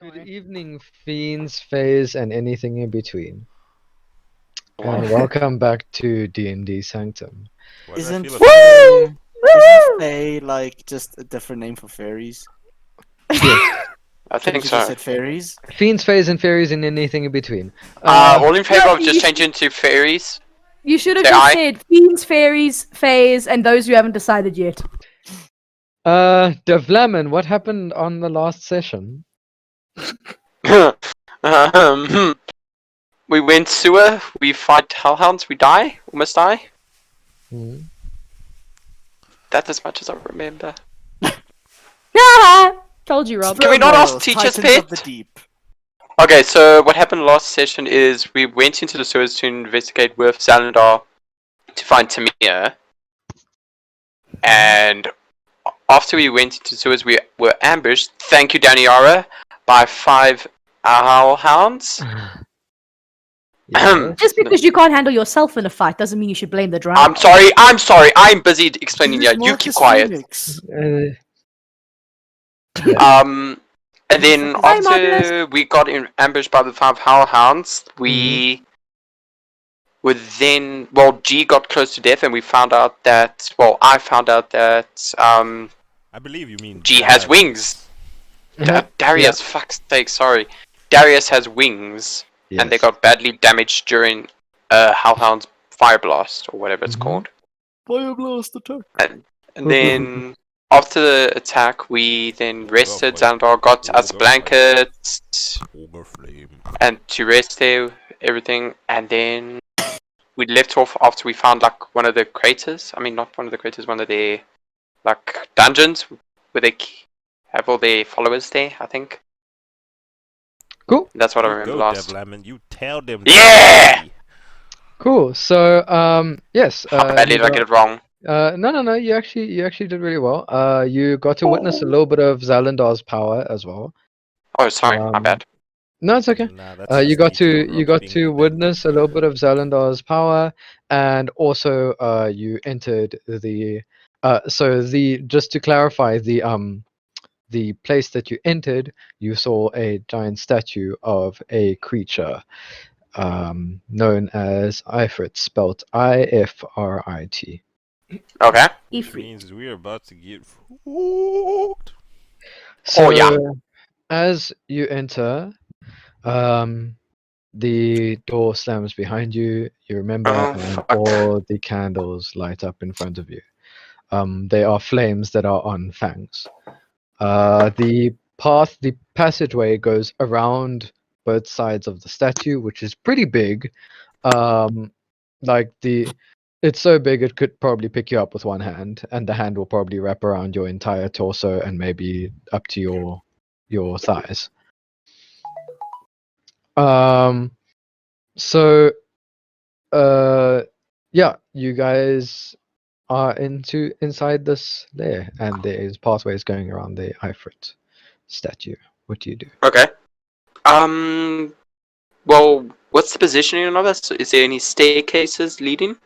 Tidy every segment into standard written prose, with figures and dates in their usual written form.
Good evening, fiends, fays, and anything in between. And welcome back to D&D Sanctum. Why do I Isn't feel Fae, isn't Fae like just a different name for fairies? Yes. I think Couldn't you just so. said fairies? Fiends, fays, and fairies, and anything in between. All in favor No, of just changing to fairies? You should have Say just aye. said fiends, fairies, fays, and those who haven't decided yet. Davlamin, what happened on the last session? We went sewer, we fight hellhounds, we die, almost die. Hmm. That's as much as I remember. Told you, Rob. Can we not ask Whales, teachers, Titans of Pete? the deep. Okay, so what happened last session is we went into the sewers to investigate with Zalandar to find Tamiya. And after we went into the sewers, we were ambushed, thank you Daniara, by 5 hellhounds. Yes. Just because you can't handle yourself in a fight doesn't mean you should blame the drama. I'm sorry, I'm busy explaining Who's here. You keep Marcus quiet. Phoenix? And then Hi, after we got ambushed by the 5 hellhounds, we were then, well, G got close to death, and we found out that, well, I found out that I believe you mean G has wings. Darius, fuck's sake, sorry. Darius has wings, and they Yes. got badly damaged during Hellhound's Fire Blast, or whatever it's called. Fire blast attack. And then, after the attack, we then rested. Xandar got us blankets, Overflame. and to rest there, everything. And then, we left off after we found, like, one of the craters. I mean, not one of the craters, one of their, like, dungeons, where they have all their followers there, I think. Cool. That's what I You remember go, last. Davlamin, you tell them. Yeah! Cool. So, yes. How badly did I get it wrong? No. You actually did really well. You got to witness a little bit of Zalandar's power as well. Oh, sorry, my bad. No, it's okay. Nah, that's You just got Tiaan to repeating witness a little bit of Zalandar's power, and also you entered the just to clarify, the place that you entered, you saw a giant statue of a creature known as Ifrit, spelt Ifrit. Okay. Which means we're about to get fucked. So, yeah. as you enter, the door slams behind you. You remember, Oh, and fuck. all the candles light up in front of you. They are flames that are on fangs. The passageway goes around both sides of the statue, which is pretty big. It's so big it could probably pick you up with one hand, and the hand will probably wrap around your entire torso and maybe up to your thighs. Yeah, you guys are inside this lair, and there is pathways going around the Ifrit statue. What do you do? Okay. Well, what's the positioning of us? Is there any staircases leading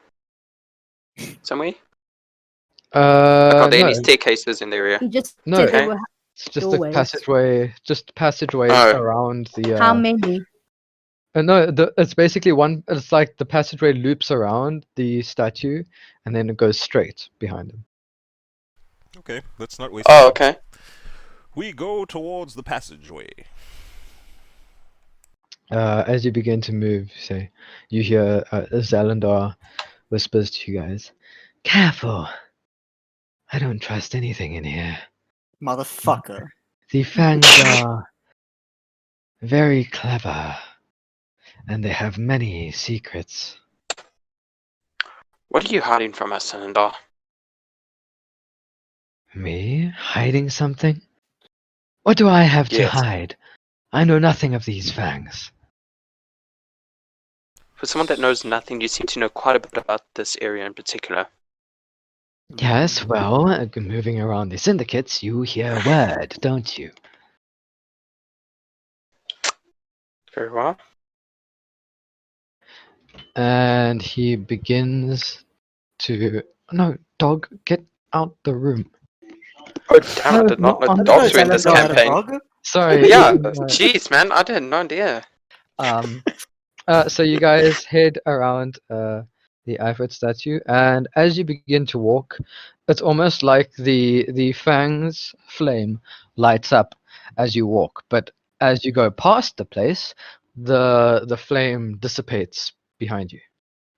somewhere? Are there any staircases in the area? He just No. said Okay. there were It's just doorways. passageways Oh. around the. how many? It's basically one. It's like the passageway loops around the statue, and then it goes straight behind him. Okay, let's not waste Oh, time. okay. We go towards the passageway. As you begin to move, you hear Zalandar whispers to you guys, "Careful! I don't trust anything in here. Motherfucker. The Fangs are very clever, and they have many secrets." What are you hiding from us, Sanandar? Me? Hiding something? What do I have to Yes. hide? I know nothing of these Fangs. For someone that knows nothing, you seem to know quite a bit about this area in particular. Yes, well, moving around the syndicates, you hear a word, don't you? Very well. And he begins to... No, dog, get out the room. Oh, damn, I did not know No, the on dogs the were in this Zalandar had a campaign. dog? Sorry. Yeah, jeez, man, I had no idea. So you guys head around the Ifrit statue, and as you begin to walk, it's almost like the Fang's flame lights up as you walk. But as you go past the place, the flame dissipates behind you.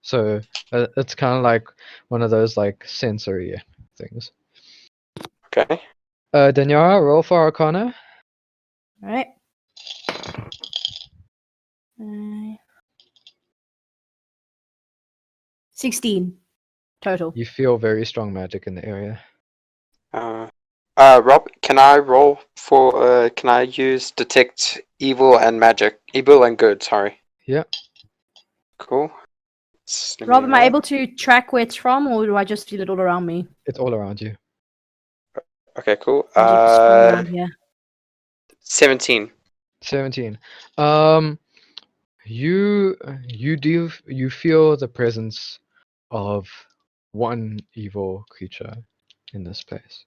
So it's kind of like one of those like sensory things. Okay. Daniara, roll for Arcana. All right. 16 total. You feel very strong magic in the area. Rob, can I roll for? Can I use detect evil and magic? Evil and good. Sorry. Yeah. Cool. Rob, am I able to track where it's from, or do I just feel it all around me? It's all around you. Okay, cool. Magic is strong around here. 17. 17. You feel the presence of one evil creature in this place.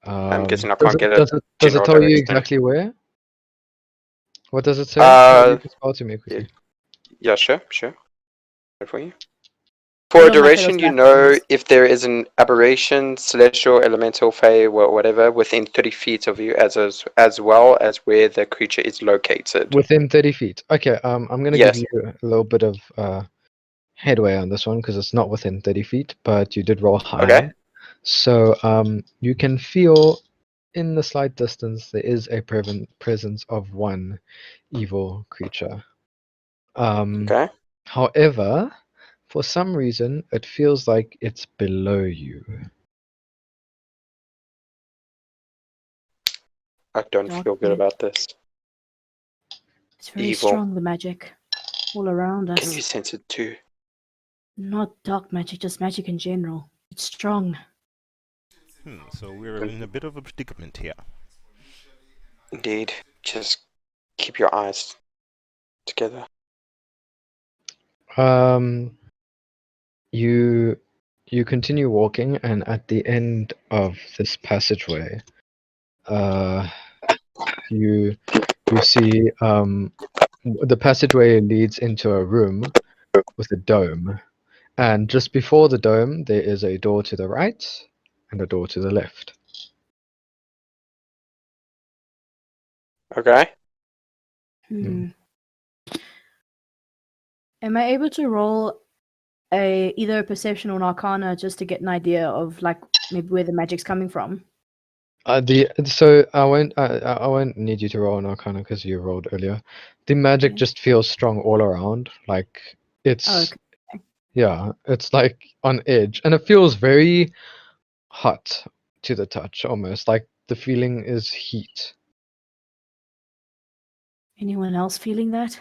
I'm guessing I Does can't it get it. does it does it general tell you direction. exactly where? What does it say? Can you read the spell to me quickly? Yeah, sure. Good for you. Put For a on my duration, fellow you staff know members. if there is an aberration, celestial, elemental, fey, whatever, within 30 feet of you, as well as where the creature is located. Within 30 feet. Okay. I'm gonna give Yes. you a little bit of headway on this one because it's not within 30 feet, but you did roll high. Okay. So you can feel in the slight distance there is a presence of one evil creature. Okay. However, for some reason, it feels like it's below you. I don't Dark feel good magic. about this. It's very Evil. strong, the magic all around us. Can you sense it too? Not dark magic, just magic in general. It's strong. So we're in a bit of a predicament here. Indeed. Just keep your eyes together. You continue walking, and at the end of this passageway, you see the passageway leads into a room with a dome, and just before the dome there is a door to the right and a door to the left. Okay. Hmm. Am I able to roll either a perception or an arcana just to get an idea of like maybe where the magic's coming from? So I won't need you to roll an arcana because you rolled earlier. The magic Okay. just feels strong all around, like it's Oh, okay. yeah, it's like on edge, and it feels very hot to the touch, almost like the feeling is heat. Anyone else feeling that?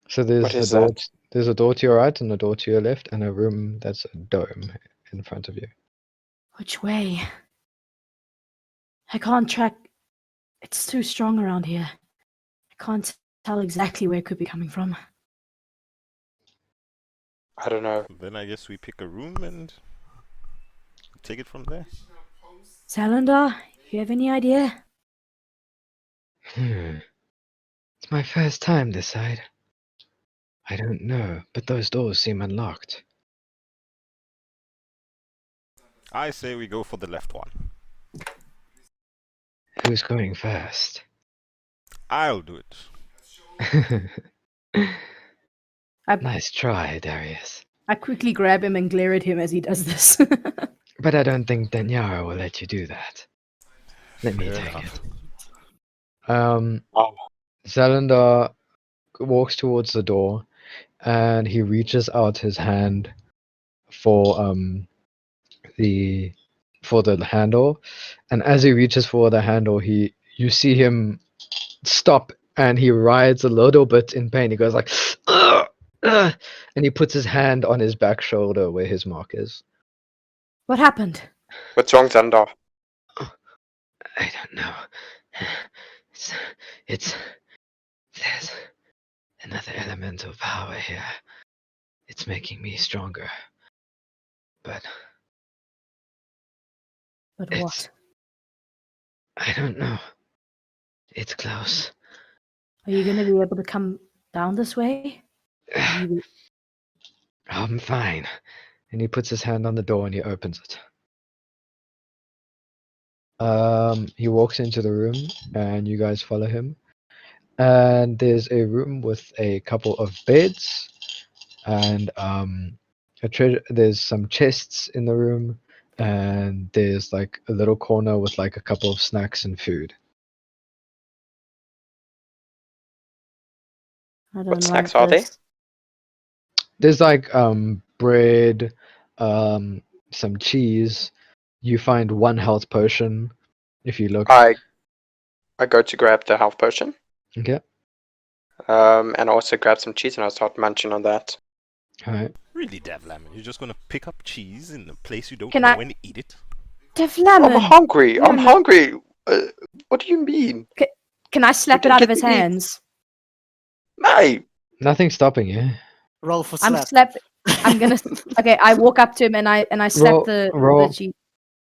So What is that? there's a door to your right and a door to your left, and a room that's a dome in front of you. Which way? I can't track. It's too strong around here. I can't tell exactly where it could be coming from. I don't know. Then I guess we pick a room and take it from there. Salander, you have any idea? It's my first time this side. I don't know, but those doors seem unlocked. I say we go for the left one. Who's going first? I'll do it. Nice try, Darius. I quickly grab him and glare at him as he does this. But I don't think Daniara will let you do that. Let me Fair take enough. it. Oh. Zalander walks towards the door, and he reaches out his hand for the handle, and as he reaches for the handle, you see him stop, and he writhes a little bit in pain. He goes like, "Ugh, ugh," and he puts his hand on his back shoulder where his mark is. What happened? What's wrong, Xandar? I don't know. It's there's another elemental power here. It's making me stronger. But But it's what? I don't know. It's close. Are you going to be able to come down this way? You- I'm fine. And he puts his hand on the door and he opens it. He walks into the room and you guys follow him. And there's a room with a couple of beds and there's some chests in the room and there's like a little corner with like a couple of snacks and food. I don't What like snacks are they? this. There's like bread, some cheese. You find one health potion if you look. I go to grab the health potion. Okay. And also grab some cheese and I'll start munching on that. Alright. Really, Davlamin? You're just gonna pick up cheese in a place you don't Can know I- and eat it? Davlamin! I'm hungry. I'm No. hungry. What do you mean? Can I slap it didn't out of get his to eat. hands? Mate. Nothing's stopping you. Roll for I'm slap. I'm gonna. Okay, I walk up to him and I slap Roll- the cheese.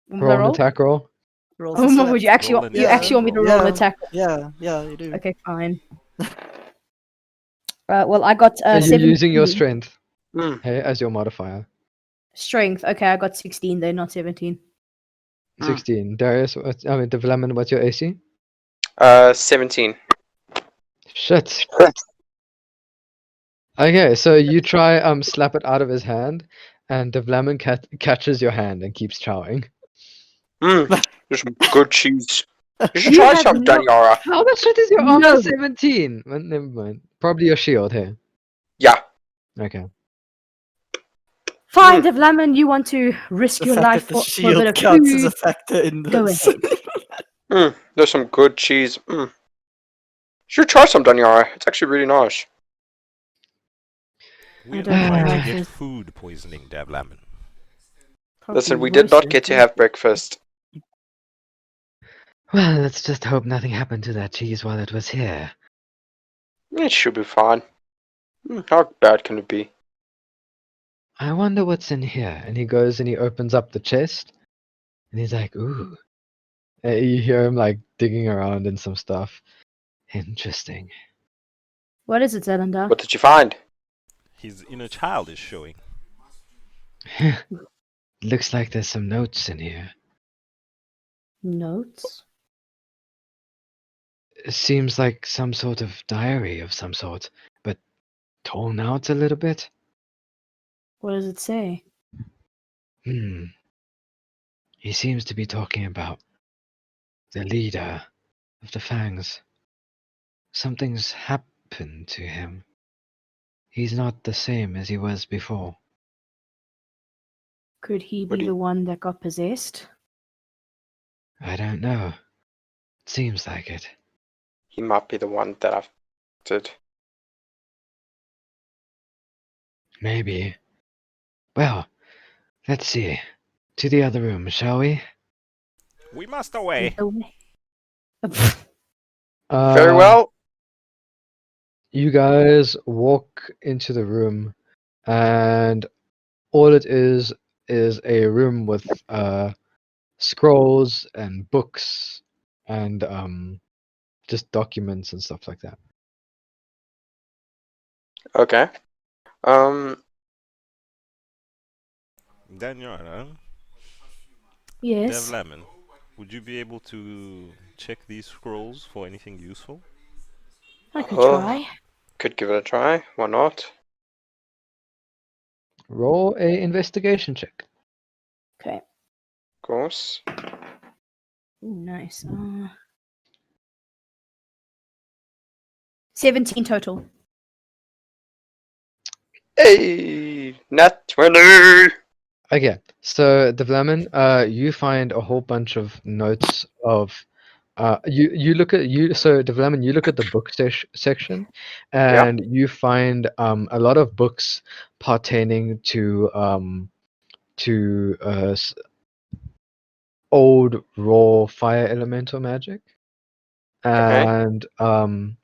Roll an attack roll. Roll for Oh, slap. would you actually Roll want, an you attack actually want me to roll. roll an Yeah. attack? Yeah, you do. Okay, fine. Well, I got Are you 17 using your strength Mm. as your modifier? strength. Okay, I got 16 then, not 17. 16. Darius, Davlamin, what's your AC? 17. Shit. Okay, so you try slap it out of his hand, and Davlamin catches your hand and keeps chowing. There's some good cheese. You should You try have some, no- Daniara. How much shit is your armor? No. 17. Well, never mind. Probably your shield here. Yeah. Okay. Fine, Davlamin, you want to risk The your fact life that the for a bit shield of counts as a food. factor in Go this. ahead. There's some good cheese. You should try some, Daniara. It's actually really nice. We're don't not trying like to get it. food poisoning, Davlamin. Listen, Probably we did not worse, get to isn't it? have breakfast. Well, let's just hope nothing happened to that cheese while it was here. It should be fine. How bad can it be? I wonder what's in here. And he goes and he opens up the chest, and he's like, ooh. And you hear him like digging around in some stuff. Interesting. What is it, Zelanda? What did you find? His inner child is showing. Looks like there's some notes in here. Notes? It seems like some sort of diary of some sort, but torn out a little bit. What does it say? He seems to be talking about the leader of the Fangs. Something's happened to him. He's not the same as he was before. Could he What be do you- the one that got possessed? I don't know. It seems like it. He might be the one that I've did. Maybe. Well, let's see. To the other room, shall we? We must away. Away. Very Um, well. You guys walk into the room, and all it is a room with scrolls and books and just documents and stuff like that. Okay. Daniara, Yes. Davlamin, would you be able to check these scrolls for anything useful? I could Oh. try. Could give it a try. Why not? Roll a investigation check. Okay. Of course. Ooh, nice. 17 total. Hey, nat 20. Okay, so Davlamin, you find a whole bunch of notes of you look at so Davlamin, you look at the book section and you find a lot of books pertaining to old raw fire elemental magic, and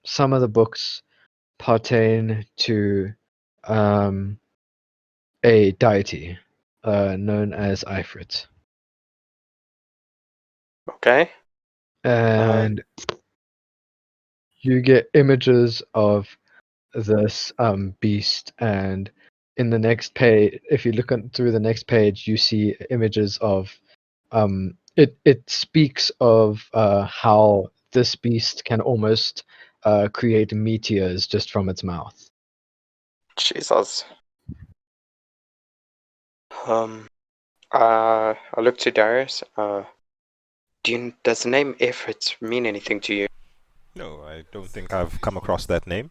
some of the books pertain to a deity known as Ifrit. Okay. and you get images of this beast, and in the next page, if you look through the next page, you see images of it speaks of how this beast can almost create meteors just from its mouth. Jesus. I look to Darius. Does the name Ifrit mean anything to you? No, I don't think I've come across that name.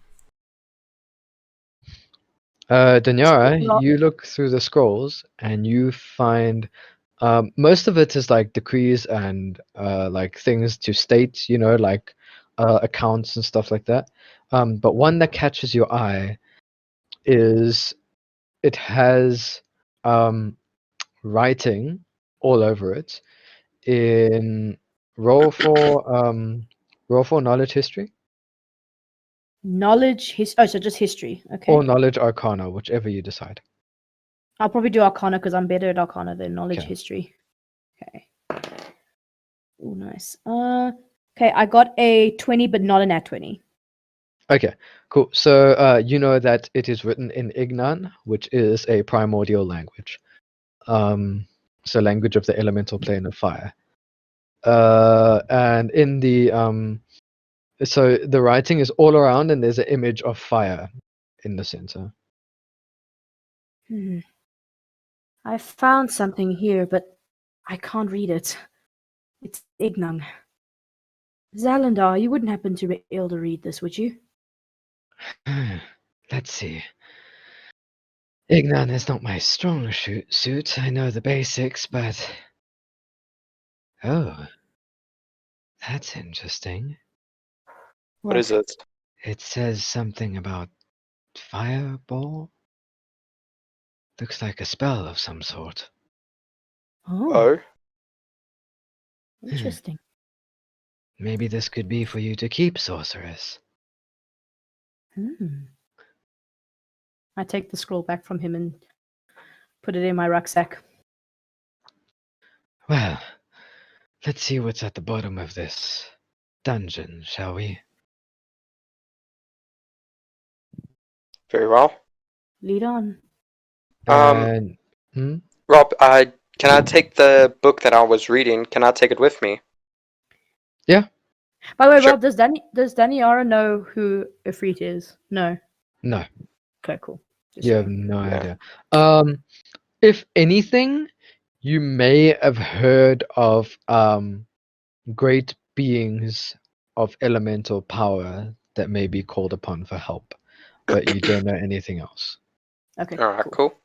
Daniara, Well- you look through the scrolls and you find most of it is like decrees and like things to state, you know, like accounts and stuff like that. But one that catches your eye is it has writing all over it in roll for knowledge history Oh, so just history. Okay. or knowledge arcana, whichever you decide. I'll probably do Arcana because I'm better at Arcana than knowledge Okay. history. Okay. Oh, nice. Okay, I got a 20, but not a nat 20. Okay, cool. So you know that it is written in Ignan, which is a primordial language. So language of the elemental plane of fire. And in the so the writing is all around, and there's an image of fire in the center. I found something here, but I can't read it. It's Ignang. Zalandar, you wouldn't happen to be able to read this, would you? Let's see. Ignan is not my strong suit. I know the basics, but oh, that's interesting. What is it? It says something about fireball. Looks like a spell of some sort. Oh, Oh, interesting. Maybe this could be for you to keep, sorceress. I take the scroll back from him and put it in my rucksack. Well, let's see what's at the bottom of this dungeon, shall we? very well. Lead on. And Rob, can I take the book that I was reading? Can I take it with me? By the way, Sure. Rob, does Daniara know who Ifrit is? No. no, Okay, cool. Just you have saying. no Yeah. idea. If anything, you may have heard of great beings of elemental power that may be called upon for help, but you don't know anything else. Okay. All right, cool.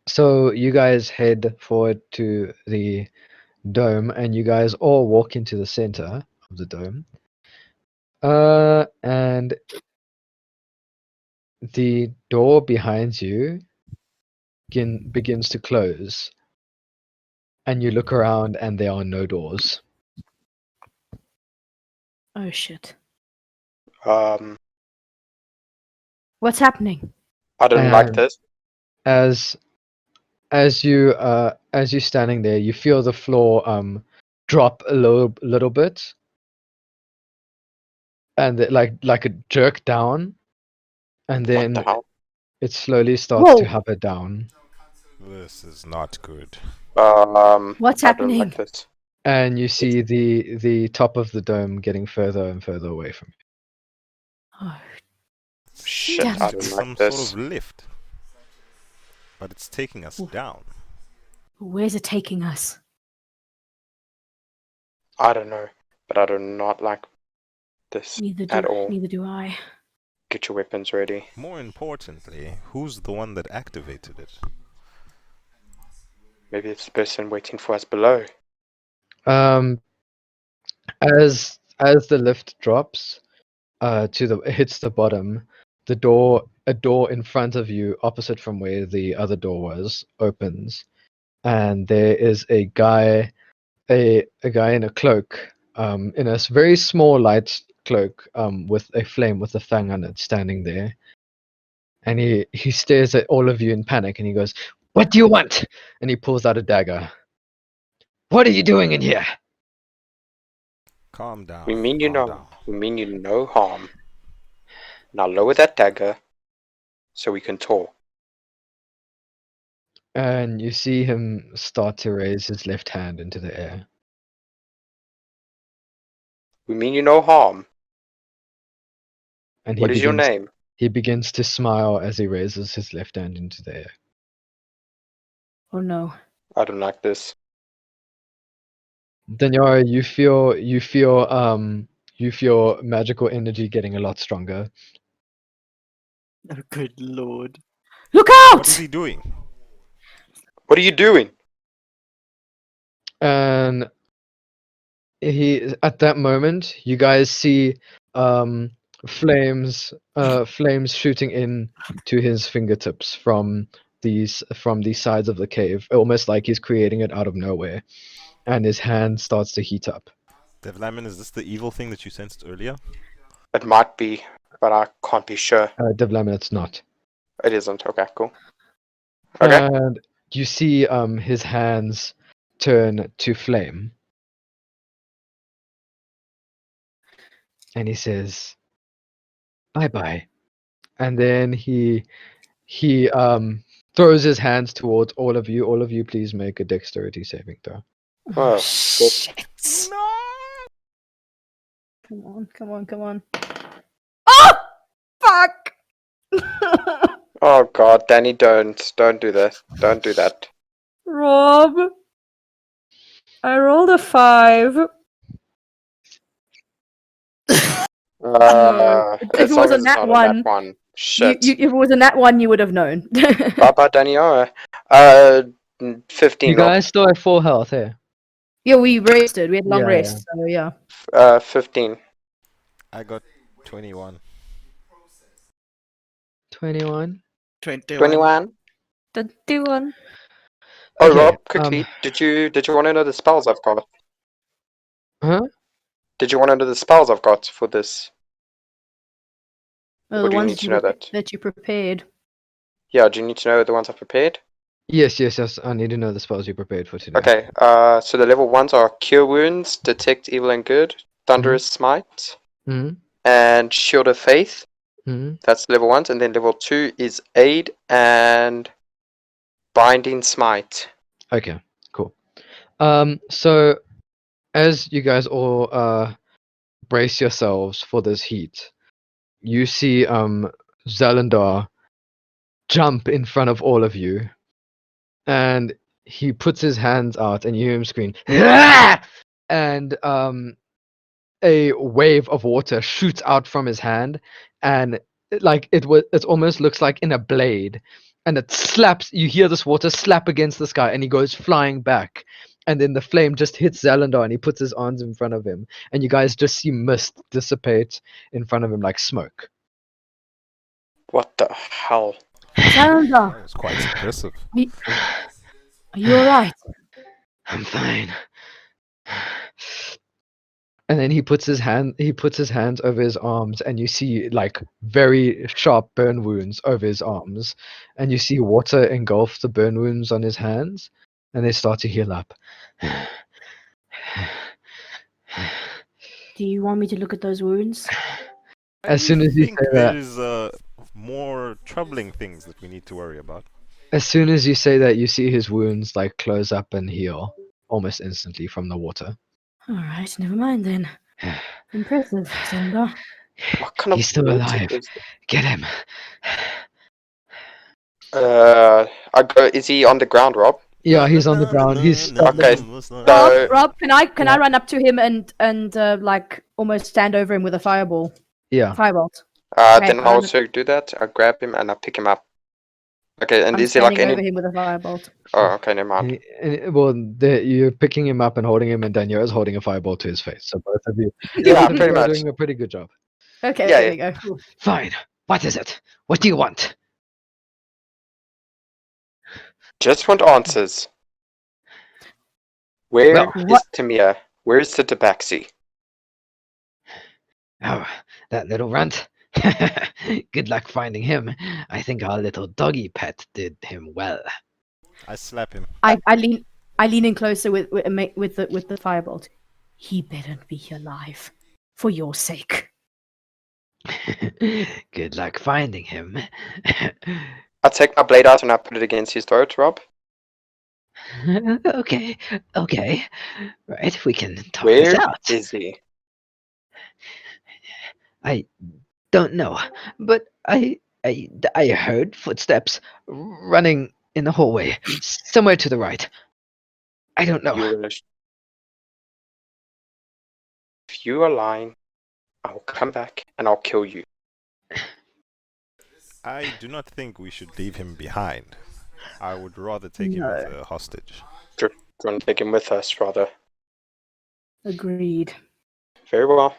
So you guys head forward to the dome, and you guys all walk into the center of the dome. And the door behind you begins to close, and you look around, and there are no doors. Oh shit. Um, What's happening? I didn't like And this. as you standing there, you feel the floor drop a little bit, and it, like a jerk down, and What the then hell? it slowly starts to Whoa. hover down, This is not good. What's I didn't like happening? this. and you see the top of the dome getting further and further away from you. Oh, Shit, Damn I it. didn't Some like this. sort of lift. But it's taking us down. where's it taking us? I don't know, but I do not like this at all. Neither do I. Get your weapons ready. More importantly, who's the one that activated it? Maybe it's the person waiting for us below. As the lift drops, hits the bottom, a door in front of you, opposite from where the other door was, opens, and there is a guy in a cloak, in a very small light cloak, with a flame with a fang on it, standing there, and he stares at all of you in panic, and he goes, "What do you want?" And he pulls out a dagger. What are you doing in here? Calm down. We mean you calm no. down. We mean you no harm. Now lower that dagger, so we can talk. And you see him start to raise his left hand into the air. We mean you no harm. And What is your name? He begins to smile as he raises his left hand into the air. Oh no. I don't like this. Daniara, you feel magical energy getting a lot stronger. Oh, good lord. Look What is out! he doing? What are you doing? And at that moment, you guys see flames shooting in to his fingertips from the sides of the cave, almost like he's creating it out of nowhere, and his hand starts to heat up. Davlamin, is this the evil thing that you sensed earlier? It might be, but I can't be sure. Davlamin, it's not. It isn't. Okay, cool. Okay. And you see his hands turn to flame. And he says, "Bye bye." And then he throws his hands towards all of you. All of you, please make a dexterity saving throw. Oh, shit. Come on, come on, come on. Oh! Fuck! Oh god, Danny, don't do that. Don't do that. Rob. I rolled a 5. If As it long was a as it's nat not a one, nat one. Shit. if it was a nat 1, you would have known. Bye, Daniara. 15. You guys still have full health here. Yeah, we rested. We had long Yeah, rest, so yeah. 15. I got 21. 21. 21. The do one. Oh, Okay, Rob, quickly, did you want to know the spells I've got? Huh? Did you want to know the spells I've got for this? Oh, Or the do you ones need to know that? that you prepared. Yeah, do you need to know the ones I've prepared? Yes. I need to know the spells you prepared for today. Okay, so the level 1s are Cure Wounds, Detect Evil and Good, Thunderous Smite, Hmm. and Shield of Faith. Hmm. That's level 1s, and then level 2 is Aid and Binding Smite. Okay. Cool. So as you guys all brace yourselves for this heat, you see Zalandar jump in front of all of you, and he puts his hands out, and you hear him scream, "Ah!" And a wave of water shoots out from his hand, and it almost looks like in a blade, and it slaps. You hear this water slap against the sky, and he goes flying back, and then the flame just hits Zalandar, and he puts his arms in front of him, and you guys just see mist dissipate in front of him like smoke. What the hell? Zalandar, That was quite impressive. are you alright? I'm fine. And then he puts his hands over his arms, and you see like very sharp burn wounds over his arms, and you see water engulf the burn wounds on his hands, and they start to heal up. Do you want me to look at those wounds? As soon as you think say that, there's more troubling things that we need to worry about. as soon as you say that, you see his wounds like close up and heal almost instantly from the water. Alright, never mind then. Impressive, Zalandar. What kind of He's still water alive. is- Get him. Is he on the ground, Rob? Yeah, he's on the ground. He's Okay. Rob, can I run up to him and like almost stand over him with a fireball? yeah. Firebolt. Okay, Then I'll I'll run also do that. I'll grab him and I'll pick him up. Okay, and I'm is there like standing over any... him with a firebolt. Oh, okay, never mind. You're picking him up and holding him, and Daniara's holding a fireball to his face. So both of you, Yeah, both of pretty you are much. doing a pretty good job. Okay, Yeah, there we go. Fine. What is it? What do you want? Just want answers. Where Well, is what- Tamiya? Where is the tabaxi? Oh, that little runt. Good luck finding him. I think our little doggy pet did him well. I slap him. I lean I lean in closer with the firebolt. He better be alive, for your sake. Good luck finding him. I take my blade out and I put it against his throat, Rob. Okay. Right, we can talk Where this out. is he? I don't know, but I heard footsteps running in the hallway, somewhere to the right. I don't know. You're gonna. If you are lying, I will come back and I'll kill you. I do not think we should leave him behind. I would rather take him as a hostage. Go and take him with us, rather. Agreed. Very well.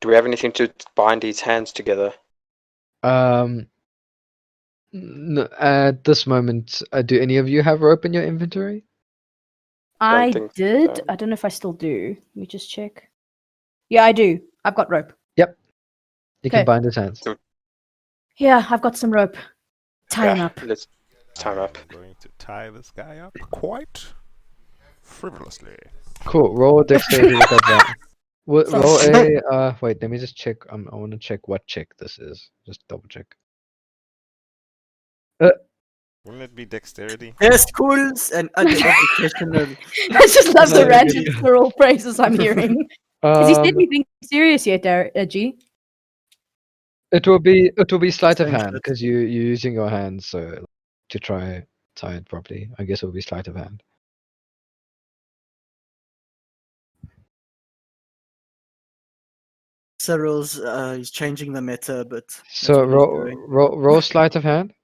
Do we have anything to bind his hands together? At this moment, do any of you have rope in your inventory? I think did. so. I don't know if I still do. Let me just check. Yeah, I do. I've got rope. Yep. You can Okay. bind his hands. Yeah, I've got some rope. Tie him up. Let's tie him up. I'm going to tie this guy up quite frivolously. Cool. Roll dexterity with that. Roll Sounds a. Wait. Let me just check. I want to check what check this is. Just double check. Wouldn't it be dexterity? Yes, schools and other educational. I just love the No, random really. plural phrases I'm hearing. Has he said Um, anything serious yet, G? it will be sleight of Thanks, hand that's- because you're using your hands so to try tie it properly. I guess it will be sleight of hand. Cyril's he's changing the meta, but So what he's doing. roll sleight of hand.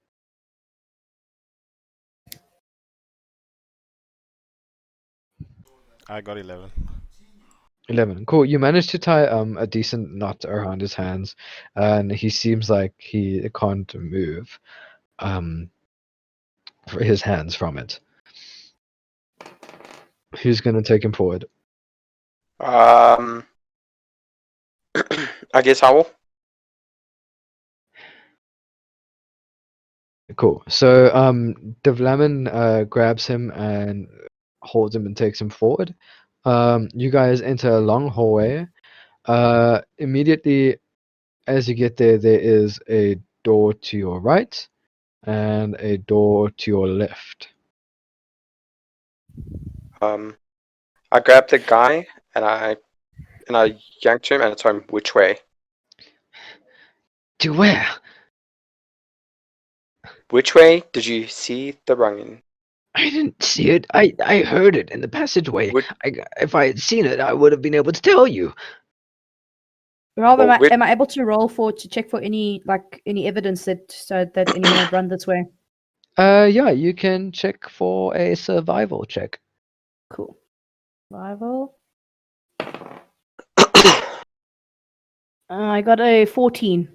I got 11. 11. Cool. You managed to tie a decent knot around his hands, and he seems like he can't move for his hands from it. Who's gonna take him forward? I guess I will. Cool. So Davlamin grabs him and holds him and takes him forward. You guys enter a long hallway. Immediately as you get there, there is a door to your right and a door to your left. I grabbed the guy and I yanked him and I told him which way. To where? Which way did you see the running? I didn't see it. I heard it in the passageway. Which- If I had seen it, I would have been able to tell you. Rob, Well, am I able to roll to check for any evidence that anyone had run this way? Yeah, you can check for a survival check. Cool. Survival. I got a 14.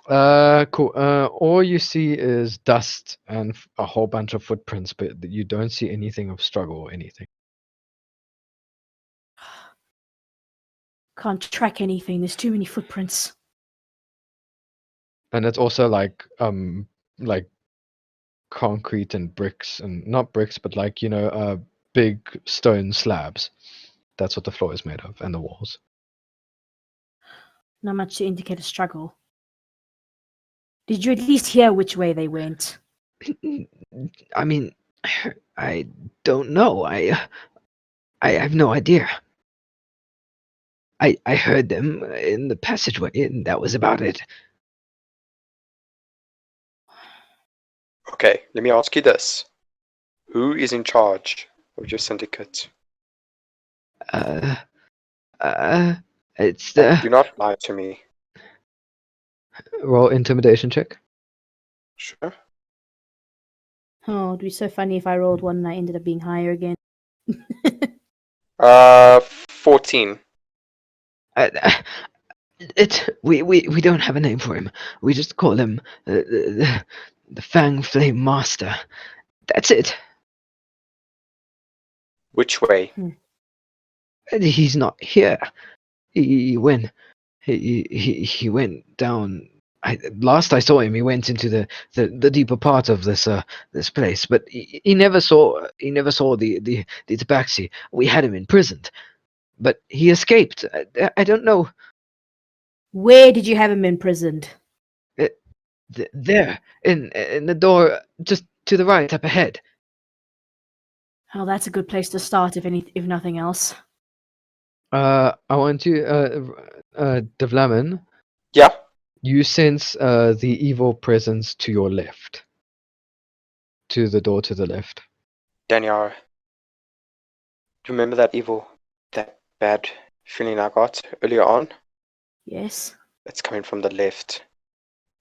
Cool. All you see is dust and a whole bunch of footprints, but you don't see anything of struggle or anything. Can't track anything. There's too many footprints. And it's also like concrete and bricks, and not bricks, but like big stone slabs. That's what the floor is made of, and the walls. Not much to indicate a struggle. Did you at least hear which way they went? I mean, I don't know. I have no idea. I heard them in the passageway, and that was about it. Okay, let me ask you this. Who is in charge of your syndicate? It's And do not lie to me. roll intimidation check. Sure. Oh, it'd be so funny if I rolled one and I ended up being higher again. 14. We don't have a name for him. We just call him the Fang Flame Master. That's it. Which way? He's not here. He went down Last I saw him, he went into the deeper part of this place, but he never saw the tabaxi. We had him imprisoned, but he escaped. I don't know. Where did you have him imprisoned? There in the door just to the right up ahead. Oh, that's a good place to start, if nothing else. I want you, Davlamin. Yeah. You sense the evil presence to your left. To the door to the left. Daniara. Do you remember that bad feeling I got earlier on? Yes. It's coming from the left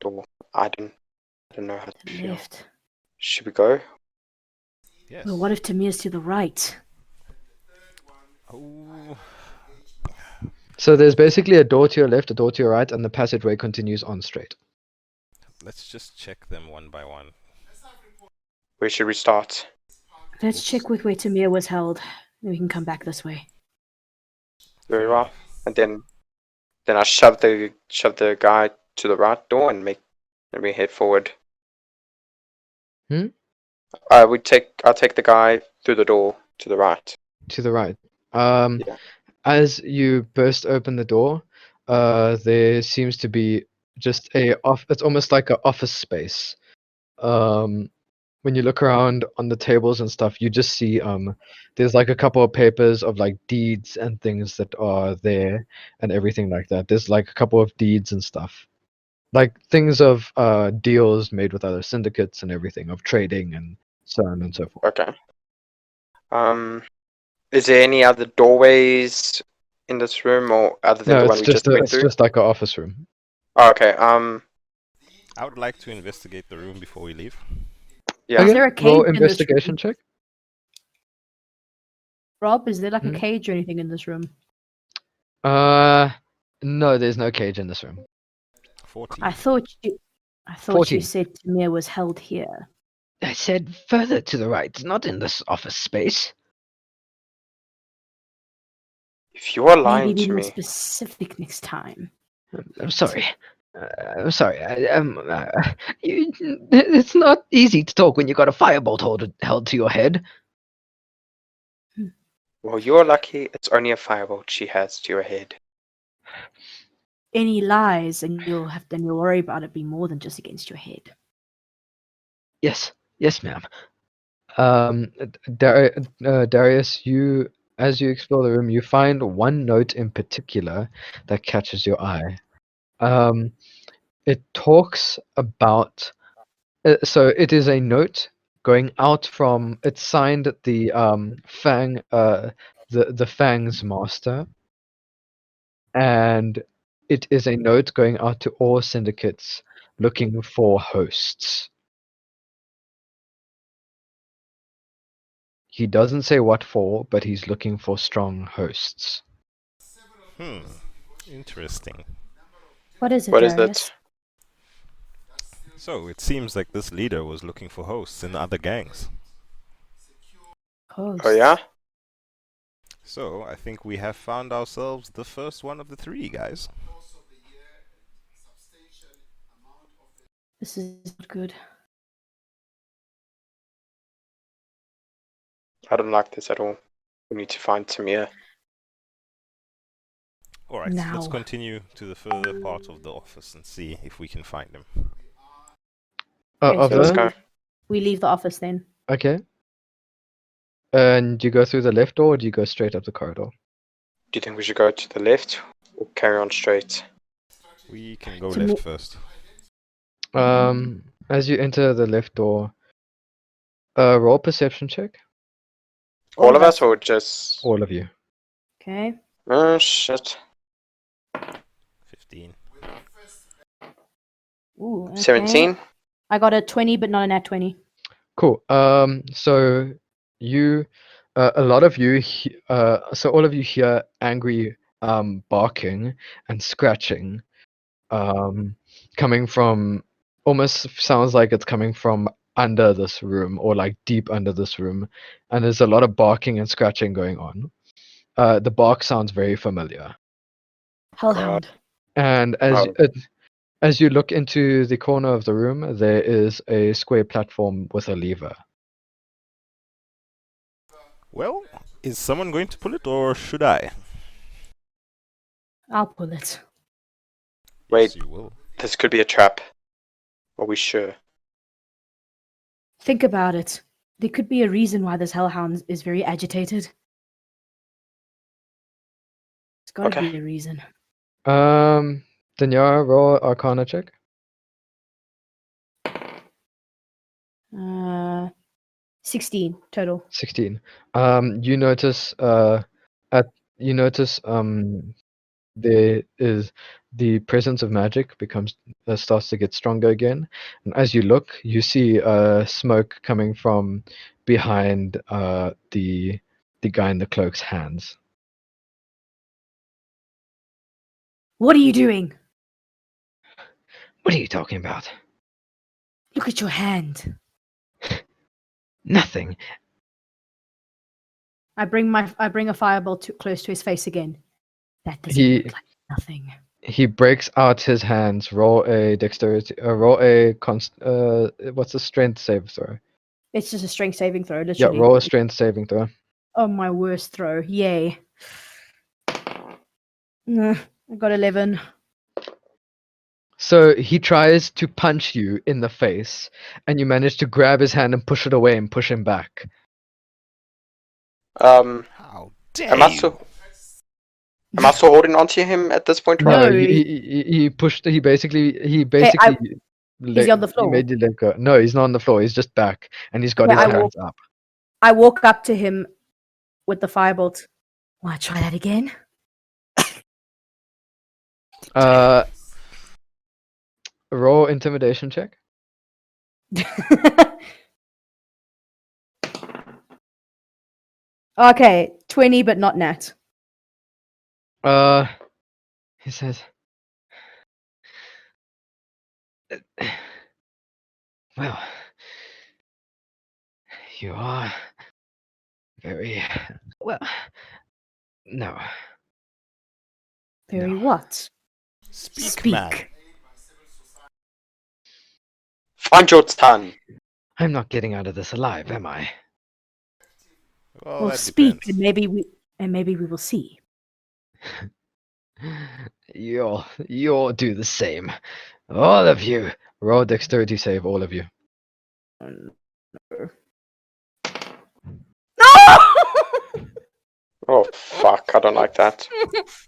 door. I don't know how to feel. Left. Should we go? Yes. Well, what if Tamir's to the right? Oh, So there's basically a door to your left, a door to your right, and the passageway continues on straight. let's just check them one by one. Where should we start? Let's check with where Tamir was held. Then we can come back this way. Very well. And then I shove the guy to the right door and we head forward. I'll take the guy through the door to the right. To the right. Yeah. As you burst open the door, there seems to be just it's almost like an office space. When you look around on the tables and stuff, you just see there's like a couple of papers of like deeds and things that are there and everything like that. There's like a couple of deeds and stuff. Like things of deals made with other syndicates and everything, of trading and so on and so forth. Okay. Is there any other doorways in this room, or other than No, the one it's we just just went it's through? just like an office room. Oh, okay. I would like to investigate the room before we leave. Yeah. Is there a cage roll in this investigation room? check. Rob, is there like a Hmm? cage or anything in this room? No, there's no cage in this room. 14. I thought you 14. said Tamir was held here. I said further to the right, not in this office space. If you are Maybe lying be to more me, specific next time. I'm sorry. I'm sorry. It's not easy to talk when you got a firebolt held to your head. well, you're lucky. It's only a firebolt she has to your head. Any lies, and you'll worry about it being more than just against your head. Yes, ma'am. Darius, as you explore the room, you find one note in particular that catches your eye. It talks about. So it is a note going out from. It's signed the Fang, the Fang's master, and it is a note going out to all syndicates looking for hosts. He doesn't say what for, but he's looking for strong hosts. Interesting. What is it, What is Darius? it? So, it seems like this leader was looking for hosts in other gangs. Hosts. Oh yeah? So, I think we have found ourselves the first one of the three, guys. This is not good. I don't like this at all. We need to find Tamiya. Alright, let's Now. continue to the further part of the office and see if we can find him. Okay, Of so let's the- go. we leave the office then. Okay. And do you go through the left door, or do you go straight up the corridor? Do you think we should go to the left or carry on straight? We can go To left me- first. As you enter the left door, roll perception check. All of us or just... All of you. Okay. Oh shit. 15. Ooh, okay. 17? I got a 20, but not a nat 20. Cool. So you, a lot of you, so all of you hear angry barking and scratching, coming from, almost sounds like it's coming from under this room or like deep under this room, and there's a lot of barking and scratching going on. The bark sounds very familiar, Hellhound. and as Oh. As you look into the corner of the room, there is a square platform with a lever. Well, is someone going to pull it or should I? I'll pull it. Wait. Yes, you will. This could be a trap. Are we sure? Think about it. There could be a reason why this hellhound is very agitated. There's got to Okay. be a reason. Daniara, roll Arcana check. 16 total. 16. You notice there is the presence of magic starts to get stronger again, and as you look, you see smoke coming from behind the guy in the cloak's hands. What are you doing? What are you talking about? Look at your hand. Nothing. I bring a fireball close to his face again. That doesn't He look like nothing. he breaks out his hands. Roll a dexterity. Roll a what's the strength save throw? It's just a strength saving throw, Yeah, literally. roll a strength saving throw. Oh, my worst throw. Yay. I got 11. So he tries to punch you in the face, and you manage to grab his hand and push it away and push him back. How dare Am I you? still holding onto him at this point, No, right? No, he pushed. He basically Is he on the he floor? made you let go. No, he's not on the floor. He's just back, and he's got Okay, his hands up. I walk up to him with the firebolt. Want to try that again? Roll intimidation check. Okay, 20, but not nat. He says, "Well, you are very well. No, Very no. what? Speak, man. Find your tongue. I'm not getting out of this alive, am I?" Well, Well, that speak, depends. and maybe we will see. You'll do the same. All of you. Roll dexterity save, all of you. Oh fuck! I don't like that.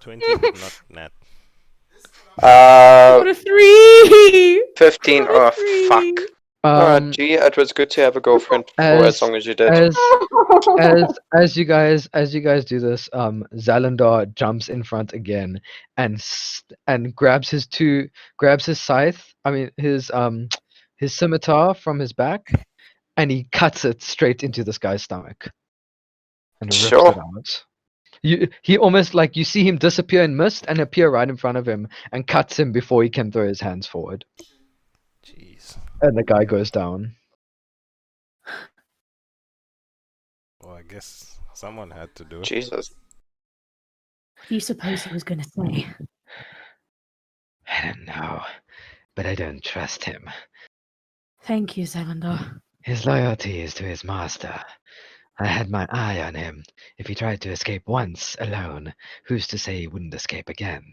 20, but not net. Got a 3! 15. Got a Oh 3. fuck. Alright, Um, G. It was good to have a girlfriend for as long as you did. as you guys do this, Zalandar jumps in front again and grabs his scythe. I mean his scimitar from his back, and he cuts it straight into this guy's stomach and rips Sure. it out. He almost like you see him disappear in mist and appear right in front of him and cuts him before he can throw his hands forward, Jeez. and the guy goes down. Well, I guess someone had to do it. Jesus. What do you suppose he was going to say? I don't know, but I don't trust him. Thank you, Zalandar. His loyalty is to his master. I had my eye on him. If he tried to escape once alone, who's to say he wouldn't escape again?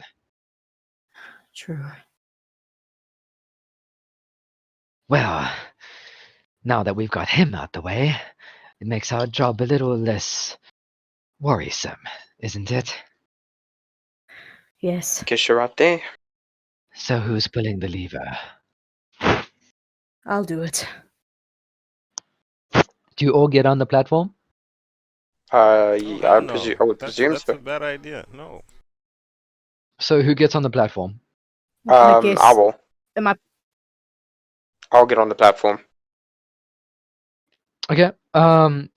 True. Well, now that we've got him out the way, it makes our job a little less worrisome, isn't it? Yes, Guess you're right there. So who's pulling the lever? I'll do it. Do you all get on the platform? Oh, Yeah, hell no. I would That's presume so. a bad idea. No. So who gets on the platform? I guess. I will. Am I? I'll get on the platform. Okay.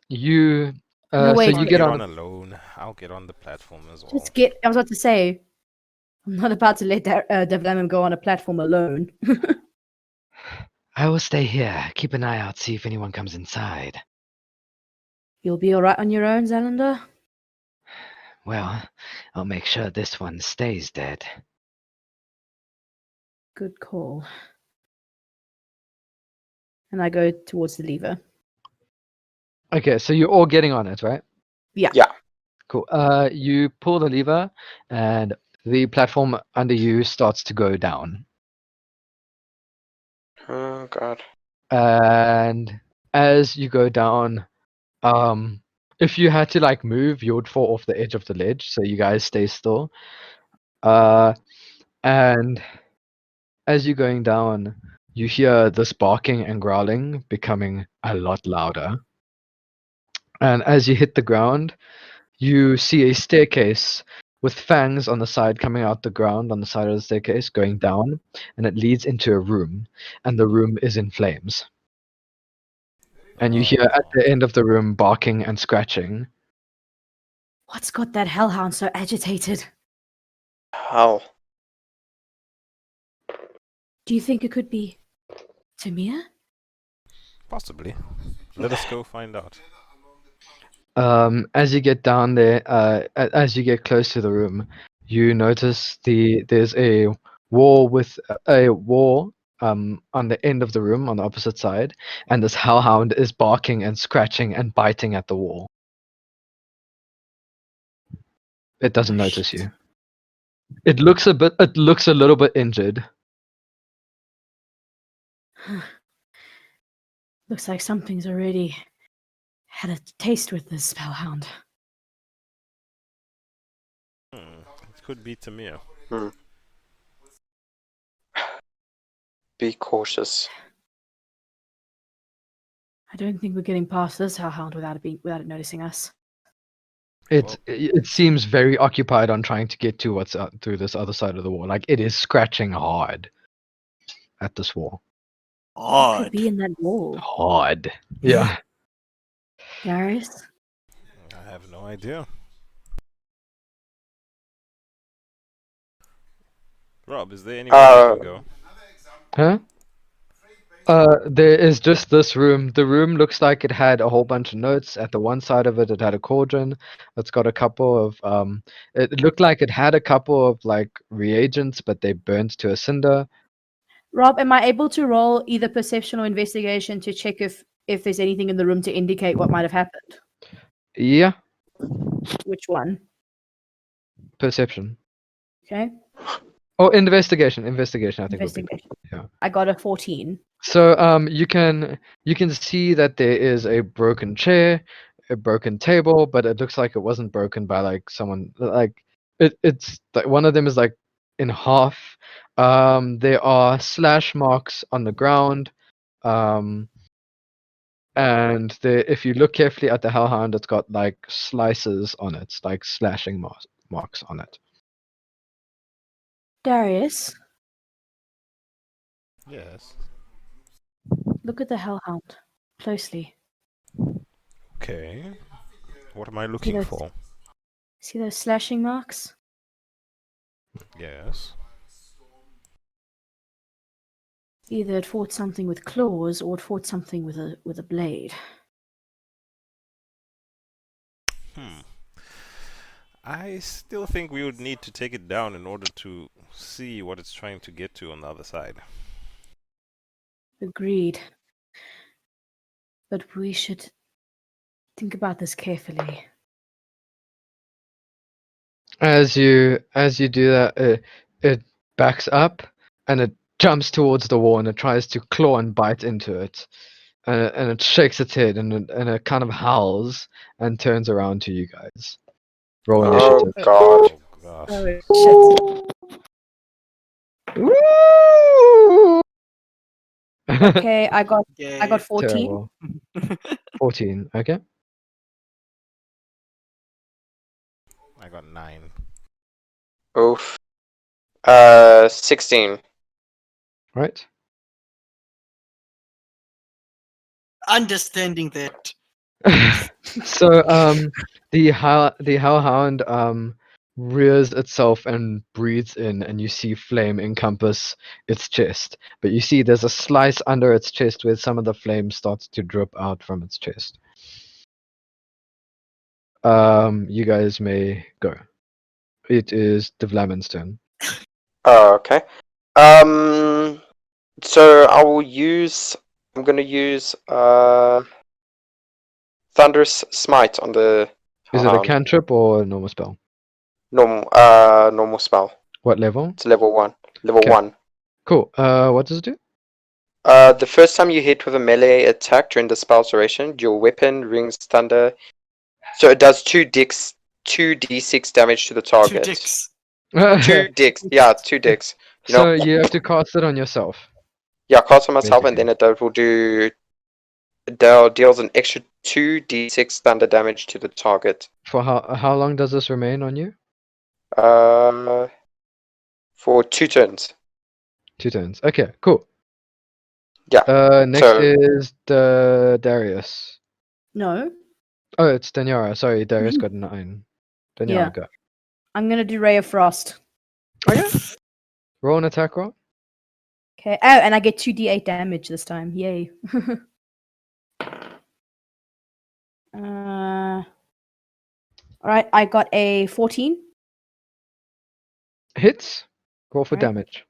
You. No, So wait. you get on. alone. I'll get on the platform as well. Just get. I was about to say, I'm not about to let Davlamin go on a platform alone. I will stay here. Keep an eye out. See if anyone comes inside. You'll be all right on your own, Zalandar. Well, I'll make sure this one stays dead. Good call. And I go towards the lever. Okay, so you're all getting on it, right? Yeah. Yeah. Cool. You pull the lever, and the platform under you starts to go down. Oh god. And as you go down, if you had to like move, you would fall off the edge of the ledge. So you guys stay still. And as you're going down, you hear this barking and growling becoming a lot louder. And as you hit the ground, you see a staircase with fangs on the side coming out the ground on the side of the staircase going down, and it leads into a room, and the room is in flames. And you hear at the end of the room barking and scratching. What's got that hellhound so agitated? Hell. Do you think it could be Tamiya? Possibly. Let us go find out. As you get down there, as you get close to the room, you notice there's a wall with a wall on the end of the room on the opposite side, and this hellhound is barking and scratching and biting at the wall. It doesn't Oh, notice shit. you. It looks a little bit injured. Looks like something's already had a taste with this spellhound. It could be Tamiya. Be cautious. I don't think we're getting past this hellhound without it noticing us. It seems very occupied on trying to get to what's through this other side of the wall. Like it is scratching hard at this wall. What could be in that wall? Hard. Yeah. Darius? I have no idea. Rob, is there anywhere we can go? Huh? There is just this room. The room looks like it had a whole bunch of notes. At the one side of it, it had a cauldron. It's got a couple of It looked like it had a couple of like reagents, but they burned to a cinder. Rob, am I able to roll either perception or investigation to check if there's anything in the room to indicate what might have happened? Yeah, Which one? perception. Okay. Oh, investigation. Investigation. I think would be Investigation. yeah. I got a 14. So you can see that there is a broken chair, a broken table, but it looks like it wasn't broken by like someone like it's like one of them is like in half. There are slash marks on the ground. And if you look carefully at the hellhound, it's got like slices on it, like slashing marks on it. Darius, Yes. look at the hellhound closely. Okay. What am I looking those- for? See those slashing marks? Yes. Either it fought something with claws or it fought something with a blade. I still think we would need to take it down in order to see what it's trying to get to on the other side. Agreed. But we should think about this carefully. As you do that, it backs up and it jumps towards the wall and it tries to claw and bite into it, and it shakes its head and it kind of howls and turns around to you guys. Roll Oh initiative. god. Oh gosh. Oh, Woo! shit. Okay, I got Yay. 14. Terrible. 14. Okay. I got 9. Oof. 16. Right. Understanding that. So the hellhound rears itself and breathes in, and you see flame encompass its chest, but you see there's a slice under its chest where some of the flame starts to drip out from its chest. You guys may go. It is Davlamin's turn. Oh, okay. So I will use. I'm gonna use Thunderous Smite on the Is it a Hellhound. cantrip or a normal spell? Normal spell. What level? It's level 1. Level Okay. 1. Cool. What does it do? The first time you hit with a melee attack during the spell's duration, your weapon rings thunder. So it does 2d6 damage to the Two target. dicks. 2 dicks. Yeah, 2 dicks. You know? So you have to cast it on yourself. Yeah, cast on myself, and Basically. then deals an extra 2d6 thunder damage to the target. For how long does this remain on you? For 2 turns. 2 turns. Okay, cool. Yeah. Next So is the Darius. No. Oh, it's Daniara. Sorry, Darius got 9. Daniara, Yeah. go. I'm gonna do Ray of Frost. Okay. Roll an attack roll. Okay. Oh, and I get 2d8 damage this time. Yay. Alright, I got a 14. Hits. Roll for Right. damage.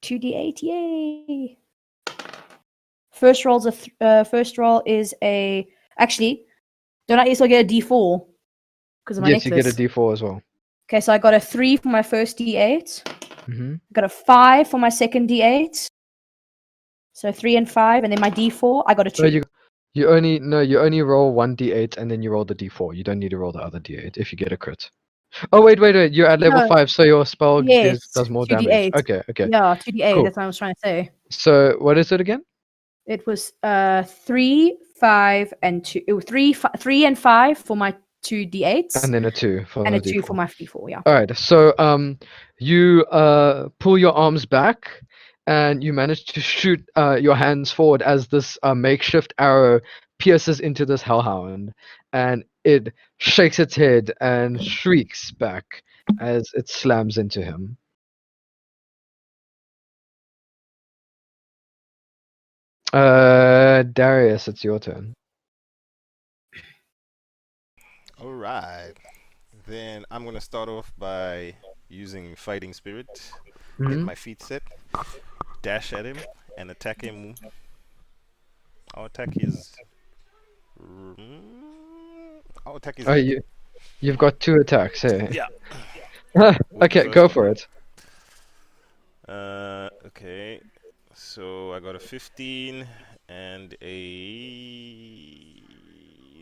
2d8. Yay. First roll is a. Actually, don't I also get a d4 because of my Yes, you necklace? get a d4 as well. Okay, so I got a 3 for my first d8. Mm-hmm. I got a 5 for my second d8. So 3 and 5, and then my d4, I got a 2. No, you only roll 1d8 and then you roll the d4. You don't need to roll the other d8 if you get a crit. Oh wait, you're at level No. 5, so your spell Yes, does more 2d8. damage. Okay. Yeah, 2d8, Cool. that's what I was trying to say. So what is it again? It was 3, 5, and 2. It was 3 and 5 for my 2d8s, And then a 2 for and the a 2 d4. for my d4, yeah. Alright, so you pull your arms back and you manage to shoot your hands forward as this makeshift arrow pierces into this hellhound, and it shakes its head and shrieks back as it slams into him. Darius, it's your turn. Alright. Then I'm gonna start off by using Fighting Spirit. Get Mhm. my feet set. Dash at him and attack him. I'll attack his. I'll attack his. Oh, you've got 2 attacks here. Yeah. Okay, go for it. Okay. So I got a 15 and a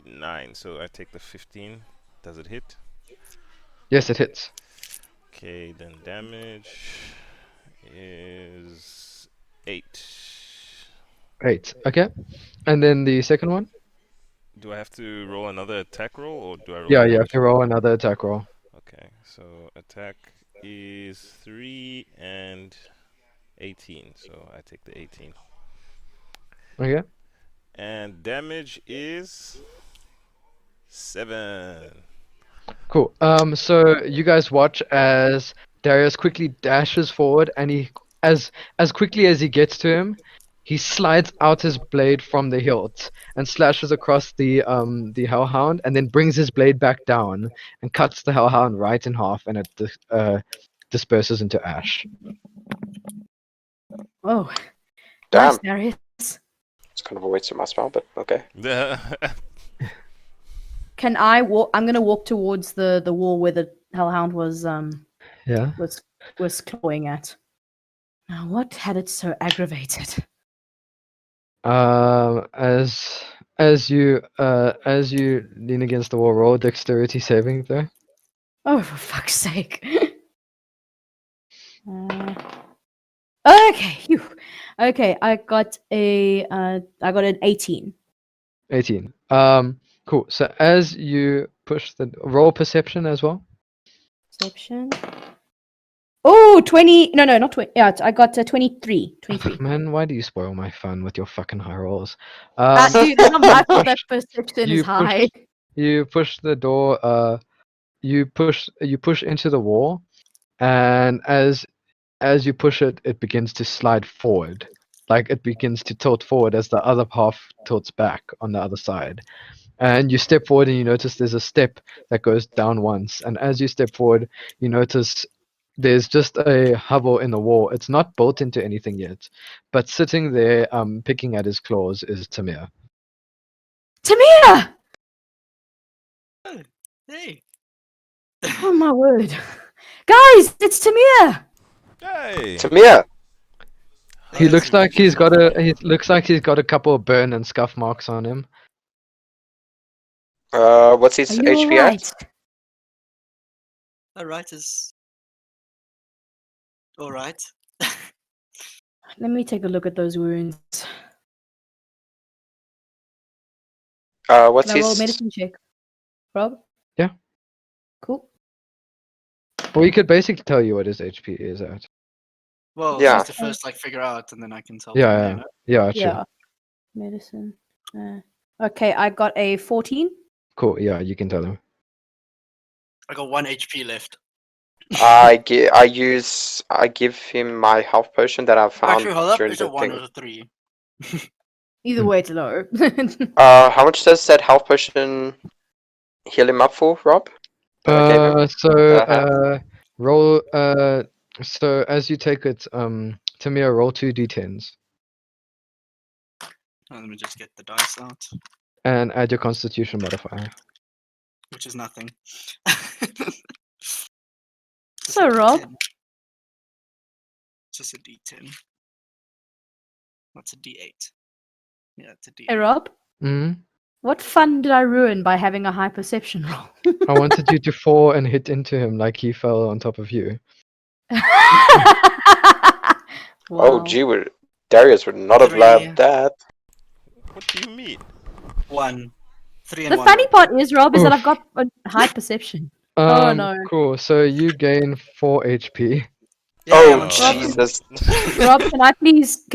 9. So I take the 15. Does it hit? Yes, it hits. Okay, then damage is 8. 8. Okay. And then the second one? Do I have to roll another attack roll or do I roll Yeah, damage? you have to roll another attack roll. Okay, so attack is 3 and 18. So I take the 18. Okay. And damage is 7. Cool. So you guys watch as Darius quickly dashes forward, and he, as quickly as he gets to him, he slides out his blade from the hilt and slashes across the hellhound, and then brings his blade back down and cuts the hellhound right in half, and it disperses into ash. Oh, damn. nice, Darius. It's kind of a waste of my spell, but okay. Can I walk? I'm gonna walk towards the wall where the hellhound was Yeah. was clawing at. Now, what had it so aggravated? As you lean against the wall, roll a dexterity saving throw. Oh, for fuck's sake! Okay, phew. Okay, I got an 18. 18. Cool. So as you push the roll perception as well. Perception. Oh, 20. No, not 20. Yeah, I got 23. 23. Man, why do you spoil my fun with your fucking high rolls? Dude, it's not my fault that perception you is high. You push the door. You push into the wall, and as you push it, it begins to slide forward. Like it begins to tilt forward as the other half tilts back on the other side. And you step forward and you notice there's a step that goes down once. And as you step forward, you notice there's just a hovel in the wall. It's not built into anything yet, but sitting there, picking at his claws is Timur. Tamiya! Hey. Oh my word. Guys, it's Tamiya! Hey! Tamiya! He looks like he's got a couple of burn and scuff marks on him. What's his Are you HP alright? at? Alright is alright. Let me take a look at those wounds. What's Can I roll a his... medicine check? Rob? Yeah. Cool. Well, he could basically tell you what his HP is at. Well, Yeah. just to first figure out, and then I can tell. Yeah, them, yeah, you know? yeah, true. Yeah. Medicine. Okay, I got a 14. Cool. Yeah, you can tell him. I got 1 HP left. I give him my health potion that I found Actually, hold up. during Is the it 1 thing. or 3? Either way, it's low. How much does that health potion heal him up for, Rob? That I gave him? So roll. So as you take it, Tamiya, roll 2d10s Let me just get the dice out, and add your Constitution modifier. which is nothing. So, Rob? Just a D10. What's a D8? Yeah, it's a D8. Hey, Rob? Hmm. What fun did I ruin by having a high perception roll? I wanted you to fall and hit into him like he fell on top of you. Oh, Wow. gee, Darius would not have 3. loved that. What do you mean? 1. 3 and The 1. funny part is, Rob, is that Oof. I've got a high perception. Oh, no. Cool. So you gain 4 HP. Yeah, Oh, I'm cheating. Jesus. Rob, can I please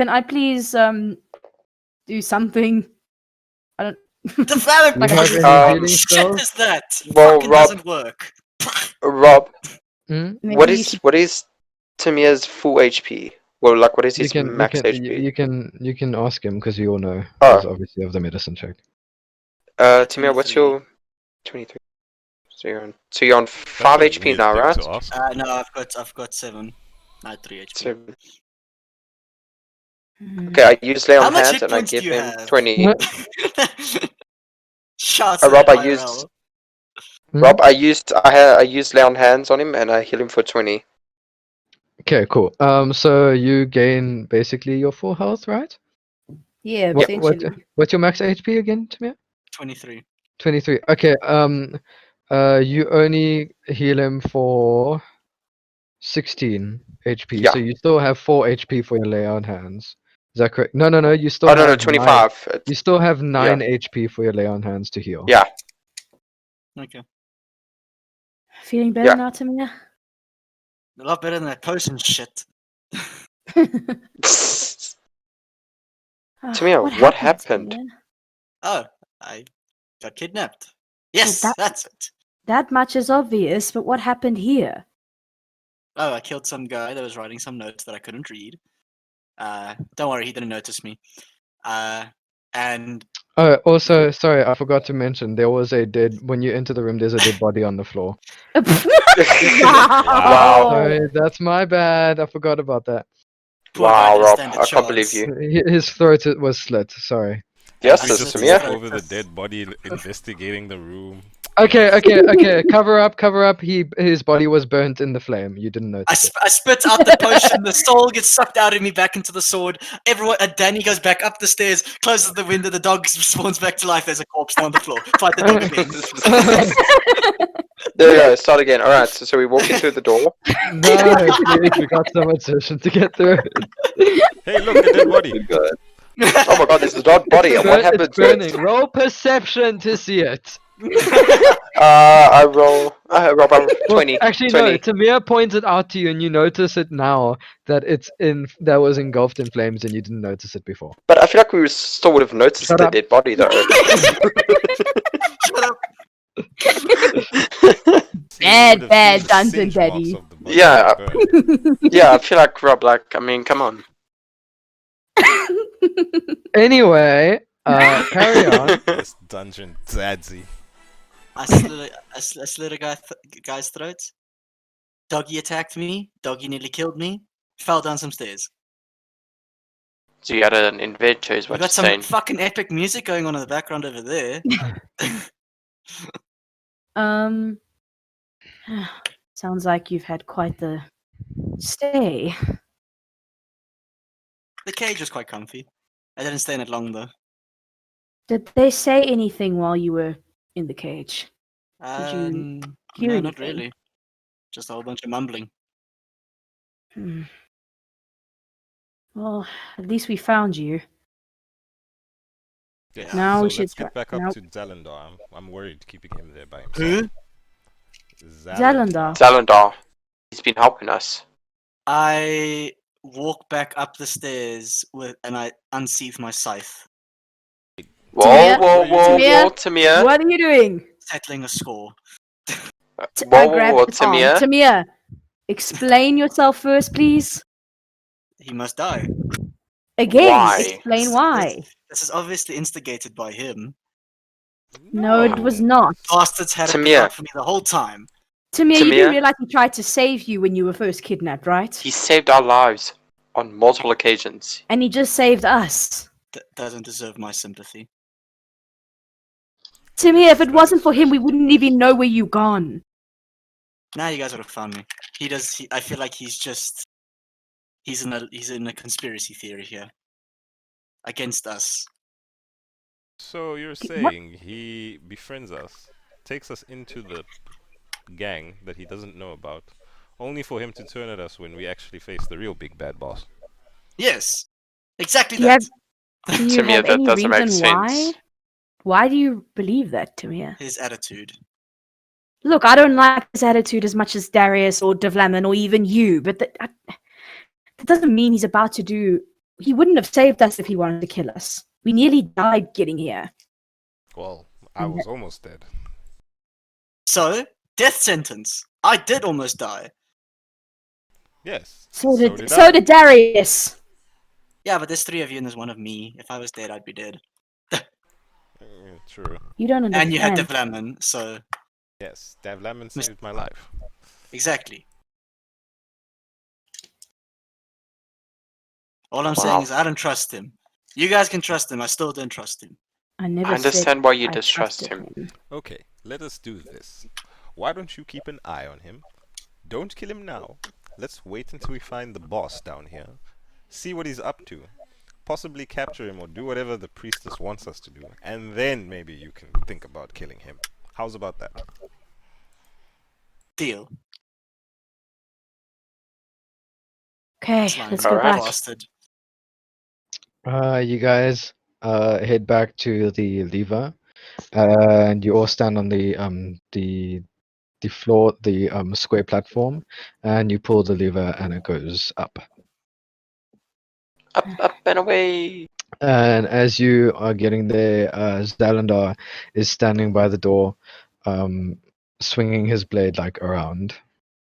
do something? I don't. Davlamin, You have any Um, healing shit spells? is that? Well, Fucking Rob- doesn't work. Rob, Hmm? Maybe what you is could- Tamiya's full HP? Well, like, what is You his can max HP? you can ask him because you all know. Oh. Because obviously of the medicine check. Tamiya, what's 23. your 23? So you're on 5 That's a HP weird now, thing right? to ask. No, I've got 7. I had 3 HP. 7. Hmm. Okay, I use lay How on much hands hit and I points do give you him have? 20. Shots Rob, at I used IRL. Hmm? Rob, I used lay on hands on him and I heal him for 20. Okay, cool. So you gain basically your full health, right? Yeah, What, essentially. what's your max HP again, Tamir? 23. 23. Okay. You only heal him for 16 HP, Yeah. so you still have 4 HP for your lay on hands. Is that correct? No, you still Oh, no, have 9. 25. You still have 9 HP for your lay on hands to heal. Yeah. Okay. Feeling better Yeah. now, Tamiya? A lot better than that potion shit. Tamiya, what happened? Tamiya? Oh, I got kidnapped. Yes, that- that's it. That much is obvious, but what happened here? Oh, I killed some guy that was writing some notes that I couldn't read. Don't worry, he didn't notice me. And Oh, also, sorry, I forgot to mention there was when you enter the room, there's a dead body on the floor. Wow. Sorry, that's my bad. I forgot about that. poor guy Wow, didn't Rob, stand a I can't believe chance. you. His throat was slit. Sorry. Yes, We Yes, just it's Tamiya. walk right. over the dead body, investigating the room. Okay. Cover up. His body was burnt in the flame. You didn't notice it. I spit out the potion, the soul gets sucked out of me back into the sword. Everyone, Danny goes back up the stairs, closes the window, the dog spawns back to life. There's a corpse on the floor. Fight the dog again. There we go, start again. Alright, so we walk into the door. No, please, we got so much session to get through. Hey, look, a dead body. Oh my god, there's a dead body, and what It's happened to burning. it? Roll perception to see it. I roll. Rob, I'm Well, 20. actually, 20. no. Tamir points it out to you, and you notice it now that that was engulfed in flames, and you didn't notice it before. But I feel like we still would have noticed Shut the up. dead body, though. Shut up. Bad, Would've bad seen the dungeon singe daddy. marks of the body Yeah. burn. Yeah, I feel like Rob, I mean, come on. Anyway, carry on. This dungeon dadzy. I slit a guy's throat. Doggy attacked me. Doggy nearly killed me. Fell down some stairs. So you had an adventure, is We what got you're some saying. fucking epic music going on in the background over there. Um, sounds like you've had quite the stay. The cage was quite comfy. I didn't stay in it long though. Did they say anything while you were in the cage? Did you hear No, anything? not really. Just a whole bunch of mumbling. Hmm. Well, at least we found you. Yeah. Now So we should let's try- get back up now- to Zalendar. I'm worried keeping him there by Who? himself. Zalendar. Zalendar, he's been helping us. I walk back up the stairs and I unsheath my scythe, Whoa, Tamiya? whoa, whoa, Tamiya? whoa, Tamiya. What are you doing? settling a score. Whoa, whoa, Grab whoa, his arm. Tamiya. Tamiya, explain yourself first, please. He must die. Again, Why? explain why. This is obviously instigated by him. No, it was not. Bastards had it Tamiya. out for me the whole time. Tamiya, you do Tamiya? realize he tried to save you when you were first kidnapped, right? He saved our lives on multiple occasions. And he just saved us. Doesn't deserve my sympathy. Tamiya, if it wasn't for him, we wouldn't even know where you gone. Now you guys would have found me. He does. I feel like he's just. He's in a conspiracy theory here. Against us. So you're saying he befriends us, takes us into the gang that he doesn't know about, only for him to turn at us when we actually face the real big bad boss? Yes. Exactly Do you that. Do you Tamiya, have that any doesn't make reason why? sense. Why do you believe that, Tamiya? His attitude. Look, I don't like his attitude as much as Darius or Davlamin or even you, but that doesn't mean he's about to do. He wouldn't have saved us if he wanted to kill us. We nearly died getting here. Well, I was almost dead. So, death sentence. I did almost die. Yes. So did I. Darius. Yeah, but there's 3 of you and there's 1 of me. If I was dead, I'd be dead. True. You don't understand. And you had Davlamin, so Yes, Davlamin saved my life. exactly. All I'm Wow. saying is I don't trust him. You guys can trust him. I still don't trust him. I never I understand said why you I distrust trusted him. Okay, let us do this. Why don't you keep an eye on him? Don't kill him now. Let's wait until we find the boss down here. See what he's up to. Possibly capture him or do whatever the priestess wants us to do. And then maybe you can think about killing him. How's about that? Deal. Okay, Slime let's go Alright. back. bastard. You guys head back to the lever, and you all stand on the floor, the square platform, and you pull the lever, and it goes up. Up, up, and away. And as you are getting there, Zalendar is standing by the door, swinging his blade like around,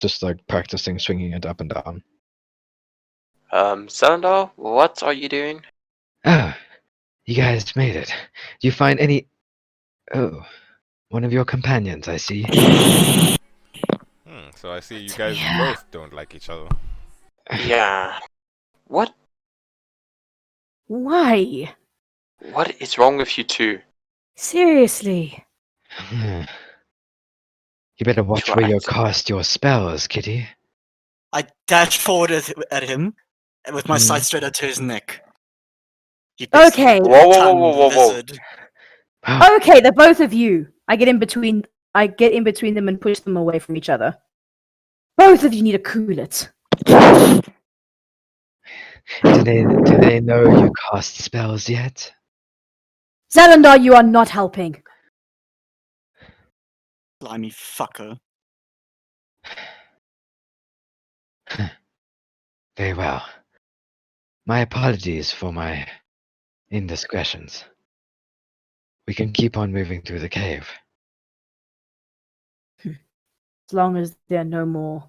just like practicing swinging it up and down. Zalendar, what are you doing? Ah, you guys made it. Do you find any? Oh, one of your companions, I see. So I see you guys Yeah. both don't like each other. Yeah. What? Why? What is wrong with you two? Seriously. You better watch where you cast your spells, kitty. I dash forward at him with my Mhm. sight straight onto his neck. He basically Okay. Whoa, whoa, whoa, tongue whoa, whoa, whoa. lizard. Okay, the both of you. I get in between them and push them away from each other. Both of you need to cool it. Do they know you cast spells yet? Zalendar, you are not helping. Slimy fucker. Very well. My apologies for my indiscretions. We can keep on moving through the cave. As long as there are no more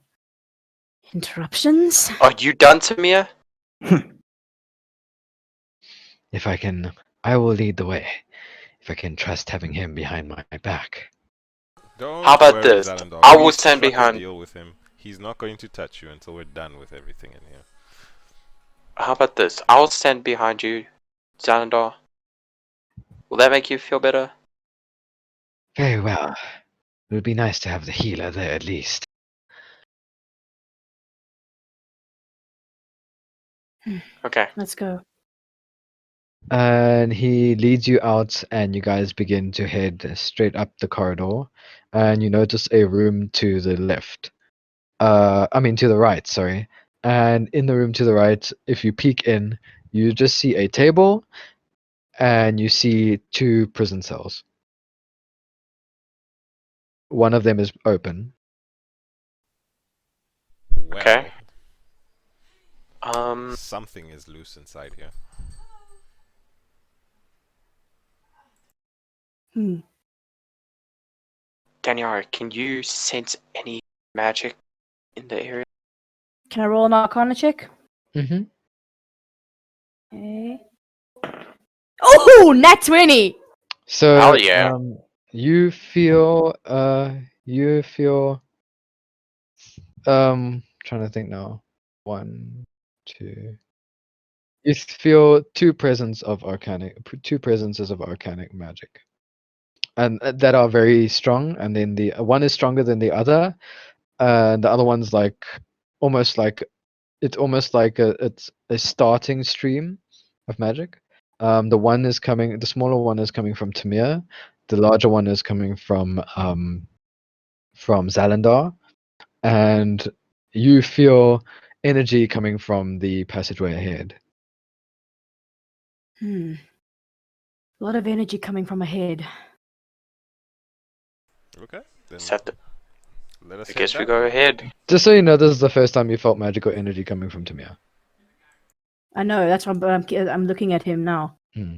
interruptions. Are you done, Tamiya? If I can, I will lead the way. If I can trust having him behind my back. Don't How about worry, this? Zalendar. I We will stand struck a behind- deal with him. He's not going to touch you until we're done with everything in here. How about this? I'll stand behind you, Xalandar. Will that make you feel better? Very well. It would be nice to have the healer there at least. Okay. Let's go. And he leads you out, and you guys begin to head straight up the corridor. And you notice a room to the left. I mean, to the right, sorry. And in the room to the right, if you peek in, you just see a table and you see 2 prison cells. One of them is open. Well, Okay. something is loose inside here. Hmm. Daniara, can you sense any magic in the area? Can I roll an Arcana check? Mm-hmm. Okay. Oh, nat 20! So, Hell yeah. you feel, trying to think now. 1, 2. You feel 2 presences of arcanic magic, and that are very strong. And then the one is stronger than the other, and the other one's like almost like it's a starting stream of magic. The smaller one is coming from Tamiya. The larger one is coming from Xalandar, and you feel energy coming from the passageway ahead. A lot of energy coming from ahead. Okay, then Is that the... let us I head guess we down. go ahead. Just so you know, this is the first time you felt magical energy coming from Tamiya. I know, that's why I'm looking at him now. Hmm.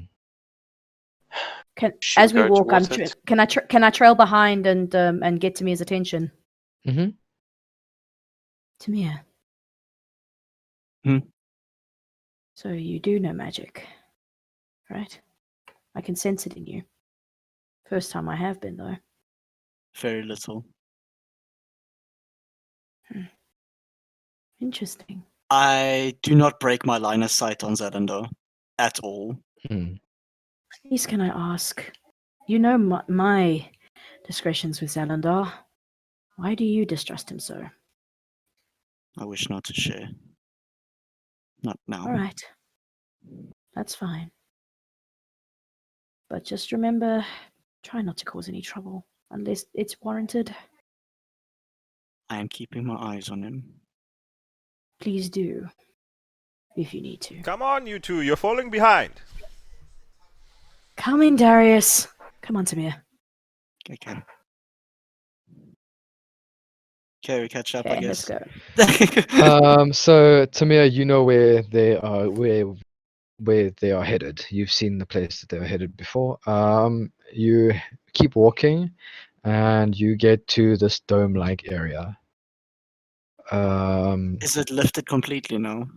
Should As we we go walk, towards it? can I trail behind and get Tamiya's attention? Mm-hmm. Tamiya. Hmm? So you do know magic, right? I can sense it in you. First time I have been, though. Very little. Interesting. I do not break my line of sight on Xalandar at all. Hmm. Please, can I ask? You know my discretions with Xalandar. Why do you distrust him so? I wish not to share. Not now. All right. That's fine. But just remember, try not to cause any trouble unless it's warranted. I am keeping my eyes on him. Please do, if you need to. Come on, you two, you're falling behind. Come in, Darius. Come on, Tamiya. Okay. Okay, we catch up, I Okay, let's guess. go. So Tamiya, you know where they are, where they are headed. You've seen the place that they were headed before. You keep walking, and you get to this dome-like area. Is it lifted completely now?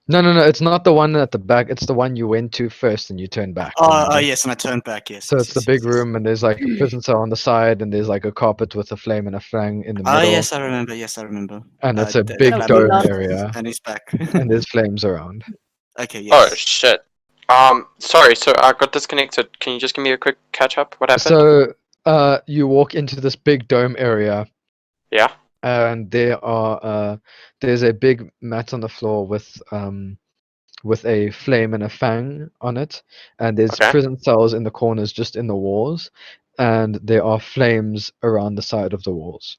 No, it's not the one at the back. It's the one you went to first, and you turned back. Oh, Remember? yes, and I turned back, yes. So yes, it's the yes, big yes, yes. room, and there's like a prison cell on the side, and there's like a carpet with a flame and a fang in the Oh, middle. yes, I remember. Yes, I remember. And it's a D- big we dome love- area, And he's back. and there's flames around. Okay, Oh, yes. shit. Sorry, so I got disconnected. Can you just give me a quick catch up? What happened? So, you walk into this big dome area, Yeah? and there's a big mat on the floor with a flame and a fang on it, and there's Okay. prison cells in the corners, just in the walls, and there are flames around the side of the walls.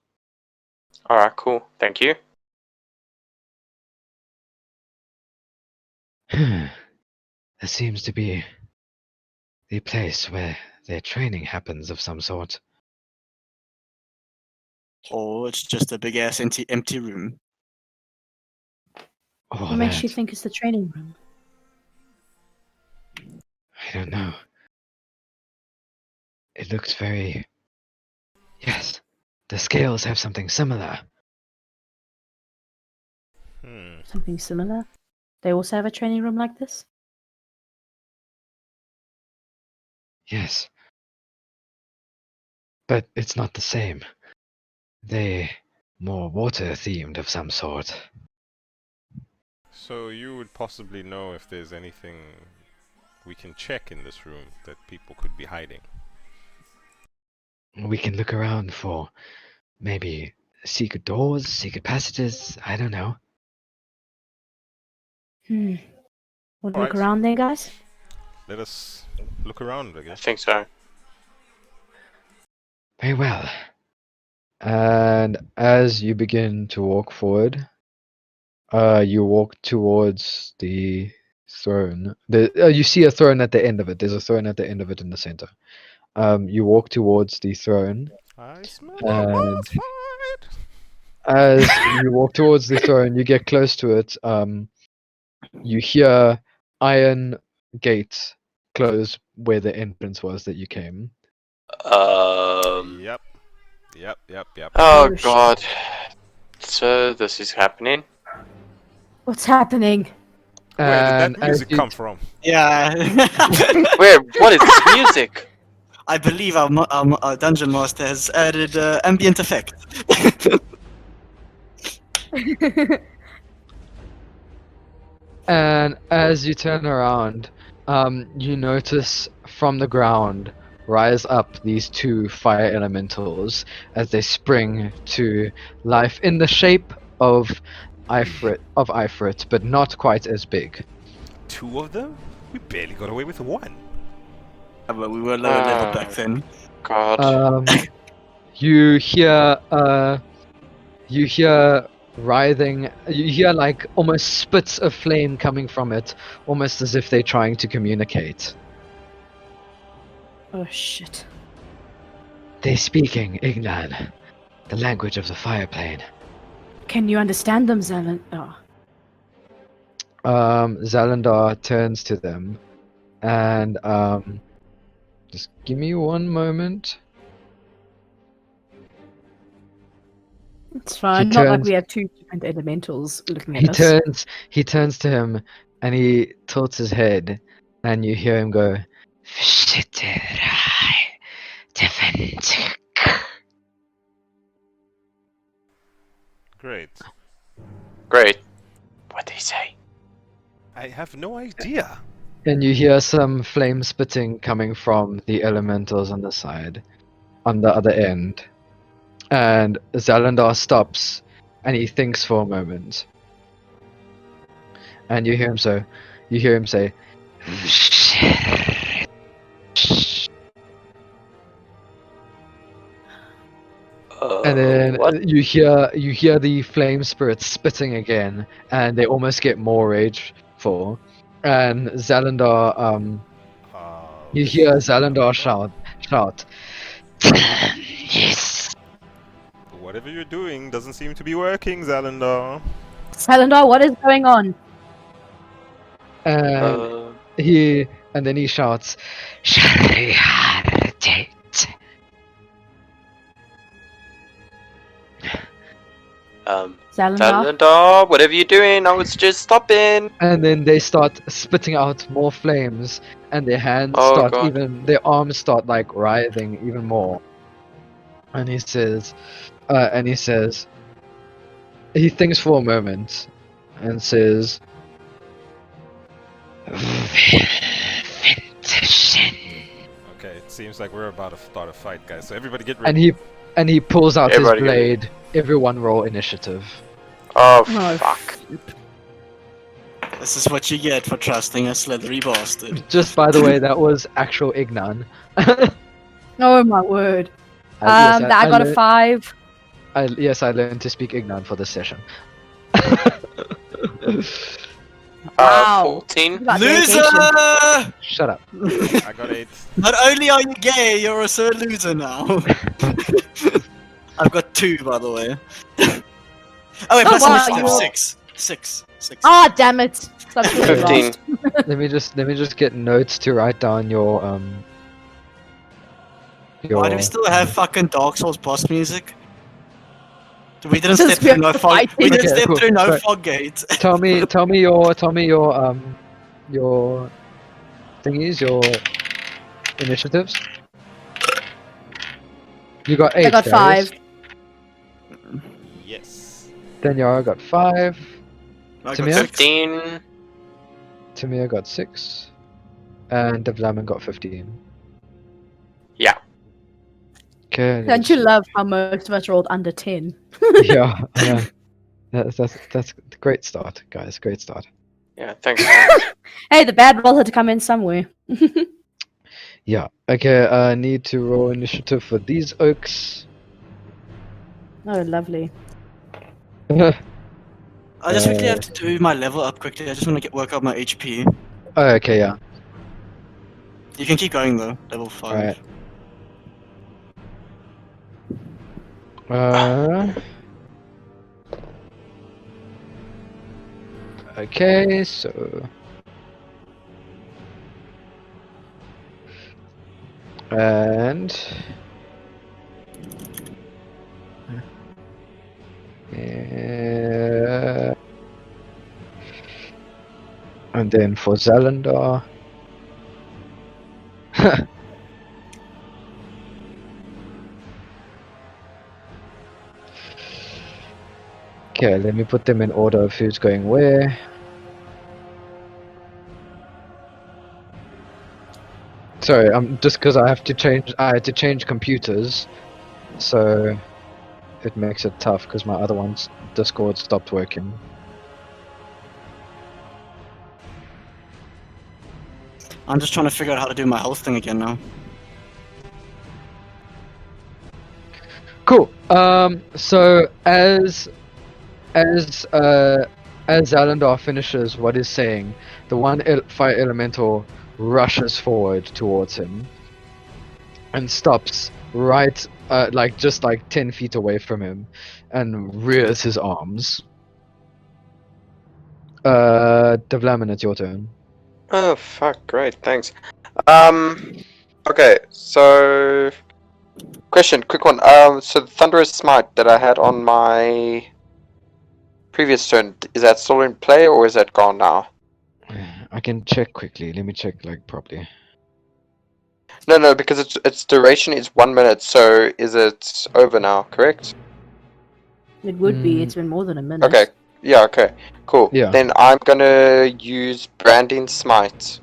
Alright, cool. Thank you. There seems to be the place where their training happens of some sort. Or it's just a big ass empty room. Or What makes you that, think it's the training room? I don't know. It looks very... Yes, the scales have something similar. Something similar? They also have a training room like this? Yes. But it's not the same. They more water themed of some sort. So you would possibly know if there's anything we can check in this room that people could be hiding. We can look around for maybe secret doors, secret passages. I don't know. We'll look Alright. around there, guys. Let us look around, I I guess. think so. Very well. And as you begin to walk forward, you walk towards the throne. You see a throne at the end of it. There's a throne at the end of it in the center. You walk towards the throne, I smell a and boss fight! as you walk towards the throne, you get close to it. You hear iron gates close where the entrance was that you came. Yep. Yep. Oh Oh, shit. god. So this is happening. What's happening? Where did And that as music you come from? Yeah. Where? What is this music? I believe our dungeon master has added ambient effect. And as you turn around, you notice from the ground rise up these two fire elementals as they spring to life in the shape of Ifrit, but not quite as big. Two of them? We barely got away with one. But we were lower level back then. God. You hear writhing. You hear like almost spits of flame coming from it, almost as if they're trying to communicate. Oh shit. They're speaking Ignan, the language of the fire plane. Can you understand them, Zelen? Oh. Zalandar turns to them, and just give me one moment. It's fine. Not like we have two different elementals looking at us. He turns to him, and he tilts his head, and you hear him go, "Shitterai, defendik." Great. Great. What'd they say? I have no idea. And you hear some flame spitting coming from the elementals on the side, on the other end. And Zalandar stops, and he thinks for a moment. And you hear him say, and then What? you hear the flame spirits spitting again, and they almost get more rageful. And Zalandar, you hear Zalandar shout, yes. Whatever you're doing doesn't seem to be working, Zalandar. Zalendar, what is going on? And then he shouts, Shariharadate. Zalendar? Talendar, whatever you're doing, I was just stopping. And then they start spitting out more flames, and their hands Oh, God. their arms start like writhing even more. And he says, he thinks for a moment, and says, Okay, it seems like we're about to start a fight, guys. So everybody get ready. and he pulls out Everybody his get ready. blade. Everyone roll initiative. Oh, Oh, fuck. This is what you get for trusting a slithery bastard. Just by the way, that was actual Ignan. Oh my word. Yes, I got a learned- 5. Yes, I learned to speak Ignan for this session. Wow. 14. You got dedication. Loser! Shut up. I got 8. Not only are you gay, you're also a loser now. I've got 2, by the way. Oh wait, Oh, plus wow, initiative, you're- 6. Ah, damn it. So I'm really 15. lost. Let me just get notes to write down your Why do we still have fucking Dark Souls boss music? We didn't Since step we through have no to fog. fight We it. didn't Okay, step cool. through no Right. fog gate. tell me your thingies, your initiatives. You got 8. I got Darius. 5. Daniara got 5. I got Tamiya? 6. 15. Tamiya got 6. And Davlamin got 15. Yeah. Okay. Don't you love how most of us rolled under 10? Yeah, yeah. That's a great start, guys. Great start. Yeah, thanks. Thanks. Hey, the bad roll had to come in somewhere. Yeah. Okay. I need to roll initiative for these oaks. Oh, lovely. I just quickly have to do my level up quickly. I just want to work out my HP. Oh, okay. Yeah. You can keep going though. Level 5. Alright. Okay, so and and then for Zalendar. Okay, let me put them in order of who's going where. Sorry, just because I had to change computers, so it makes it tough because my other one's Discord stopped working. I'm just trying to figure out how to do my health thing again now. Cool. So as Zalendar finishes what he's saying, the one fire elemental rushes forward towards him and stops right, just 10 feet away from him, and rears his arms. Davlamin, it's your turn. Oh, fuck. Great. Thanks. Okay, so... Question, quick one. So the Thunderous Smite that I had on my previous turn, is that still in play or is that gone now? I can check quickly. Let me check properly. No, because its duration is 1 minute, so is it over now, correct? It would be. It's been more than a minute. Okay, yeah, okay, cool. Yeah. Then I'm gonna use Branding Smite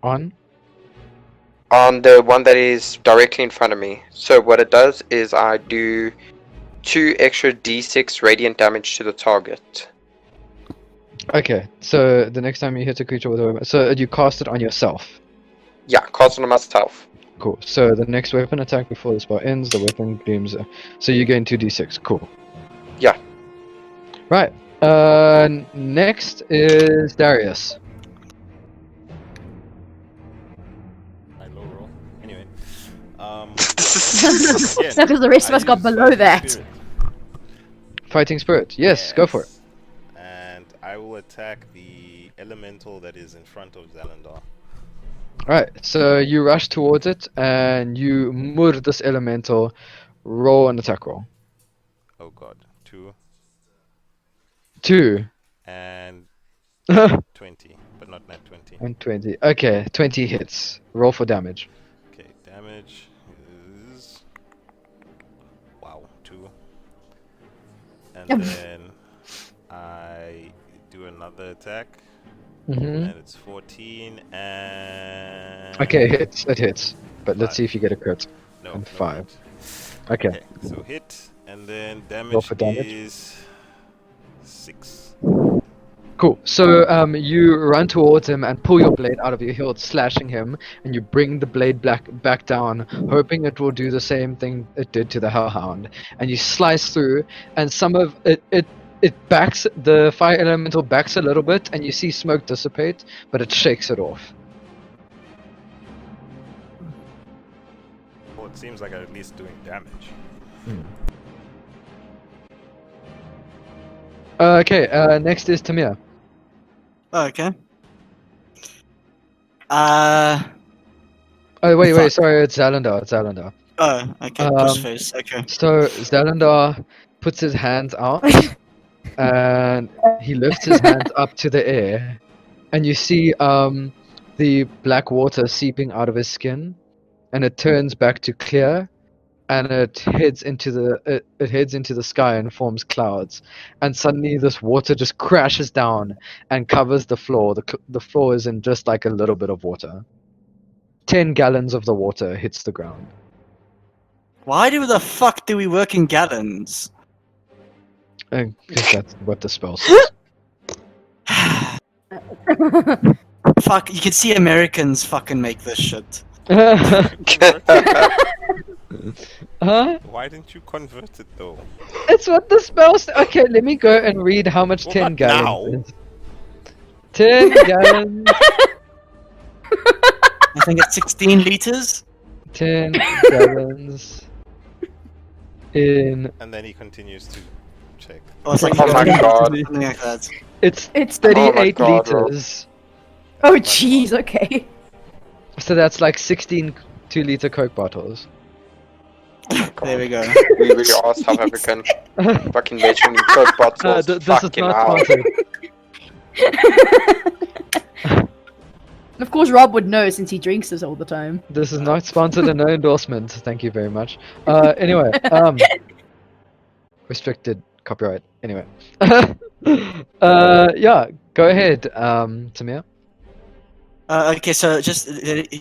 On? on the one that is directly in front of me. So what it does is I do 2 extra d6 radiant damage to the target. Okay, so the next time you hit a creature with a weapon, so you cast it on yourself. Yeah, cast it on myself. Cool. So the next weapon attack before the spell ends, the weapon gleams. So you gain 2d6. Cool. Yeah. Right. Next is Darius. I low roll. Anyway. No, Again, because the rest of I us got use below Fighting that. Spirit. Fighting Spirit. Yes, go for it. And I will attack the elemental that is in front of Zalendar. Alright, so you rush towards it and you murder this elemental. Roll an attack roll. Oh god. 2 2 and 20, but not net 20. and 20. Okay, 20 hits. Roll for damage. Okay, damage is... Wow, 2. And then I do another attack, Mm-hmm. and it's 14, and... Okay, it hits. But let's 5. see if you get a crit. No, and no 5. hit. Okay. So hit, and then Roll damage for damage. is 6. Cool. So you run towards him and pull your blade out of your hilt, slashing him, and you bring the blade back down, hoping it will do the same thing it did to the Hellhound. And you slice through, and some of it backs, the fire elemental backs a little bit, and you see smoke dissipate, but it shakes it off. Well, it seems like I'm at least doing damage. Okay. Next is Tamiya. Okay. Oh wait, Fuck. sorry, it's Zalendar. Oh, okay. Pushface. Okay. So Zalendar puts his hands out and he lifts his hands up to the air, and you see the black water seeping out of his skin, and it turns back to clear, and it heads into the sky and forms clouds, and suddenly this water just crashes down and covers the floor. The floor is in just like a little bit of water. 10 gallons of the water hits the ground. Why the fuck do we work in gallons? Because that's what the spell says. Fuck, you can see Americans fucking make this shit. Huh? Why didn't you convert it though? It's what the spell says. Okay, let me go and read how much Well, 10 not gallons now. is. 10 gallons. I think it's 16 liters. 10 gallons in. And then he continues to check. Or it's like Oh my 15 God. liters, something like that. It's It's 38 God, Rob. liters. oh jeez, okay. So that's like 16 2-liter Coke bottles. There we go. We really are South African. Fucking mentioning Coke bottles. This is Fucking not hell. sponsored. And of course, Rob would know since he drinks this all the time. This is not sponsored and no endorsement. Thank you very much. Anyway, restricted copyright. Anyway, yeah, go ahead, Tamiya. Okay, so just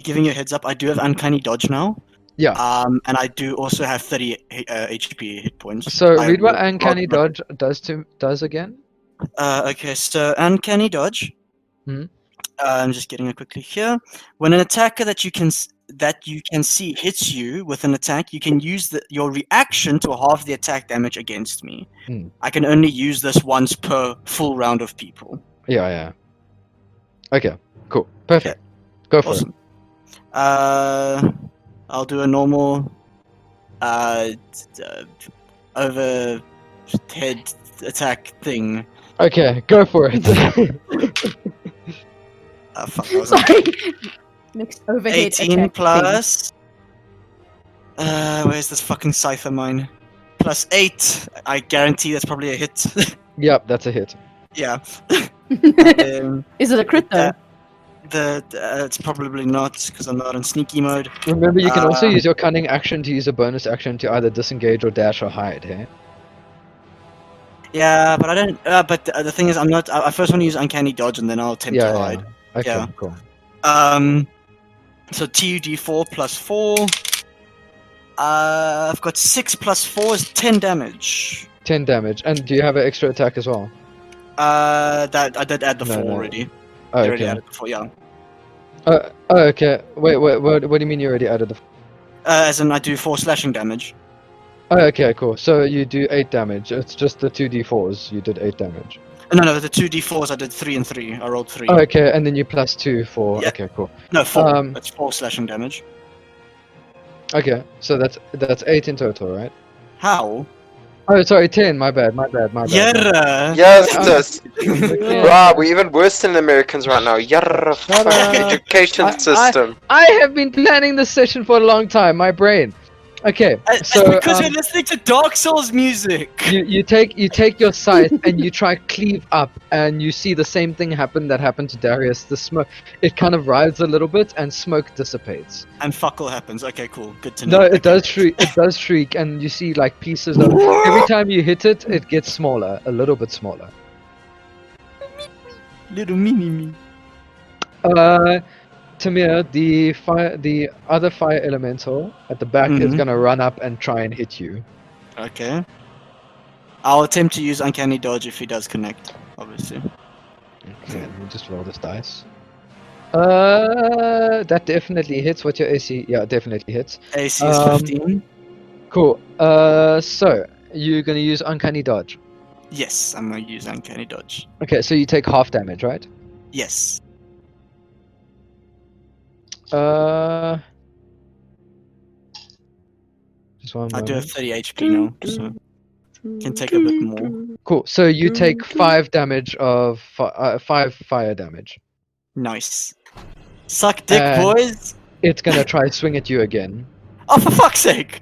giving you a heads up, I do have uncanny dodge now. Yeah. And I do also have 30 HP hit points. So I read what will- uncanny dodge does again. Okay, so uncanny dodge. Hmm. I'm just getting it quickly here. When an attacker that you can see hits you with an attack, you can use your reaction to halve the attack damage against me. Hmm. I can only use this once per full round of people. Yeah. Okay. Cool. Perfect. Go for Awesome. I'll do a normal overhead attack thing. it. Okay, go for it. Fuck, I wasn't- Sorry. Next overhead 18 attack plus. Where's this fucking cipher mine? Plus 8. I guarantee that's probably a hit. Yep, that's a hit. Yeah. thing. Is it a crit though? It's probably not because I'm not in sneaky mode. Remember, you can also Uh, use your cunning action to use a bonus action to either disengage or dash or hide. Hey. Yeah, but I don't. But the thing is, I'm not. I first want to use uncanny dodge and then I'll attempt to hide. Okay, Yeah. cool. So TUD4 plus 4. I've got 6 plus 4 is 10 damage. 10 damage. And do you have an extra attack as well? That I did add the No, 4 no. already. Oh, I already okay. added the 4, yeah. Okay. Wait, what do you mean you already added the... As in, I do 4 slashing damage. Oh, okay, cool. So you do 8 damage. It's just the 2d4s. You did 8 damage. No, the 2d4s I did 3 and 3. I rolled 3. Oh, okay, and then you plus 2 for... Yeah. Okay, cool. No, 4. Um, That's 4 slashing damage. Okay, so that's 8 in total, right? How? Oh, sorry, 10. My bad. Yeah. Yes, Um, this. Okay. Wow, we're even worse than the Americans right now. Yarra, fucking Ta-da. education system. I have been planning this session for a long time. My brain. Okay, It's so because we're listening to Dark Souls music. you take your scythe and you try cleave up, and you see the same thing that happened to Darius. The smoke, it kind of rises a little bit, and smoke dissipates. And fuck all happens. Okay, cool. Good to know. No, it does shriek. It does shriek, and you see like pieces of. Every time you hit it, it gets smaller, a little bit smaller. Little me. Timur, the other fire elemental at the back is Mhm. gonna run up and try and hit you. Okay. I'll attempt to use uncanny dodge if he does connect. Obviously. Okay, let me just roll this dice. That definitely hits. What's your AC? Yeah, it definitely hits. AC is 15. Cool. So you're gonna use uncanny dodge. Yes, I'm gonna use uncanny dodge. Okay, so you take half damage, right? Yes. Just one I do have moment. 30 HP now, so can take a bit more. Cool. So you take 5 damage of 5 fire damage. Nice. Suck dick, And- boys. It's gonna try swing at you again. Oh, for fuck's sake!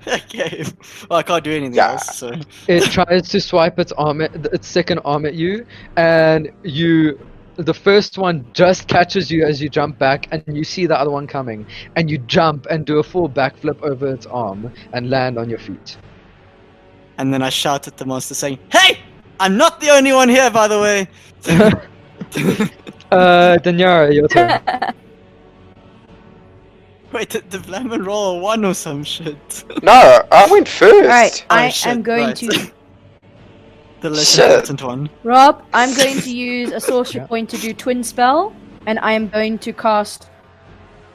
Okay. Well, I can't do anything Yeah. else, so. It tries to swipe its second arm at you, and you the first one just catches you as you jump back, and you see the other one coming, and you jump and do a full backflip over its arm and land on your feet. And then I shout at the monster saying, "Hey! I'm not the only one here, by the way!" Daniara, your turn. Wait, did Davlamin roll a 1 or some shit? No, I went first. Alright, I shit, am going right. to... The less Shit. important one. Rob, I'm going to use a sorcery Yeah. point to do twin spell, and I am going to cast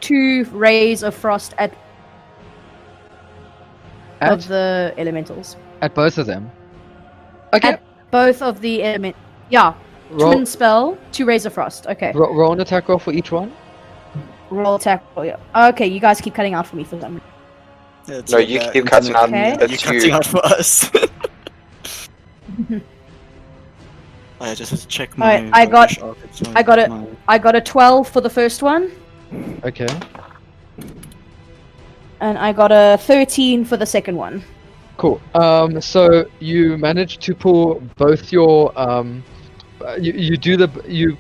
2 rays of frost at of the elementals. At both of them. Okay. At both of the element. Yeah. Roll, Twin spell, 2 rays of frost. Okay. roll an attack roll for each one. Roll attack. Oh, yeah. Okay, you guys keep cutting out for me for some reason. Yeah, it's No, like you that keep cutting out. Okay. You're That's cutting you. out for us. I just have to check my. Alright, I got- Roguish Arc, it's like I got it. my- I got a 12 for the first one, Okay. and I got a 13 for the second one. Cool. So you manage to pull both your you do the you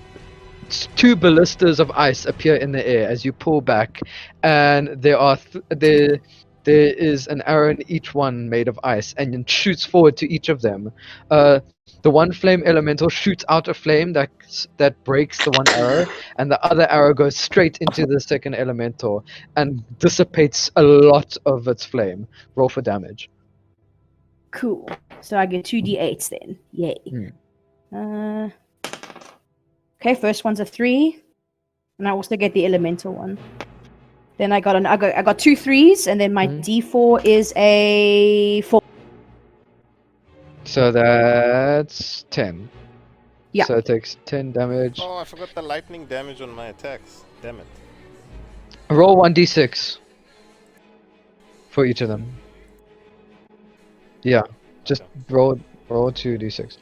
2 ballistas of ice appear in the air as you pull back, and there are there is an arrow in each one made of ice, and it shoots forward to each of them. The one flame elemental shoots out a flame that breaks the one arrow, and the other arrow goes straight into the second elemental and dissipates a lot of its flame. Roll for damage. Cool. So I get 2d8s then. Yay. Okay, first one's a 3, and I also get the elemental one. Then I got 2 3s, and then my d4 is a 4. So that's 10. Yeah. So it takes 10 damage. Oh, I forgot the lightning damage on my attacks. Damn it. Roll 1d6 for each of them. Yeah, just roll 2d6.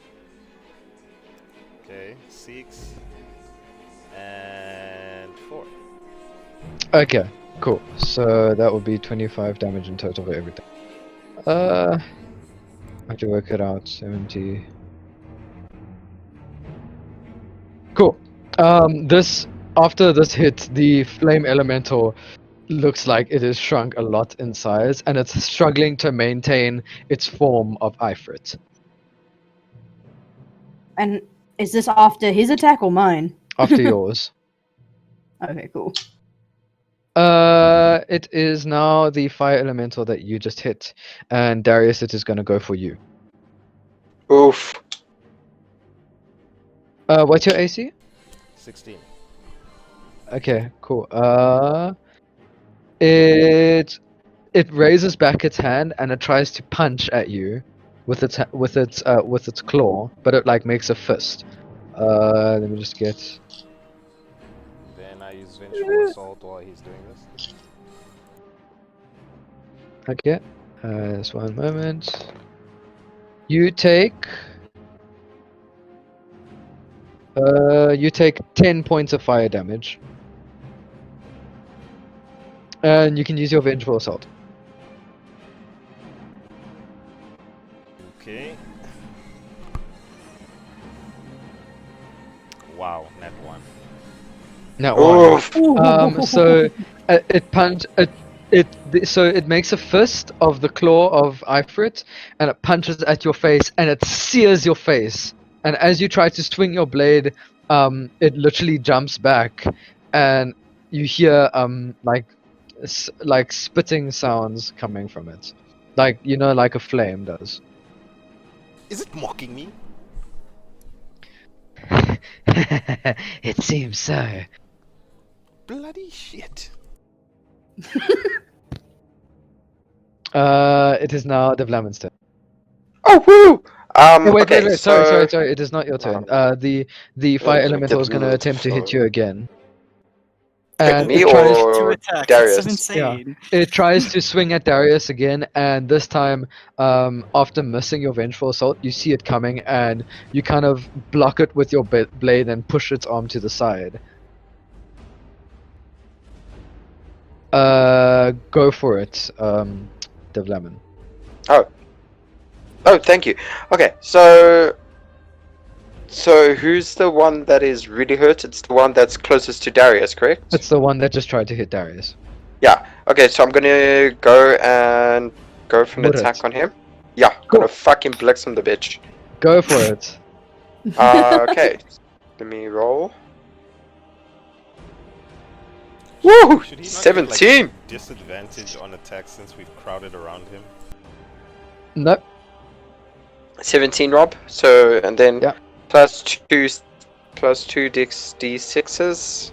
Okay, 6 and 4. Okay, cool. So that would be 25 damage in total for everything. I have to work it out. 70. Cool. After this hit, the flame elemental looks like it is shrunk a lot in size, and it's struggling to maintain its form of Ifrit. And is this after his attack or mine? After yours. Okay, cool. It is now the fire elemental that you just hit, and Darius, it is going to go for you. Oof. What's your AC? 16. Okay, cool. It raises back its hand and it tries to punch at you with its claw, but it like makes a fist. Let me just get. Then I use Vengeful Assault while he's doing this. Okay, just one moment. You take 10 points of fire damage. And you can use your Vengeful Assault. Okay. Wow, net 1. Now, one. Oof. So it makes a fist of the claw of Ifrit, and it punches at your face, and it sears your face. And as you try to swing your blade, it literally jumps back, and you hear like spitting sounds coming from it, like like a flame does. Is it mocking me? It seems so. Bloody shit. It is now Davlamin's turn. Oh, woo! Wait, okay, wait, so... sorry. It is not your turn. The fire it's elemental is going to difficult, attempt to hit so- you again. Pick And me it tries, Two or attacks. Darius? That's so insane. it tries to swing at Darius again, and this time, after missing your Vengeful Assault, you see it coming, and you kind of block it with your blade and push its arm to the side. Go for it, Davlamin. Oh, thank you. Okay, so So who's the one that is really hurt? It's the one that's closest to Darius, correct? It's the one that just tried to hit Darius. Yeah. Okay, so I'm gonna go for an Would attack it? on him. Yeah, Cool. gonna fucking blitz him the bitch. Go for it. Okay. Let me roll. Woo! Should he not get, 17! like, disadvantage on attack since we've crowded around him? Nope. 17, Rob. So, and then Yeah. plus two d6s.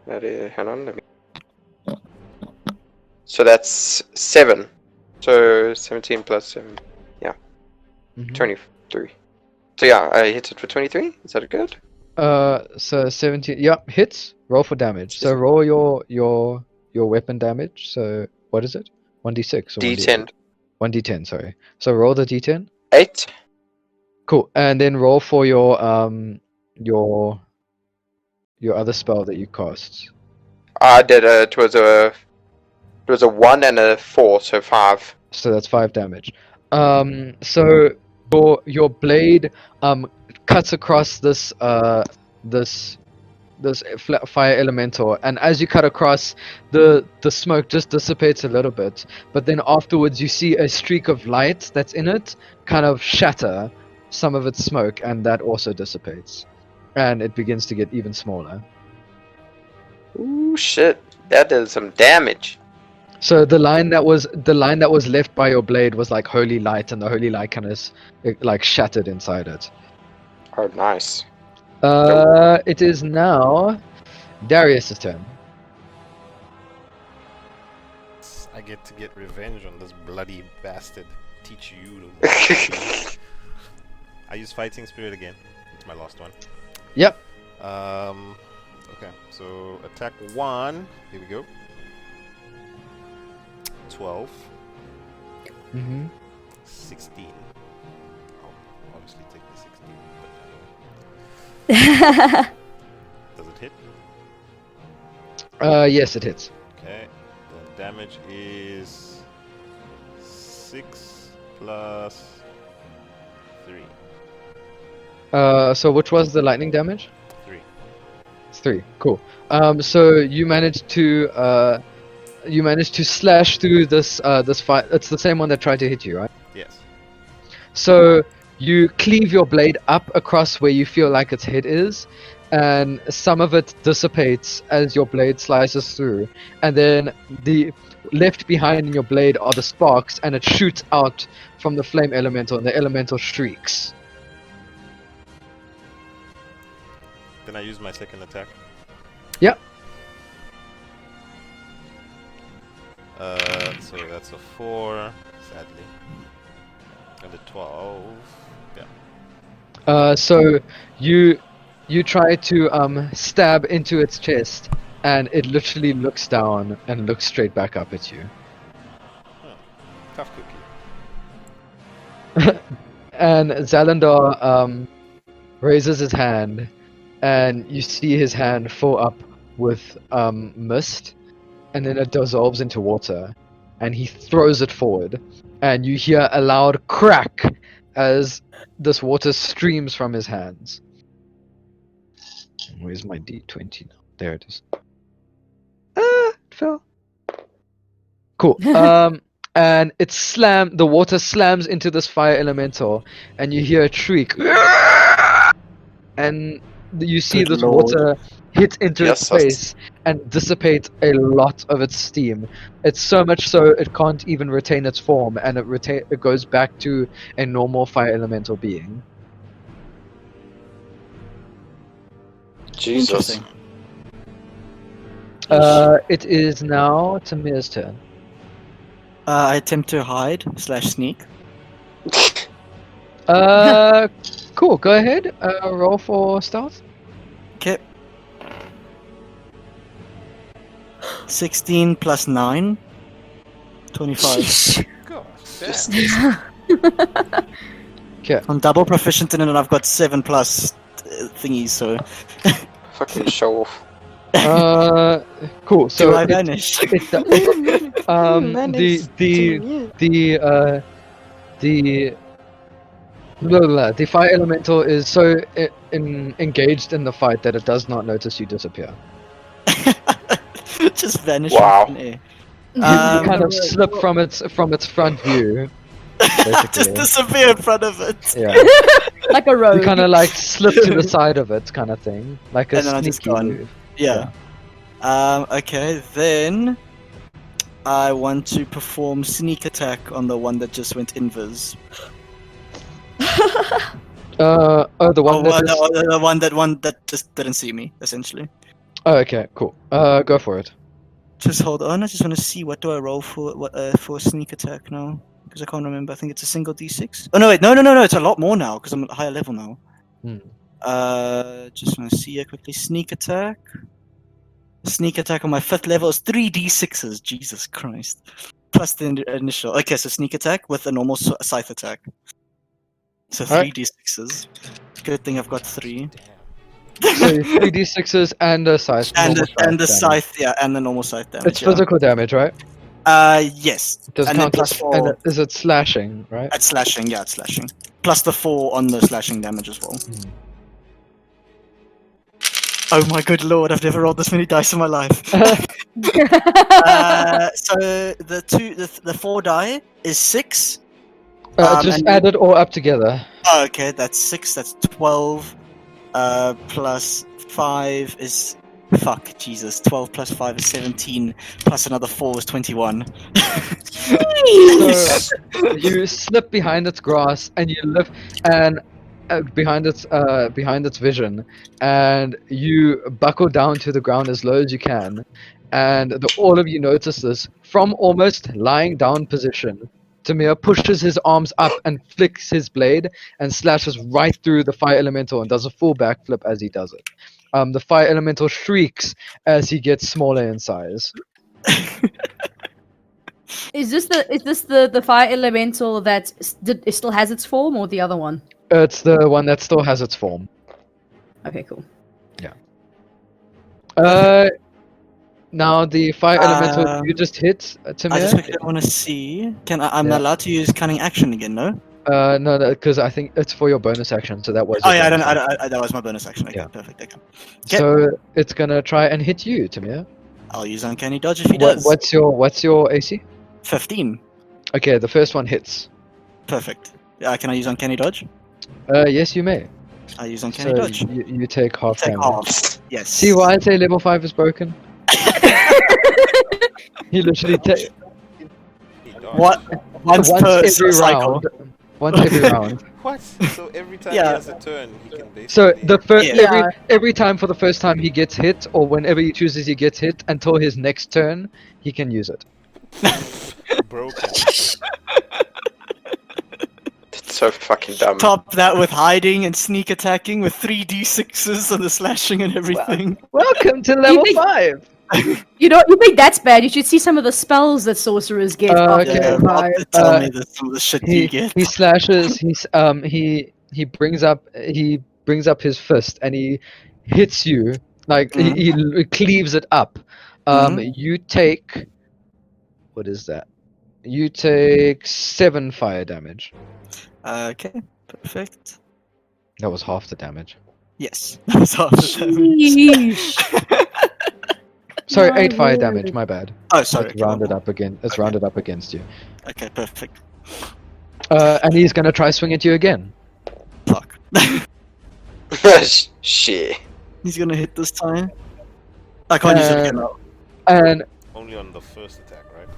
That is, hang on, let me. So that's 7. So 17 plus 7. Mhm. 23. So yeah, I hit it for 23. Is that good? So 17. Yep, hits. Roll for damage. So roll your weapon damage. So what is it? 1d6 or D10. 1d10. Sorry. So roll the d10. 8. Cool. And then roll for your other spell that you cast. I did it was a 1 and a 4, so 5. So that's 5 damage. So your blade cuts across this fire elemental, and as you cut across, the smoke just dissipates a little bit, but then afterwards you see a streak of light that's in it kind of shatter some of its smoke, and that also dissipates, and it begins to get even smaller. Ooh, shit. That did some damage. So the line that was left by your blade was like holy light, and the holy light kind of like shattered inside it. Oh, nice. It is now Darius' turn. I get to get revenge on this bloody bastard. Teach you. I use fighting spirit again. It's my last one. Yep. Okay, so attack 1. Here we go. 12. Mm-hmm. 16. I'll obviously take the 16. But does it hit? Yes, it hits. Okay. The damage is 6 plus 3. So which was the lightning damage? 3. It's 3. Cool. So you managed to slash through this fight. It's the same one that tried to hit you, right? Yes. So you cleave your blade up across where you feel like its head is, and some of it dissipates as your blade slices through, and then the left behind in your blade are the sparks, and it shoots out from the flame elemental, and the elemental shrieks. Then I use my second attack. Yep. So that's a 4, sadly. And a 12. Yeah. So you try to stab into its chest, and it literally looks down and looks straight back up at you. Tough cookie. And Zalandar raises his hand, and you see his hand fill up with mist, and then it dissolves into water, and he throws it forward, and you hear a loud crack as this water streams from his hands. Where's my D20 now? There it is. It fell. Cool. And the water slams into this fire elemental, and you hear a shriek. And you see Good this lord. water hit into Yes, its face and dissipate a lot of its steam. It's so much so it can't even retain its form, and it goes back to a normal fire elemental being. Jesus. Interesting. It is now Tamir's turn. I attempt to hide / sneak. Cool. Go ahead. Roll for stealth. Okay. 16 plus 9. 25. God Just- damn. Okay. I'm double proficient in it, and I've got 7 plus thingies, so. Fucking show off. Cool. So Do I it- vanish? Blah, blah, blah. The fire elemental is so engaged in the fight that it does not notice you disappear. Just vanish Wow. off in air. You Um, kind of slip from its front view. Just Basically. disappear in front of it. Yeah. Like a You rogue. kind of like slip to the side of it, kind of thing, like a And then I just sneaky gone. move. Yeah. Okay, then I want to perform sneak attack on the one that just went invis. The one that is. The one that just didn't see me, essentially. Oh, okay, cool. Go for it. Just hold on. I just want to see what do I roll for sneak attack now, because I can't remember. I think it's a single d6. Oh no, wait, no. It's a lot more now because I'm at a higher level now. Just want to see here quickly. Sneak attack. Sneak attack on my 5th level is 3d6s. Jesus Christ. Plus the initial. Okay, so sneak attack with a normal scythe attack. So Alright. 3d6s. Good thing I've got 3. So 3d6s and a scythe. And normal the damage. scythe, yeah, and the normal scythe damage. It's physical damage, right? Yes. Does And then count plus as, 4. and is it slashing, right? It's slashing, yeah, it's slashing. Plus the 4 on the slashing damage as well. Oh my good lord, I've never rolled this many dice in my life. So the 4 die is 6. Just and add it all up together. Oh, okay, that's 6, that's 12. Plus 5 is... Fuck, Jesus. 12 plus 5 is 17. Plus another 4 is 21. So you slip behind its grass and you lift and behind its vision, and you buckle down to the ground as low as you can, and all of you notice this from almost lying down position. Tamiya pushes his arms up and flicks his blade and slashes right through the fire elemental and does a full backflip as he does it. The fire elemental shrieks as he gets smaller in size. Is this the fire elemental that it still has its form, or the other one? It's the one that still has its form. Okay, cool. Now the fire elemental you just hit I Tamiya. just quickly want to see. I'm Yeah. allowed to use cunning action again, no? No, because I think it's for your bonus action, so that was. Oh your yeah, bonus action. that was my bonus action. Okay, Yeah. perfect. Okay. So it's gonna try and hit you, Tamiya. I'll use uncanny dodge if he does. What's your AC? 15. Okay, the first one hits. Perfect. Can I use uncanny dodge? Yes, you may. I use uncanny So dodge. you take half Take damage. half. Yes. See why I say level 5 is broken? He literally takes He dodged. What? Once per every cycle. round. Once every round. What? So every time Yeah. he has a turn, he can basically... So the first Yeah. every time for the first time he gets hit, or whenever he chooses he gets hit, until his next turn, he can use it. broken. It's so fucking dumb. Top that with hiding and sneak attacking with 3d6s and the slashing and everything. Welcome to level think- 5. You think that's bad? You should see some of the spells that sorcerers get. after Okay. Yeah, they Rob die. did tell me that some of the shit you get. He slashes. He brings up his fist and he hits you like he cleaves it up. You take, what is that? You take 7 fire damage. Okay, perfect. That was half the damage. Yes, that was half the damage. Sheesh. Sorry, My 8 fire word. damage. My bad. Oh, sorry. It's rounded up again. It's Okay. rounded up against you. Okay, perfect. And he's gonna try swing at you again. Fuck. Shit. He's gonna hit this time. I can't use it again now. And Only on the first attack, right?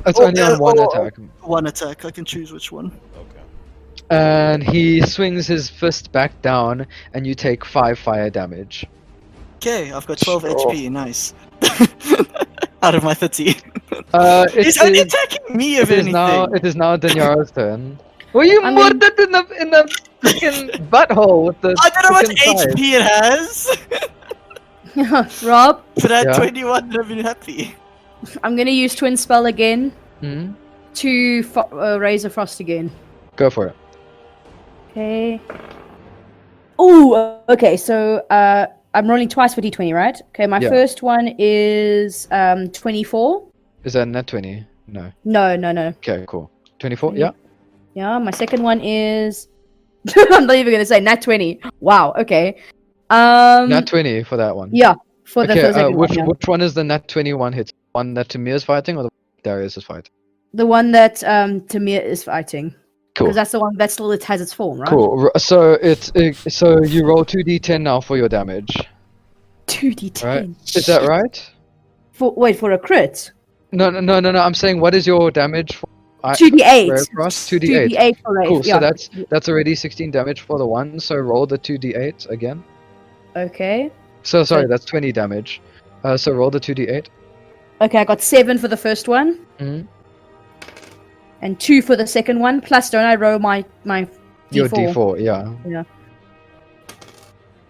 it's Oh, only on one attack. One attack, I can choose which one. Okay. And he swings his fist back down, and you take 5 fire damage. Okay, I've got 12 Sure. HP, nice. Out of my 30. It He's only is- attacking me if It is now. anything. It is now Daniara's turn. Well, you I mean- murdered in the freaking butthole with the. I don't know what frickin' scythe. HP it has, Rob, but at Yeah. 21 I've been happy. I'm gonna use Twin Spell again Hmm? to raise a frost again. Go for it. Okay. Oh, okay. So I'm rolling twice for d20, right? Okay, my Yeah. first one is 24. Is that net 20? No. No. Okay, cool. 24. Mm. Yeah. Yeah, my second one is I'm not even gonna say nat 20. Wow. Okay. Nat 20 for that one. Yeah. For the Okay, second which one, yeah. which one is the nat 21 hit? One that Timur is fighting or the one Darius is fighting? The one that Tamiya is fighting. Cool. Because that's the one that still has its form, right? Cool. So so you roll 2d10 now for your damage. 2d10. Right? Is that right? For a crit. No. I'm saying what is your damage for 2d8. Frost? 2d8. 2d8 for Wraith. Cool. Yeah. So that's already 16 damage for the one. So roll the 2d8 again. Okay. So sorry, So- that's 20 damage. So roll the 2d8. Okay, I got 7 for the first one. Mhm. And 2 for the second one. Plus, don't I roll my Your d4? d4, yeah.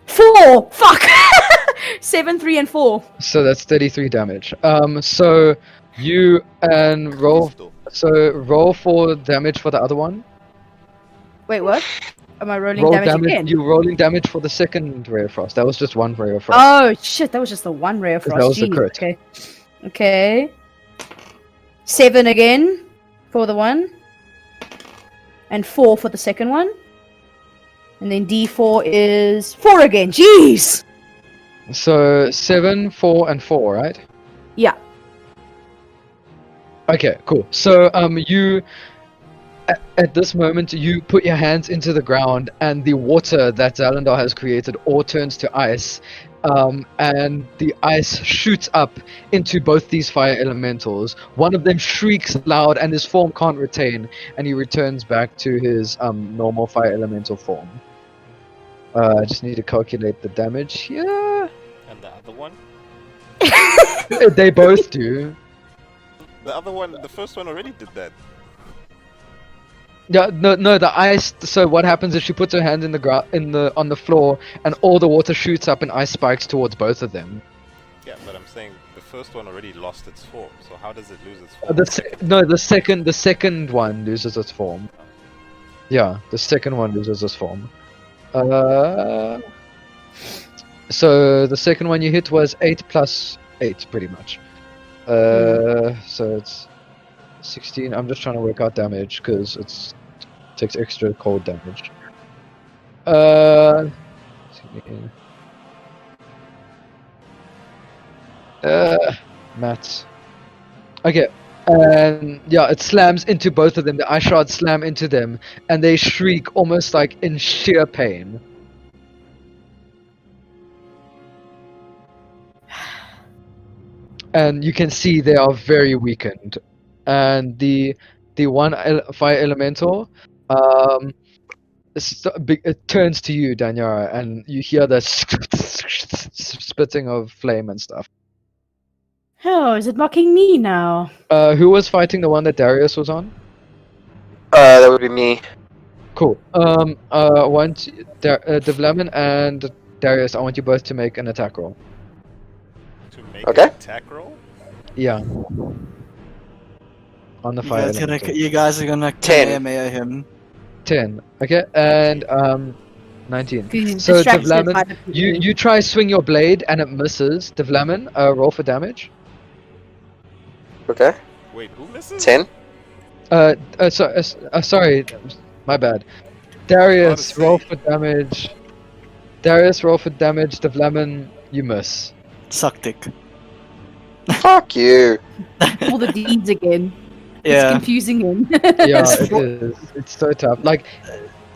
4! Fuck! 7, 3, and 4. So that's 33 damage. So you and roll. Pistol. So roll for damage for the other one. Wait, what? Am I rolling Roll damage again? You're rolling damage for the second ray of frost. That was just one ray of frost. Oh, shit, that was just the one ray of 'Cause frost. that was the Jeez, crit. Okay. Okay. 7 again for the one. And 4 for the second one. And then d4 is 4 again. Jeez! So 7, 4, and 4, right? Yeah. Okay, cool. So you at this moment you put your hands into the ground, and the water that Zalandar has created all turns to ice, and the ice shoots up into both these fire elementals. One of them shrieks loud, and his form can't retain, and he returns back to his normal fire elemental form. I just need to calculate the damage here. And the other one? They both do. The other one, the first one already did that. Yeah, no. The ice. So what happens is she puts her hand on the floor, and all the water shoots up, and ice spikes towards both of them. Yeah, but I'm saying the first one already lost its form, so how does it lose its Uh, form? the second one loses its form. Yeah, the second one loses its form. So the second one you hit was 8 plus 8, pretty much. So it's 16. I'm just trying to work out damage because it takes extra cold damage. 16. Maths. Okay. And yeah, it slams into both of them. The ice shards slam into them, and they shriek almost like in sheer pain. And you can see they are very weakened. And the one fire elemental, it turns to you, Daniara, and you hear the spitting of flame and stuff. Oh, is it mocking me now? Who was fighting the one that Darius was on? That would be me. Cool. Davlamin and Darius, I want you both to make an attack roll. To make Okay. an attack roll? Yeah. On the fire elemental. You guys are gonna 10. Kamehameha him. 10. Okay, and 19. He's So distracted by Davlamin, the you try swing your blade and it misses. Davlamin, roll for damage. Okay. Wait, who misses? 10. Sorry, my bad. Darius, say. roll for damage. Darius, roll for damage. Davlamin, you miss. Suck dick. Fuck you. all the deeds again. It's Yeah. confusing him. Yeah, it is. It's so tough. Like,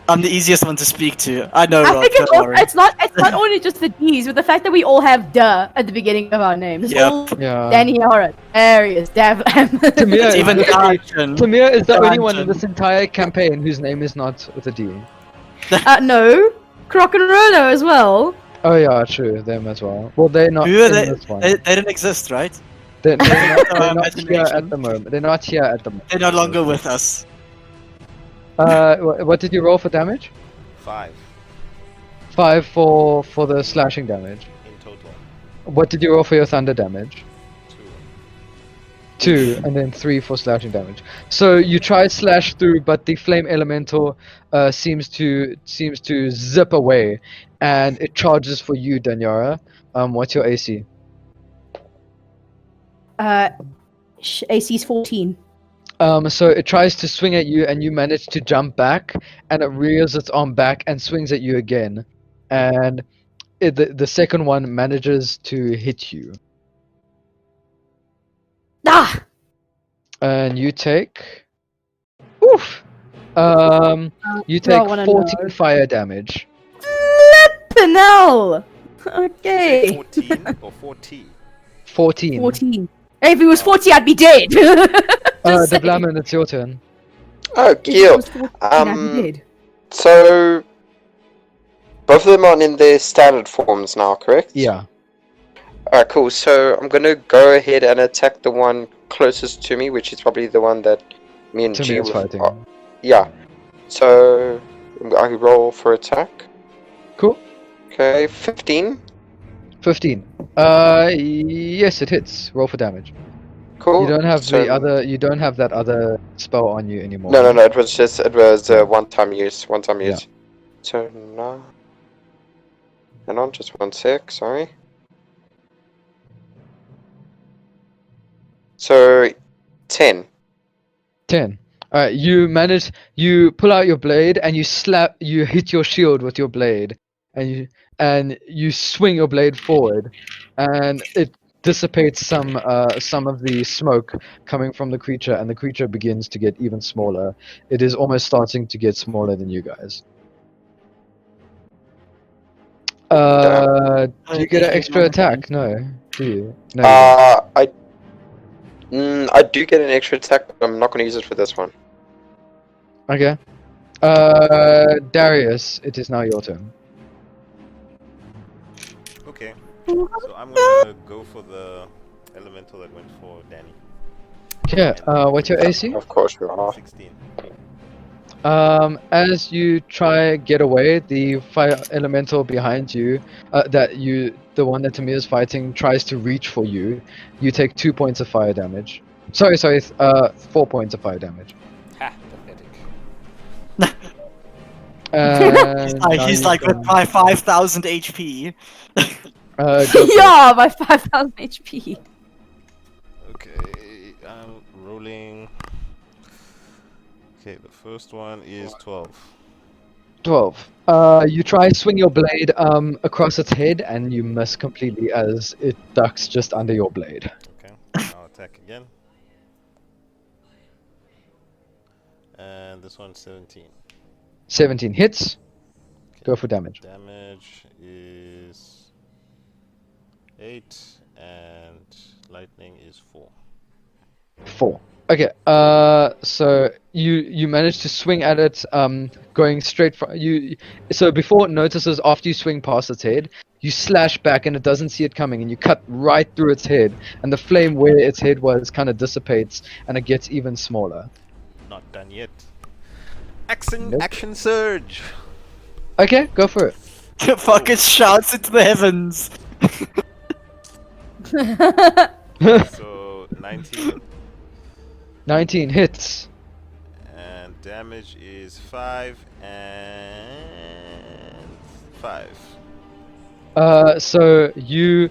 I'm the easiest one to speak to. I know, I Rob, think don't worry. it's not only just the D's, but the fact that we all have "duh" at the beginning of our names. Yep. All yeah. Daniara, Darius, Davlamin. Tamiya It's is even the- Dungeon. Tamiya is the only one in Dungeon. this entire campaign whose name is not with a D. No, Croc and Rolo as well. Oh yeah, true. Them as well. Well, they're not Who are in they? this one. They didn't exist, right? They're not here Imagination. at the moment. They're not here at the moment. They're no longer with us. What did you roll for damage? 5 5 for the slashing damage. in total. What did you roll for your thunder damage? 2. 2, and then 3 for slashing damage. So you try slash through, but the flame elemental seems to zip away, and it charges for you, Daniara. What's your AC? AC's 14. So it tries to swing at you, and you manage to jump back, and it rears its arm back and swings at you again. And the second one manages to hit you, Ah! and you take. Oof. You take Roll one and 14 no. fire damage. Flippin' hell! Say Okay. 14 or 40? 14. 14. If it was 40, I'd be dead. Just saying. Davlamin, it's your turn. Oh, If it Gil. was 14, I'd be dead. So both of them are in their standard forms now, correct? Yeah. Alright, cool. So I'm gonna go ahead and attack the one closest to me, which is probably the one that me and G Tamiya's were fighting. yeah. So I roll for attack. Cool. Okay, 15. 15. Yes, it hits. Roll for damage. Cool. You don't have So- the other. You don't have that other spell on you anymore. No. It was one-time use. One-time Yeah. use. So no. Hang on, just 1 sec. Sorry. So 10. 10. Alright, you pull out your blade and you hit your shield with your blade, and you swing your blade forward, and it dissipates some of the smoke coming from the creature, and the creature begins to get even smaller. It is almost starting to get smaller than you guys. Do you get an extra attack? No, do you? No, you don't. I do get an extra attack, but I'm not going to use it for this one. Okay. Darius, it is now your turn. Okay. So I'm gonna go for the elemental that went for Danny. Okay. What's your AC? Of course you are. 16. As you try get away, the fire elemental behind you, the one that Tamiya is fighting, tries to reach for you. You take 2 points of fire damage. Sorry, 4 points of fire damage. Ha! Pathetic. And He's now like you with can, my 5,000 HP. go for it. Yeah, my 5,000 HP. Okay, I'm rolling. Okay, the first one is 12. 12. You try swing your blade across its head, and you miss completely as it ducks just under your blade. Okay, I'll attack again. And this one's 17. 17 hits. Okay. Go for damage. Damage is 8, and lightning is 4. 4. Okay. So you manage to swing at it, going straight for you. So before it notices, after you swing past its head, you slash back, and it doesn't see it coming, and you cut right through its head, and the flame where its head was kind of dissipates, and it gets even smaller. Not done yet. Action! Nope. Action surge! Okay, go for it. Fucking shouts into the heavens. So 19, 19 hits. and damage is 5 and 5. So you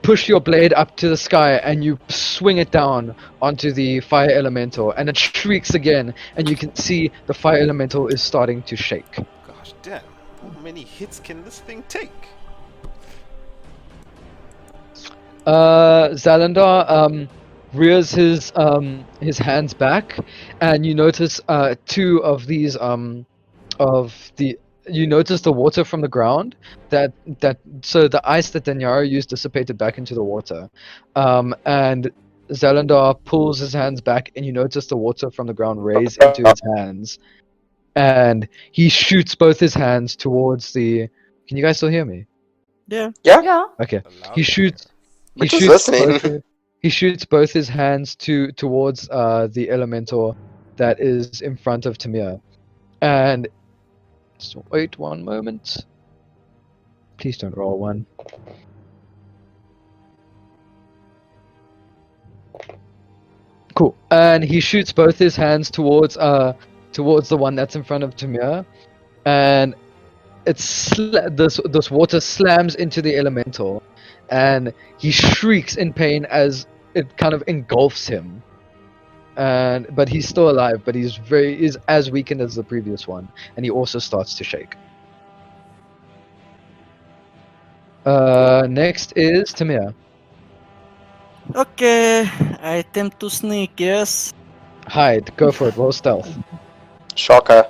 push your blade up to the sky, and you swing it down onto the fire elemental, and it shrieks again, and you can see the fire elemental is starting to shake. Gosh damn, how many hits can this thing take? Zalandar rears his hands back, and you notice two of these you notice the water from the ground so the ice that Daniara used dissipated back into the water, and Zalandar pulls his hands back, and you notice the water from the ground raise into his hands, and he shoots both his hands towards the. Can you guys still hear me? Yeah. Yeah. Okay. Allowed? He shoots. He We're just shoots listening. he shoots both his hands towards the elemental that is in front of Tamiya, and just wait one moment. Please don't roll one. Cool. And he shoots both his hands towards the one that's in front of Tamiya, and this water slams into the elemental, and he shrieks in pain as it kind of engulfs him. but he's still alive, but is as weakened as the previous one, and he also starts to shake. Next is Tamiya. Okay, I attempt to sneak, yes. Hide, go for it, roll stealth. Shocker.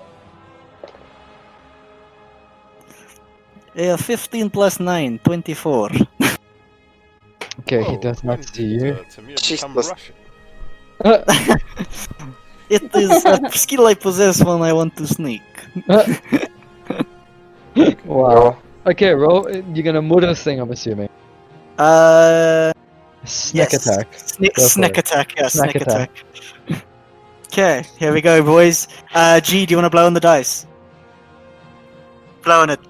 15 plus 9, 24. Okay, he Whoa, does not when see did, you. Timur become Jesus. Russian? It is a skill I possess when I want to sneak. Wow. Okay, roll. You're gonna murder this thing, I'm assuming. Snack Yes. attack. Go for Snack it. attack, yeah, Snack snack attack. Okay, here we go, boys. G, do you want to blow on the dice? Blow on it.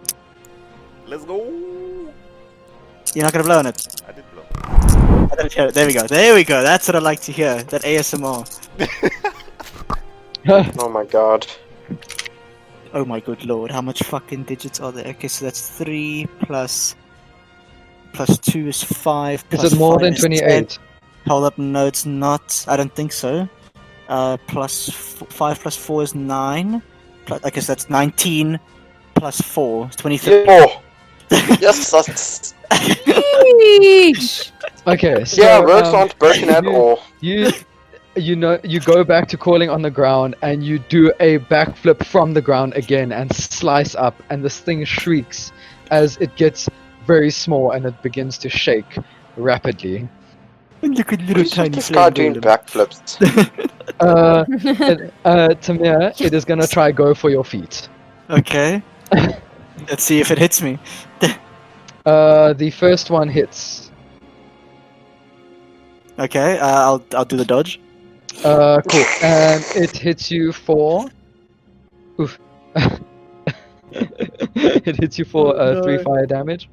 Let's go! You're not going to blow on it. I did blow. I didn't hear it. There we go. There we go. That's what I like to hear. That ASMR. Oh my god. Oh my good lord. How much fucking digits are there? Okay, so that's 3 plus 2 is 5. Is Plus it more 5 than is 10. 28? Hold up, no, it's not. I don't think so. 5 plus 4 is 9. Okay, so that's 19 plus 4 is 23. Yo! Yes, that's... Yeesh. Okay, so Yeah, rogues aren't broken at you- all. you go back to crawling on the ground and you do a backflip from the ground again and slice up, and this thing shrieks as it gets very small and it begins to shake rapidly. Look at little Who's tiny this guy doing flame golem. backflips? Tamir, it is gonna try go for your feet. Okay. Let's see if it hits me. The first one hits. Okay, I'll do the dodge. Cool. And it hits you for. Oof. It hits you for Oh, no. 3 fire damage.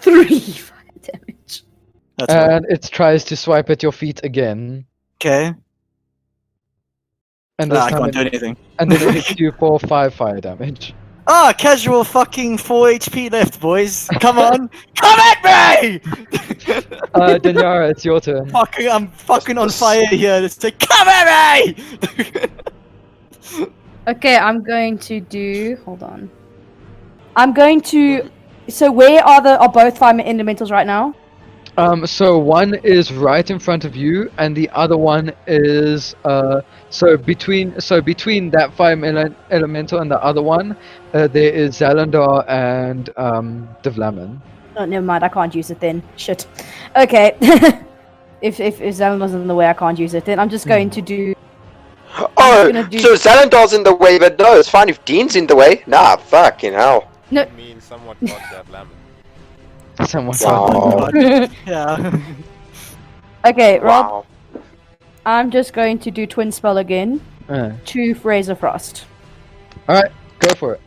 3 fire damage. That's right. And it tries to swipe at your feet again. Okay. And No, this I time can't do it, anything. and then it hits you for 5 fire damage. Ah, casual fucking 4 HP left, boys. Come on. Come at me! Daniara, it's your turn. I'm fucking on fire here. Let's say, come at me! Okay, I'm going to do. Hold on. I'm going to. So where are both fire elementals right now? So one is right in front of you, and the other one is between that fire elemental and the other one, there is Zalandar and Davlamin. Oh, never mind. I can't use it then. Shit. Okay. if Zalandar's in the way, I can't use it. Then I'm just going to do. Oh, gonna do- so Zalandar's in the way, but no, it's fine if Dean's in the way. Nah, fucking hell. I mean, somewhat got that lamb. Somewhat. Wow. Yeah. Okay, Rob. Wow. I'm just going to do twin spell again. 2 Razor Frost. Alright, go for it.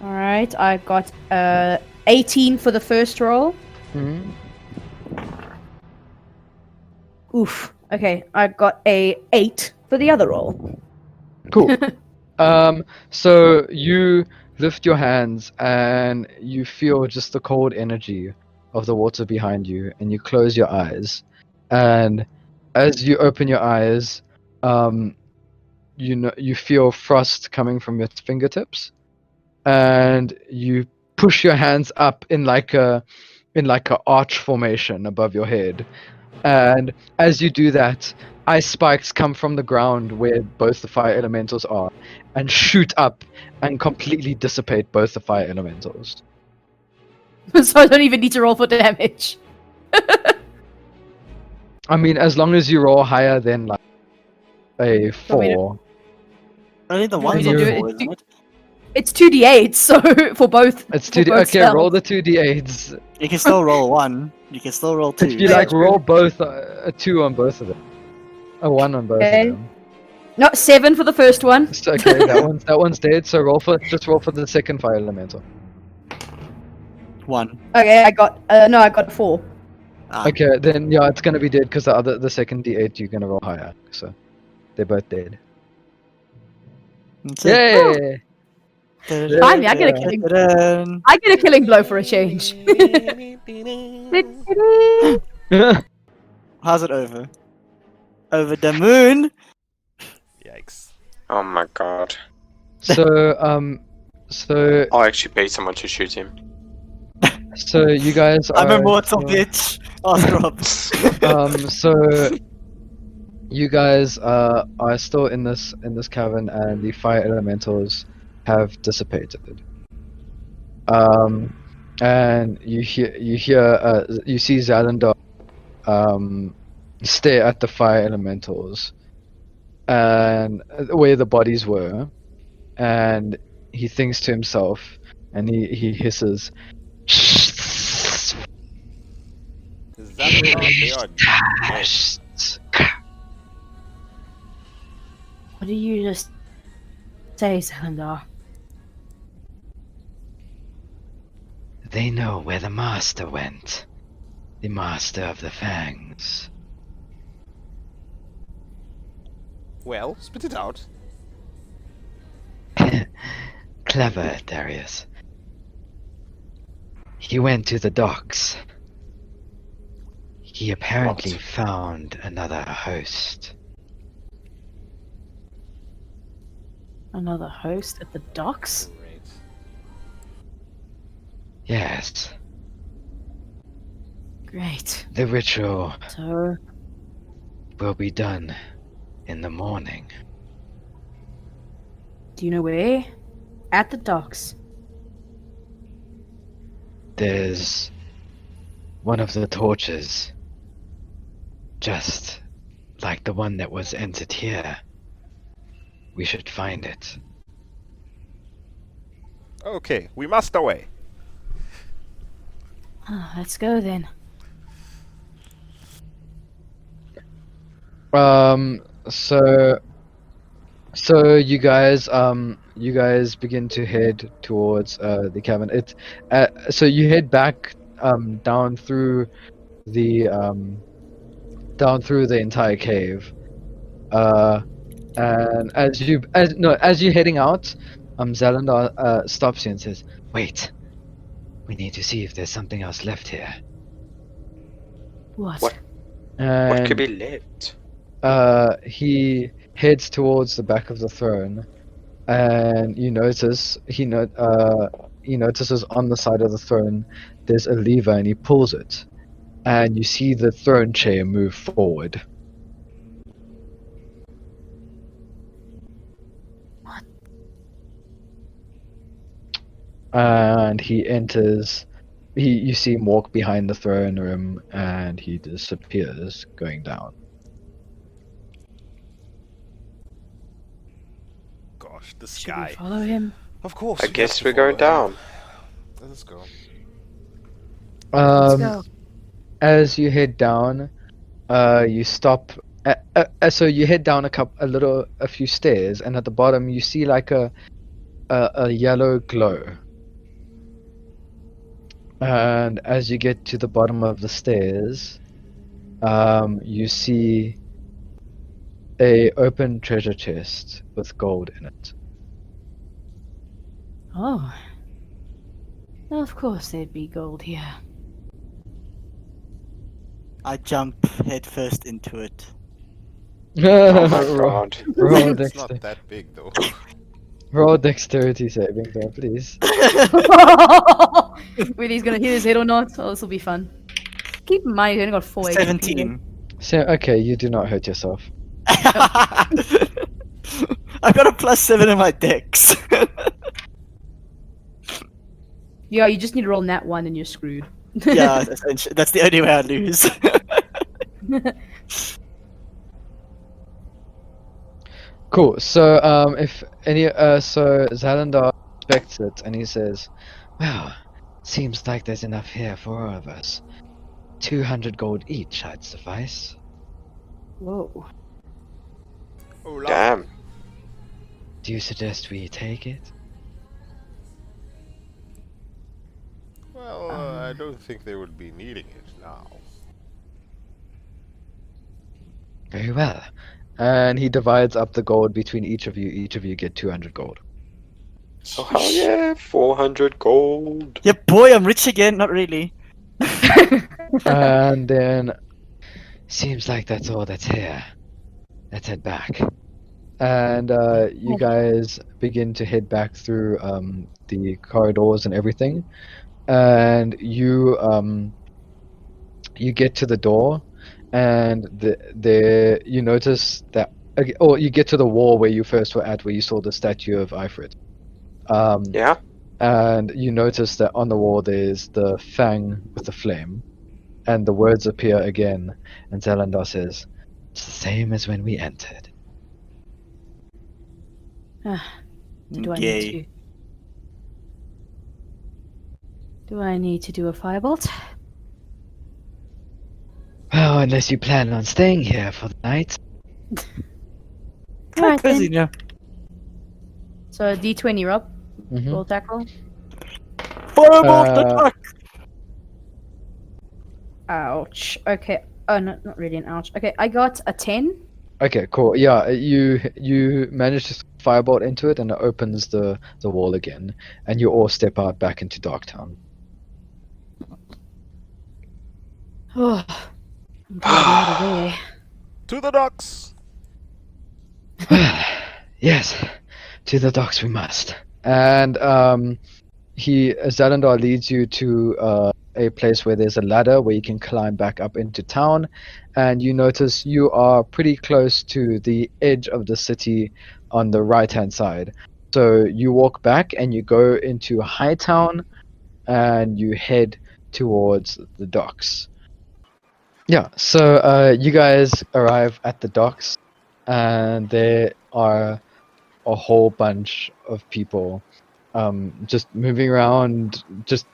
Alright, I got 18 for the first roll. Mhm. Oof. Okay, I got a 8 for the other roll. Cool. So you lift your hands and you feel just the cold energy of the water behind you, and you close your eyes. And as you open your eyes, you feel frost coming from your fingertips, and you push your hands up in like a arch formation above your head. And as you do that, ice spikes come from the ground where both the fire elementals are and shoot up and completely dissipate both the fire elementals. So I don't even need to roll for damage. I mean, as long as you roll higher than like a Want me to- 4. Only the Want ones me on to the do it? floor, isn't it? It's 2d8, so for both. It's for 2D. both Okay, roll the 2d8s. You can still roll 1. You can still roll 2. If you like, roll both a 2 on both of them. A 1 on both Okay. of them. No, 7 for the first one. So, okay, that one's dead. So roll for the second fire elemental. 1. Okay, I got 4. Ah. Okay, then yeah, it's gonna be dead because the second d8 you're gonna roll higher. So they're both dead. That's it. Yay! Finally, I get a killing. Ta-da. I get a killing blow for a change. How's it over? Over the moon? Yikes. Oh my god. So I'll actually pay someone to shoot him. you guys are I'm immortal, bitch. Ask Rob. So you guys are still in this cavern, and the fire elementals have dissipated. And you see Zalindar stare at the fire elementals and where the bodies were, and he thinks to himself, and he hisses, Zalindar, they are dead. What did you just say, Zalindar? They know where the master went. The master of the Fangs. Well, spit it out. Clever, Darius. He went to the docks. He apparently found another host. Another host at the docks? Great. Yes, Great. the ritual So, will be done in the morning. do you know where? At the docks. There's one of the torches, just like the one that was entered here. We should find it. Okay, we must away. Let's go then. So you guys begin to head towards the cabin. So you head back down through the entire cave. And as you're heading out, Zalindar stops you and says, "Wait, we need to see if there's something else left here." What? What? And What could be left? he heads towards the back of the throne, and he notices on the side of the throne there's a lever, and he pulls it, and you see the throne chair move forward. What? And he enters. You see him walk behind the throne room, and he disappears, going down. Gosh, the Should we sky. follow him? Of course. I we guess have to we're going follow him. down. Let's go. Let's go. As you head down, you stop. So you head down a few stairs, and at the bottom you see like a yellow glow. And as you get to the bottom of the stairs, you see a open treasure chest with gold in it. Oh. Of course there'd be gold here. I jump headfirst into it. Oh my roll, god. roll, It's not dexter- that big though. roll dexterity saving throw, please. Whether he's gonna hit his head or not, oh, this will be fun. Keep in mind, he's only got 4 HP. 17. So okay, you do not hurt yourself. I got a +7 in my dex. Yeah, you just need to roll nat 1 and you're screwed. Yeah, essentially. That's the only way I lose. Cool. So so Zalindar inspects it and he says, "Well, seems like there's enough here for all of us. 200 gold each, I'd suffice." Whoa. Oh, lovely. Damn. Do you suggest we take it? Well, I don't think they would be needing it now. Very well. And he divides up the gold between each of you. Each of you get 200 gold. Oh hell yeah, 400 gold. Yeah, boy, I'm rich again. Not really. And then Seems like that's all that's here. Let's head back. And you guys begin to head back through the corridors and everything. And you get to the door, and you notice that, or you get to the wall where you first were at, where you saw the statue of Ifrit. Yeah. And you notice that on the wall there's the Fang with the flame, and the words appear again, and Zelandar says, "It's the same as when we entered." Do I Yay. need to? Do I need to do a firebolt? Well, unless you plan on staying here for the night. Alright Crazy, then. yeah. So D20, Rob. Mhm. Roll tackle. Firebolt Uh, attack! Ouch. Okay. Oh no, not really an ouch. Okay, I got a 10. Okay, cool. Yeah, you manage to firebolt into it, and it opens the wall again, and you all step out back into Darktown. Oh, I'm glad we're out of there. To the docks! Yes, to the docks we must. And Zalandar leads you to a place where there's a ladder where you can climb back up into town, and you notice you are pretty close to the edge of the city on the right-hand side. So you walk back and you go into Hightown, and you head towards the docks. Yeah, so you guys arrive at the docks, and there are a whole bunch of people just moving around, just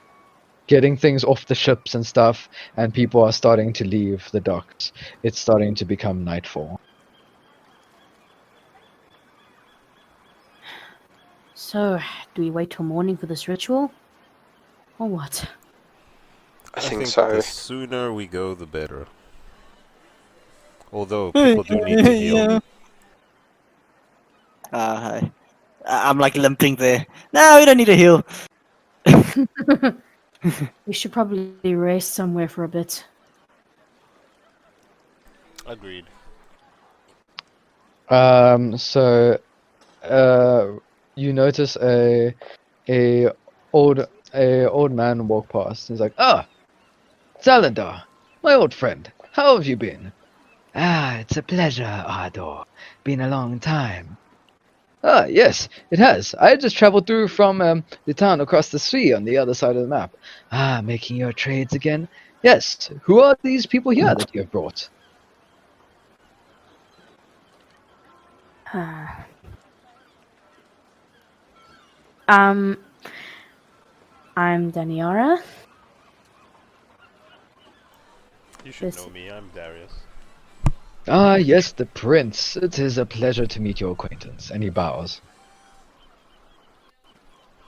getting things off the ships and stuff, and people are starting to leave the docks. It's starting to become nightfall. So, do we wait till morning for this ritual? Or what? I think the so. sooner we go, the better. Although people do need to heal. Yeah. Hi. I'm like limping there. No, we don't need to heal. We should probably rest somewhere for a bit. Agreed. So you notice a old man walk past. He's like, "Ah, Zalandar, my old friend. How have you been?" "Ah, it's a pleasure, Ardor. Been a long time." "Ah, yes, it has. I just traveled through from the town across the sea on the other side of the map." "Ah, making your trades again?" "Yes. Who are these people here that you have brought?" I'm Daniara. You should This- know me, I'm Darius. "Ah, yes, the prince. It is a pleasure to meet your acquaintance." And he bows.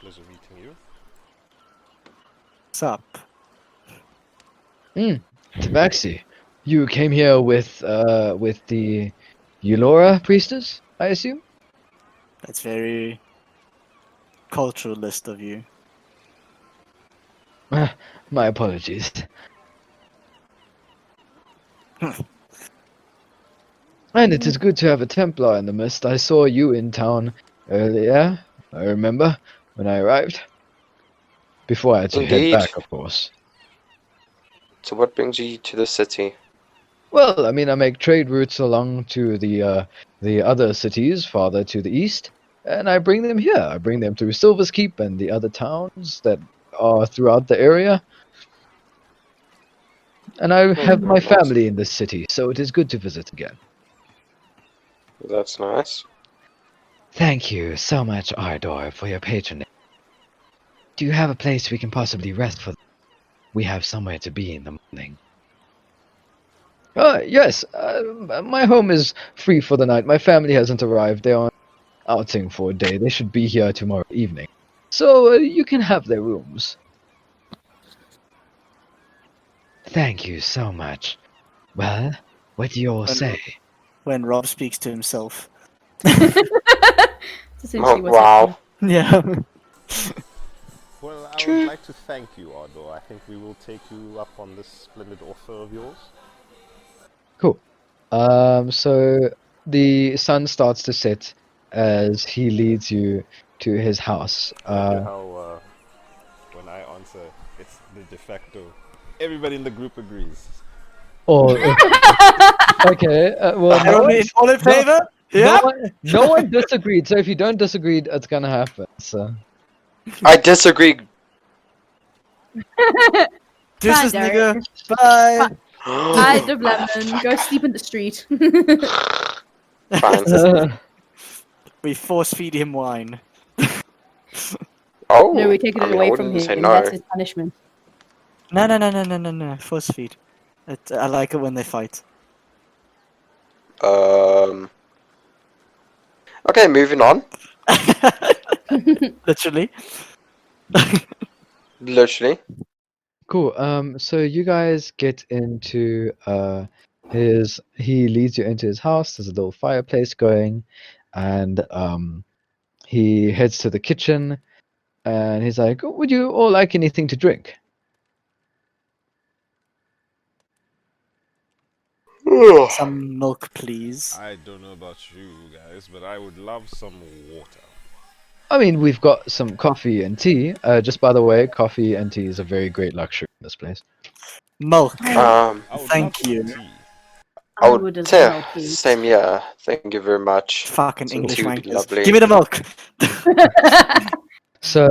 Pleasure meeting you. What's up? Tabaxi, you came here with the Eulora priestess, I assume? That's very culturalist of you. My apologies. And it is good to have a Templar in the midst. I saw you in town earlier, I remember, when I arrived. Before I had to head Indeed. back, of course. So what brings you to the city? Well, I mean, I make trade routes along to the other cities farther to the east, and I bring them here. I bring them through Silver's Keep and the other towns that are throughout the area. And I have my very nice. family in this city, so it is good to visit again. That's nice. Thank you so much, Ardor, for your patronage. Do you have a place we can possibly rest for? We have somewhere to be in the morning. Yes. My home is free for the night. My family hasn't arrived. They're on outing for a day. They should be here tomorrow evening. So you can have their rooms. Thank you so much. Well, what do you all say? When Rob speaks to himself. That's essentially Oh, what's wow. Yeah. Well, I would like to thank you, Ardor. I think we will take you up on this splendid offer of yours. Cool. So the sun starts to set as he leads you to his house. I like it how when I answer, it's the de facto. Everybody in the group agrees. Or okay, well, no Everyone one, all in favor? no Yeah. no one disagreed. So if you don't disagree, it's gonna happen. So I disagree. This Fine, is Darius. nigga. Bye. Hi, Davlamin. Go sleep in the street. Fine. We force feed him wine. Oh, No, we take it I mean, I away from wouldn't say him. no. That's his punishment. No. Force feed. I like it when they fight. Okay, moving on. Literally. Literally. cool. So you guys get into he leads you into his house. There's a little fireplace going, and he heads to the kitchen, and he's like, "Would you all like anything to drink?" Some milk, please. I don't know about you guys, but I would love some water. I mean, we've got some coffee and tea. Just by the way, coffee and tea is a very great luxury in this place. Milk. I would Thank love some you. tea. I I would would as say well, please. same, yeah. Thank you very much. Fucking Some English tea would be wankers. lovely. Give me the milk. So,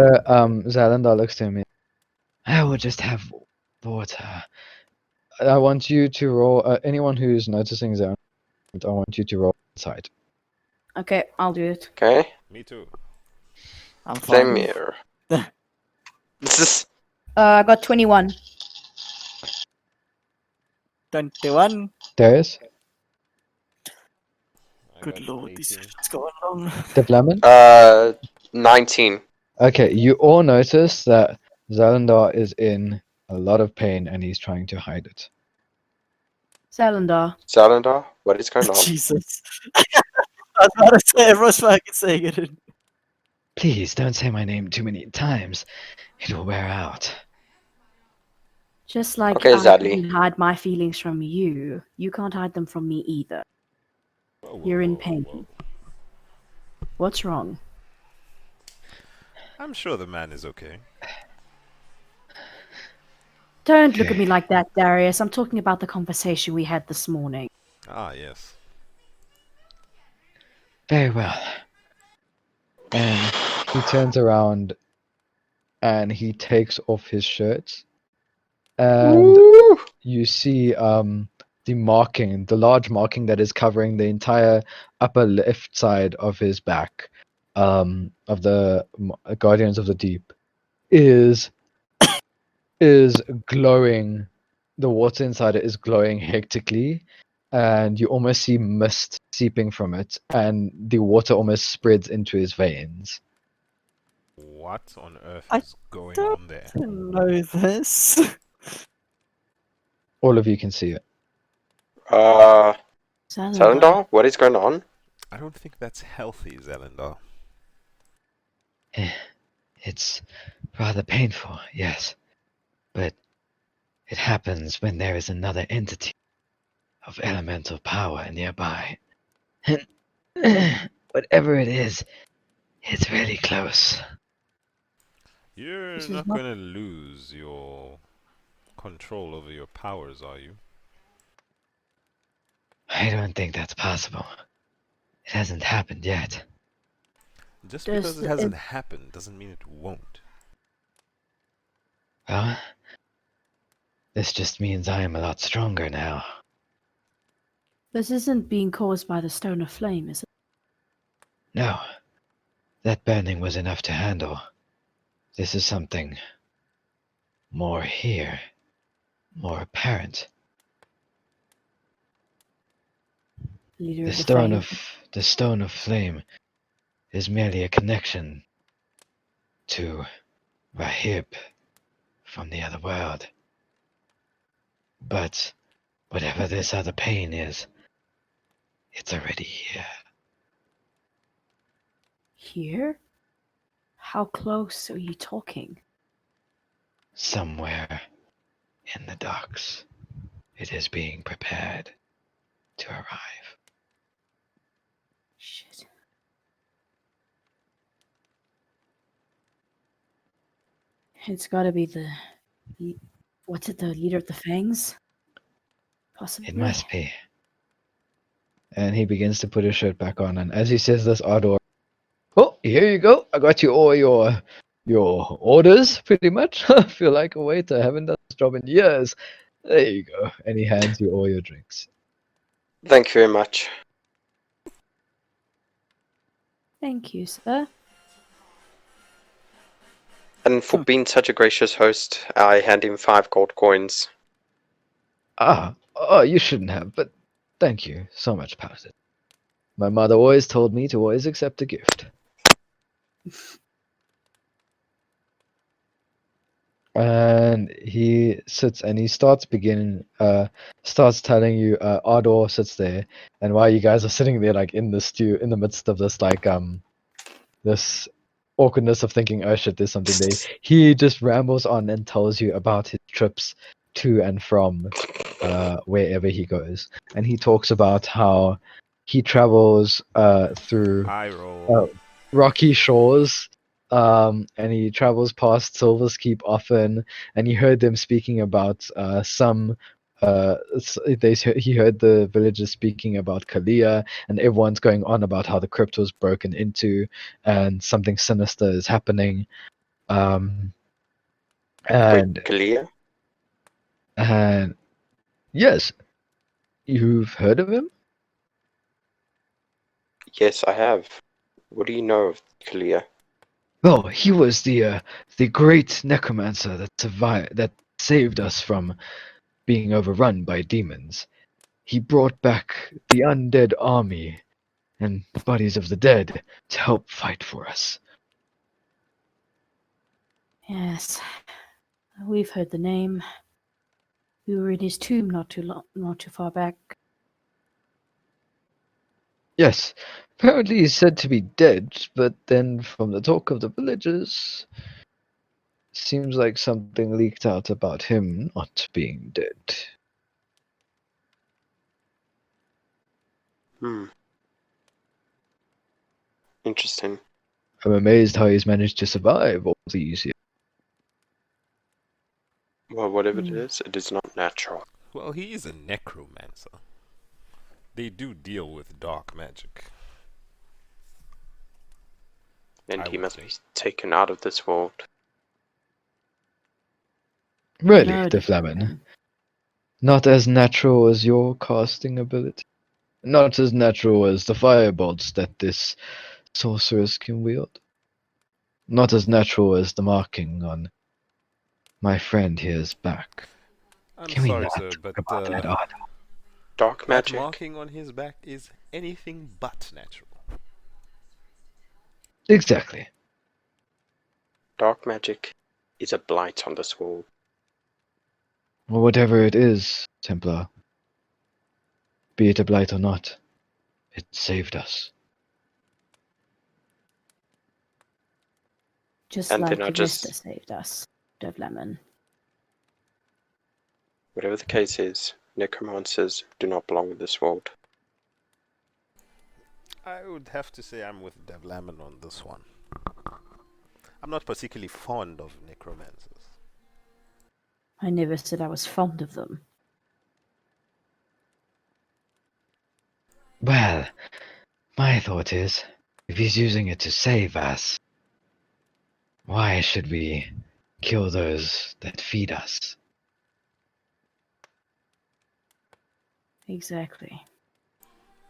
Zalindar looks to me. I will just have water. I want you to roll. Anyone who's noticing Zalindar, I want you to roll inside. Okay, I'll do it. Okay? Me too. I'm Same fine. here. This is. I got 21. 21. Darius, I Good got lord, this 18. shit's going on. Davlamin. 19. Okay, you all notice that Zalindar is in a lot of pain and he's trying to hide it. Zalindar. Zalindar, what is going on? Jesus. I was about to say, everyone's fucking saying it. Please don't say my name too many times. It will wear out. Just like Okay, I Zadly. couldn't hide my feelings from you, you can't hide them from me either. Whoa, whoa, You're in whoa, pain. whoa. What's wrong? I'm sure the man is okay. Don't look at me Okay. like that, Darius. I'm talking about the conversation we had this morning. Ah, yes. Very well. And he turns around and he takes off his shirt. And Woo! you see the marking, the large marking that is covering the entire upper left side of his back, of the Guardians of the Deep, is glowing. The water inside it is glowing hectically, and you almost see mist seeping from it, and the water almost spreads into his veins. What on earth I is going don't on there? know this. All of you can see it. Zalindar. Zalindar, what is going on? I don't think that's healthy, Zelindar. It's rather painful, yes, but it happens when there is another entity of elemental power nearby. And whatever it is, it's really close. You're This is not not- going to lose your control over your powers, are you? I don't think that's possible. It hasn't happened yet. Just Does because it it- hasn't happened doesn't mean it won't. Well, this just means I am a lot stronger now. This isn't being caused by the Stone of Flame, is it? No, that burning was enough to handle. This is something more here, more apparent. Leader The of the stone of flame is merely a connection to Rahib from the other world. But whatever this other pain is, it's already here. Here? How close are you talking? Somewhere in the docks, it is being prepared. to arrive. Shit. It's gotta be what's it, the leader of the Fangs? Possibly. It must be. And he begins to put his shirt back on, and as he says this, Ardor, oh, here you go. I got you all your orders, pretty much. I feel like a waiter. I haven't done this job in years. There you go. And he hands you all your drinks. Thank you very much. Thank you, sir. And for being such a gracious host, I hand him 5 gold coins. Oh, you shouldn't have, but thank you so much, Paladin. My mother always told me to always accept a gift. And he sits and he starts telling you, Ardor sits there, and while you guys are sitting there like in the stew in the midst of this this awkwardness of thinking, oh shit, there's something there, he just rambles on and tells you about his trips to and from wherever he goes. And he talks about how he travels through I roll. rocky shores, and he travels past Silver's Keep often, and he heard them speaking about he heard the villagers speaking about Kalia, and everyone's going on about how the crypt was broken into and something sinister is happening. And Wait, Kalia? and yes, you've heard of him? Yes, I have. What do you know of Kalia? Well, he was the great necromancer that saved us from being overrun by demons. He brought back the undead army and bodies of the dead to help fight for us. Yes. We've heard the name. We were in his tomb not too far back. Yes, apparently he's said to be dead, but then from the talk of the villagers, seems like something leaked out about him not being dead. Interesting. I'm amazed how he's managed to survive all these years. Well, whatever it is not natural. Well, he is a necromancer. They do deal with dark magic. And I he would must say. be taken out of this world. Really, No, Davlamin? Not as natural as your casting ability. Not as natural as the firebolts that this sorceress can wield. Not as natural as the marking on my friend here's back. I'm Can we sorry, not sir, talk but about that, Ardor? Dark that magic? marking on his back is anything but natural. Exactly. Dark magic is a blight on this world. Or whatever it is, Templar. Be it a blight or not, it saved us. Just And like then I Vista just- saved us, Davlamin. Whatever the case is, necromancers do not belong in this world. I would have to say I'm with Davlamin on this one. I'm not particularly fond of necromancers. I never said I was fond of them. Well, my thought is, if he's using it to save us, why should we kill those that feed us? Exactly.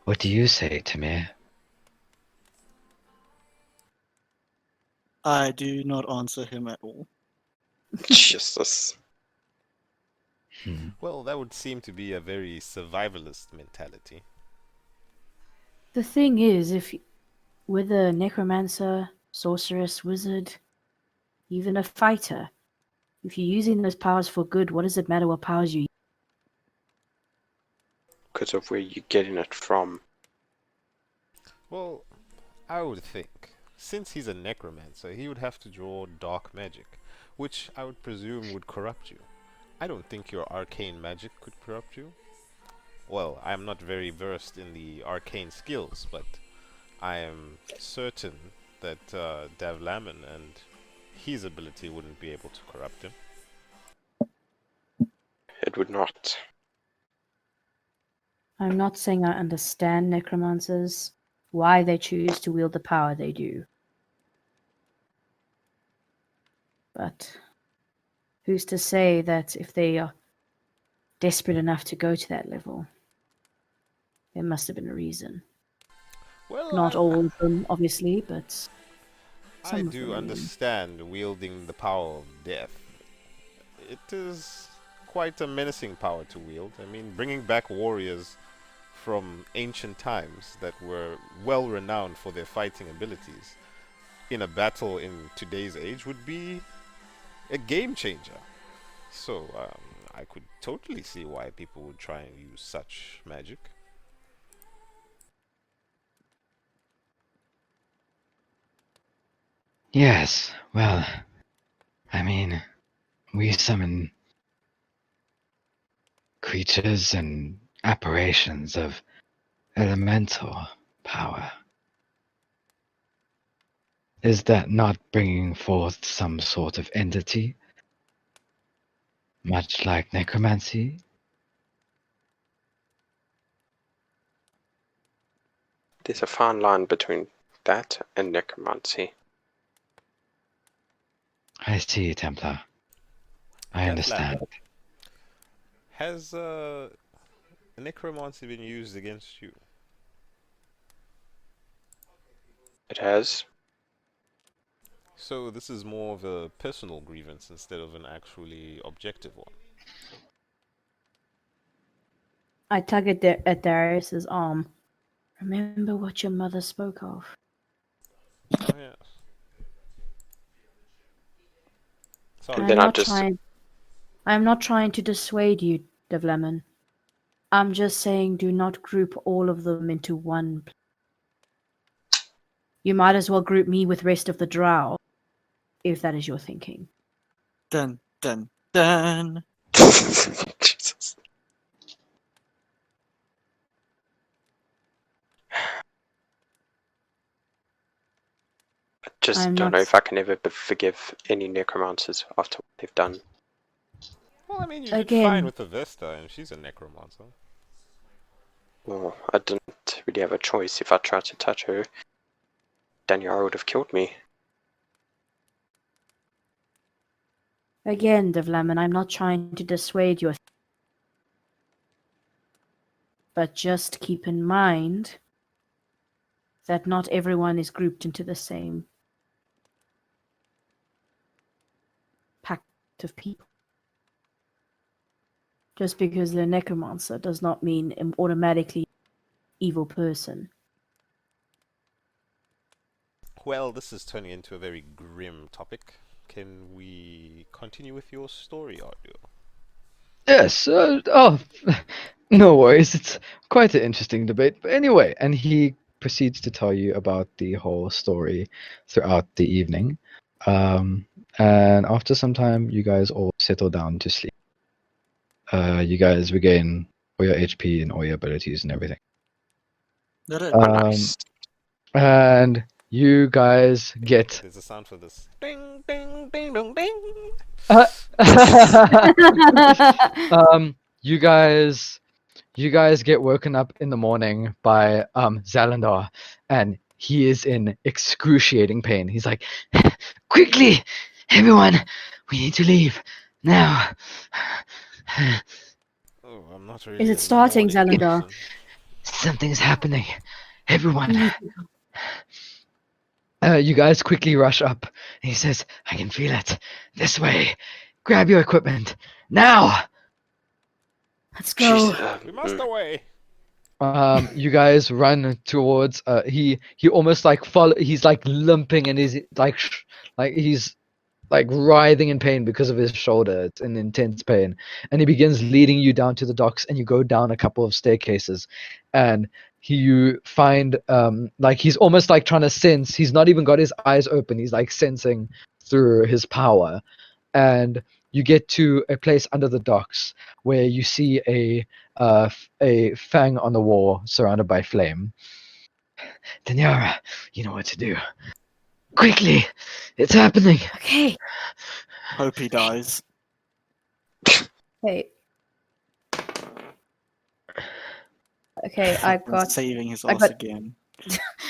What do you say, Timur? I do not answer him at all. Jesus. Well, that would seem to be a very survivalist mentality. The thing is, if with a necromancer, sorceress, wizard, even a fighter, if you're using those powers for good, what does it matter what powers you use? Because of where you're getting it from. Well, I would think, since he's a necromancer, he would have to draw dark magic, which I would presume would corrupt you. I don't think your arcane magic could corrupt you. well, I'm not very versed in the arcane skills, but I am certain that Davlamin and his ability wouldn't be able to corrupt him. It would not. I'm not saying I understand necromancers, why they choose to wield the power they do. But who's to say that if they are desperate enough to go to that level, there must have been a reason. Well, Not all of them, obviously, but I some of do them. understand wielding the power of death. It is quite a menacing power to wield. I mean, bringing back warriors from ancient times that were well renowned for their fighting abilities in a battle in today's age would be a game changer. So, I could totally see why people would try and use such magic. Yes, well, I mean, we summon creatures and apparitions of elemental power. Is that not bringing forth some sort of entity? Much like necromancy? There's a fine line between that and necromancy. I see, Templar. I Templar. understand. Has necromancy been used against you? It has. So this is more of a personal grievance instead of an actually objective one. I tug at Darius's arm. Remember what your mother spoke of. Oh yes. Sorry. And then I'm not trying to dissuade you, Davlamin. I'm just saying do not group all of them into one. You might as well group me with rest of the drow, if that is your thinking. Dun dun dun. Jesus. I just I'm don't not- know if I can ever forgive any necromancers after what they've done. Well, I mean, you did Again. fine with the Vesta, and she's a necromancer. Well, I didn't really have a choice. If I tried to touch her, Daniara would have killed me. Again, Davlamin, I'm not trying to dissuade you. But just keep in mind that not everyone is grouped into the same pact of people. Just because they're necromancer does not mean an automatically evil person. Well, this is turning into a very grim topic. Can we continue with your story, Ardu? Yes, no worries. It's quite an interesting debate. But anyway, and he proceeds to tell you about the whole story throughout the evening. And after some time, you guys all settle down to sleep. You guys regain all your HP and all your abilities and everything. Nice. And you guys get There's a sound for this. Ding, ding, ding, ding, ding. you guys get woken up in the morning by Zalandar, and he is in excruciating pain. He's like, "Quickly, everyone, we need to leave now." Oh, I'm not really Is it a starting, morning Zalandar? person. Something's happening. Everyone. You guys quickly rush up. And he says, "I can feel it. This way. Grab your equipment. Now!" Let's go. We must away. You guys run towards he almost like follow, he's like limping and he's like he's like writhing in pain because of his shoulder. It's an intense pain, and he begins leading you down to the docks, and you go down a couple of staircases, and you find like he's almost like trying to sense. He's not even got his eyes open. He's like sensing through his power, and you get to a place under the docks where you see a Fang on the wall surrounded by flame. Daniara, you know what to do. Quickly! It's happening! Okay. Hope he dies. Wait. Okay, I Fucking got saving his I ass got- again.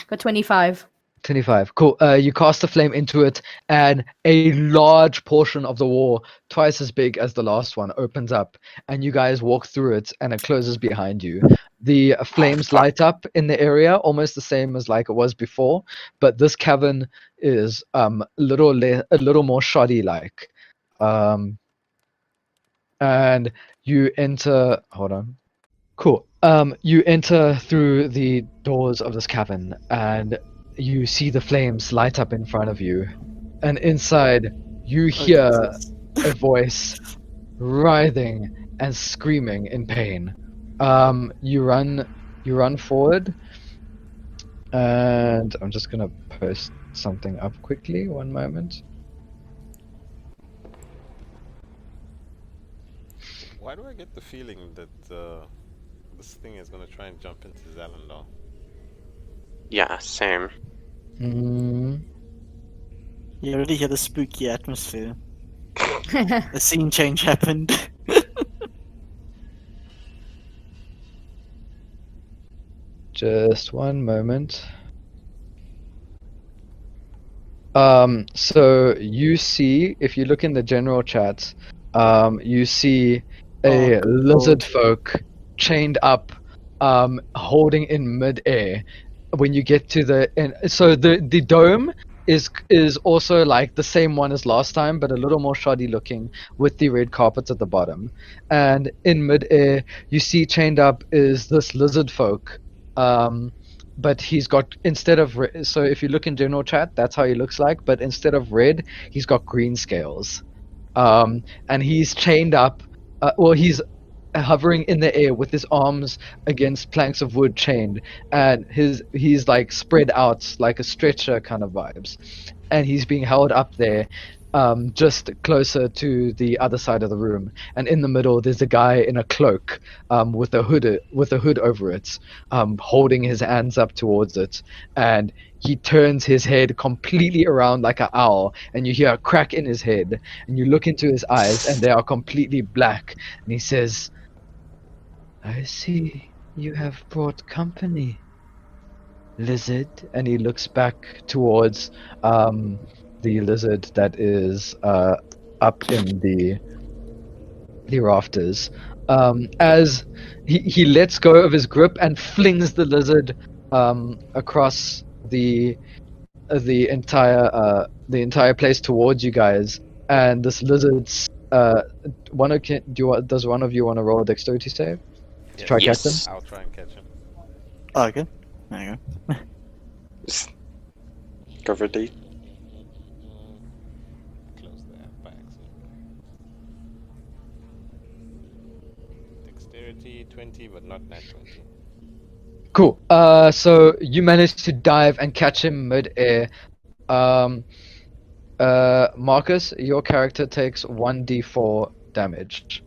25. 25. Cool. You cast the flame into it, and a large portion of the wall, twice as big as the last one, opens up, and you guys walk through it, and it closes behind you. The flames light up in the area, almost the same as like it was before, but this cavern is a little more shoddy like. And you enter. Hold on. Cool. You enter through the doors of this cavern, and you see the flames light up in front of you. And inside, you hear a voice writhing and screaming in pain. You run forward, and I'm just gonna post something up quickly. One moment. Why do I get the feeling that this thing is gonna try and jump into Zalendar? Yeah, same. You already hear the spooky atmosphere. The scene change happened. Just one moment. So you see, if you look in the general chat, you see a lizard folk chained up, holding in mid-air. When you get to so the dome is also like the same one as last time, but a little more shoddy looking with the red carpet at the bottom. And in mid-air, you see chained up is this lizard folk. But he's got, instead of so if you look in general chat, that's how he looks like, but instead of red, he's got green scales. And he's chained up, he's hovering in the air with his arms against planks of wood chained, and he's like spread out like a stretcher kind of vibes, and he's being held up there, just closer to the other side of the room. And in the middle, there's a guy in a cloak, with a hood over it, holding his hands up towards it, and he turns his head completely around like an owl, and you hear a crack in his head, and you look into his eyes, and they are completely black, and he says, "I see you have brought company, lizard." And he looks back towards the lizard that is up in the rafters. As he lets go of his grip and flings the lizard across the entire place towards you guys. And this lizard's does one of you want to roll a dexterity save to try catch him? Yes. I'll try and catch him. Oh, okay. There you go. Just go for D. Close the app by accident. Dexterity 20, but not nat 20. Cool. So you managed to dive and catch him mid-air. Marcus, your character takes 1d4 damage.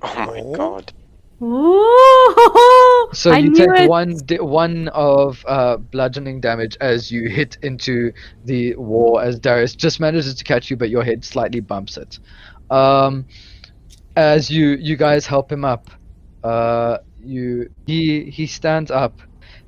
Oh my Oh. god. Ooh, So I you knew take it. one of bludgeoning damage as you hit into the wall, as Darius just manages to catch you, but your head slightly bumps it. As you guys help him up, he stands up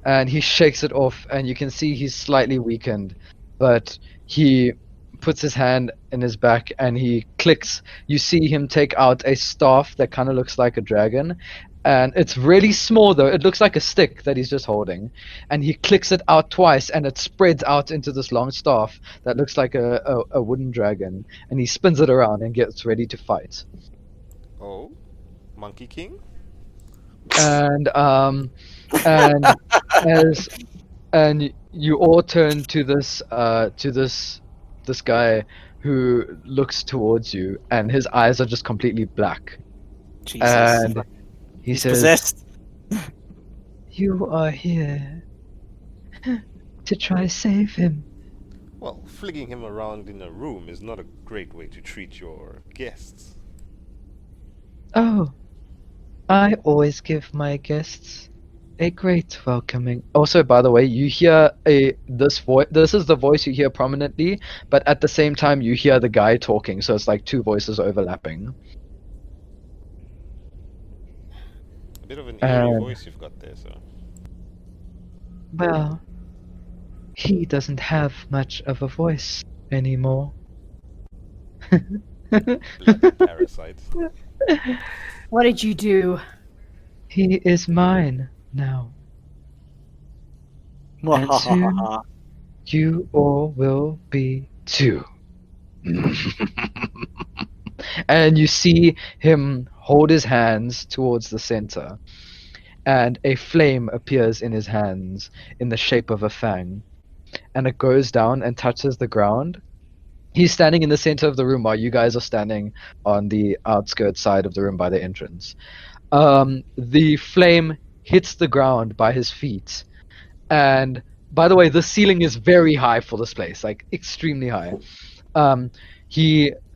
and he shakes it off, and you can see he's slightly weakened, but he puts his hand in his back and he clicks. You see him take out a staff that kind of looks like a dragon, and it's really small though. It looks like a stick that he's just holding, and he clicks it out twice, and it spreads out into this long staff that looks like a wooden dragon, and he spins it around and gets ready to fight. Oh, Monkey King? And and you all turn to this guy who looks towards you, and his eyes are just completely black, Jesus. and he He's says, possessed. "You are here to try save him." Well, flinging him around in a room is not a great way to treat your guests. Oh, I always give my guests a great welcoming. Also, by the way, you hear this voice. This is the voice you hear prominently, but at the same time, you hear the guy talking. So it's like two voices overlapping. A bit of an eerie And voice you've got there, sir. well, he doesn't have much of a voice anymore. Bloody parasite. What did you do? He is mine now. And soon you all will be too. And you see him hold his hands towards the center, and a flame appears in his hands in the shape of a fang, and it goes down and touches the ground. He's standing in the center of the room while you guys are standing on the outskirts side of the room by the entrance. The flame hits the ground by his feet, and by the way, the ceiling is very high for this place, like extremely high.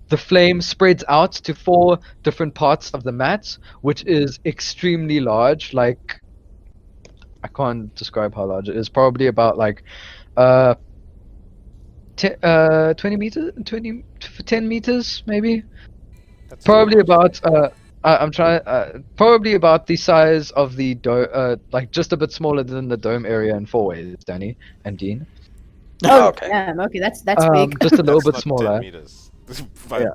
The flame spreads out to 4 different parts of the mat, which is extremely large. Like, I can't describe how large it is. Probably about like 20 meters, 10 meters maybe. That's Probably large. about I'm trying probably about the size of the dome, like just a bit smaller than the dome area in 4 ways, Danny and Dean. Oh, Okay. damn. Okay, that's big. Just a little That's bit not smaller. 10 meters. Five- Yeah.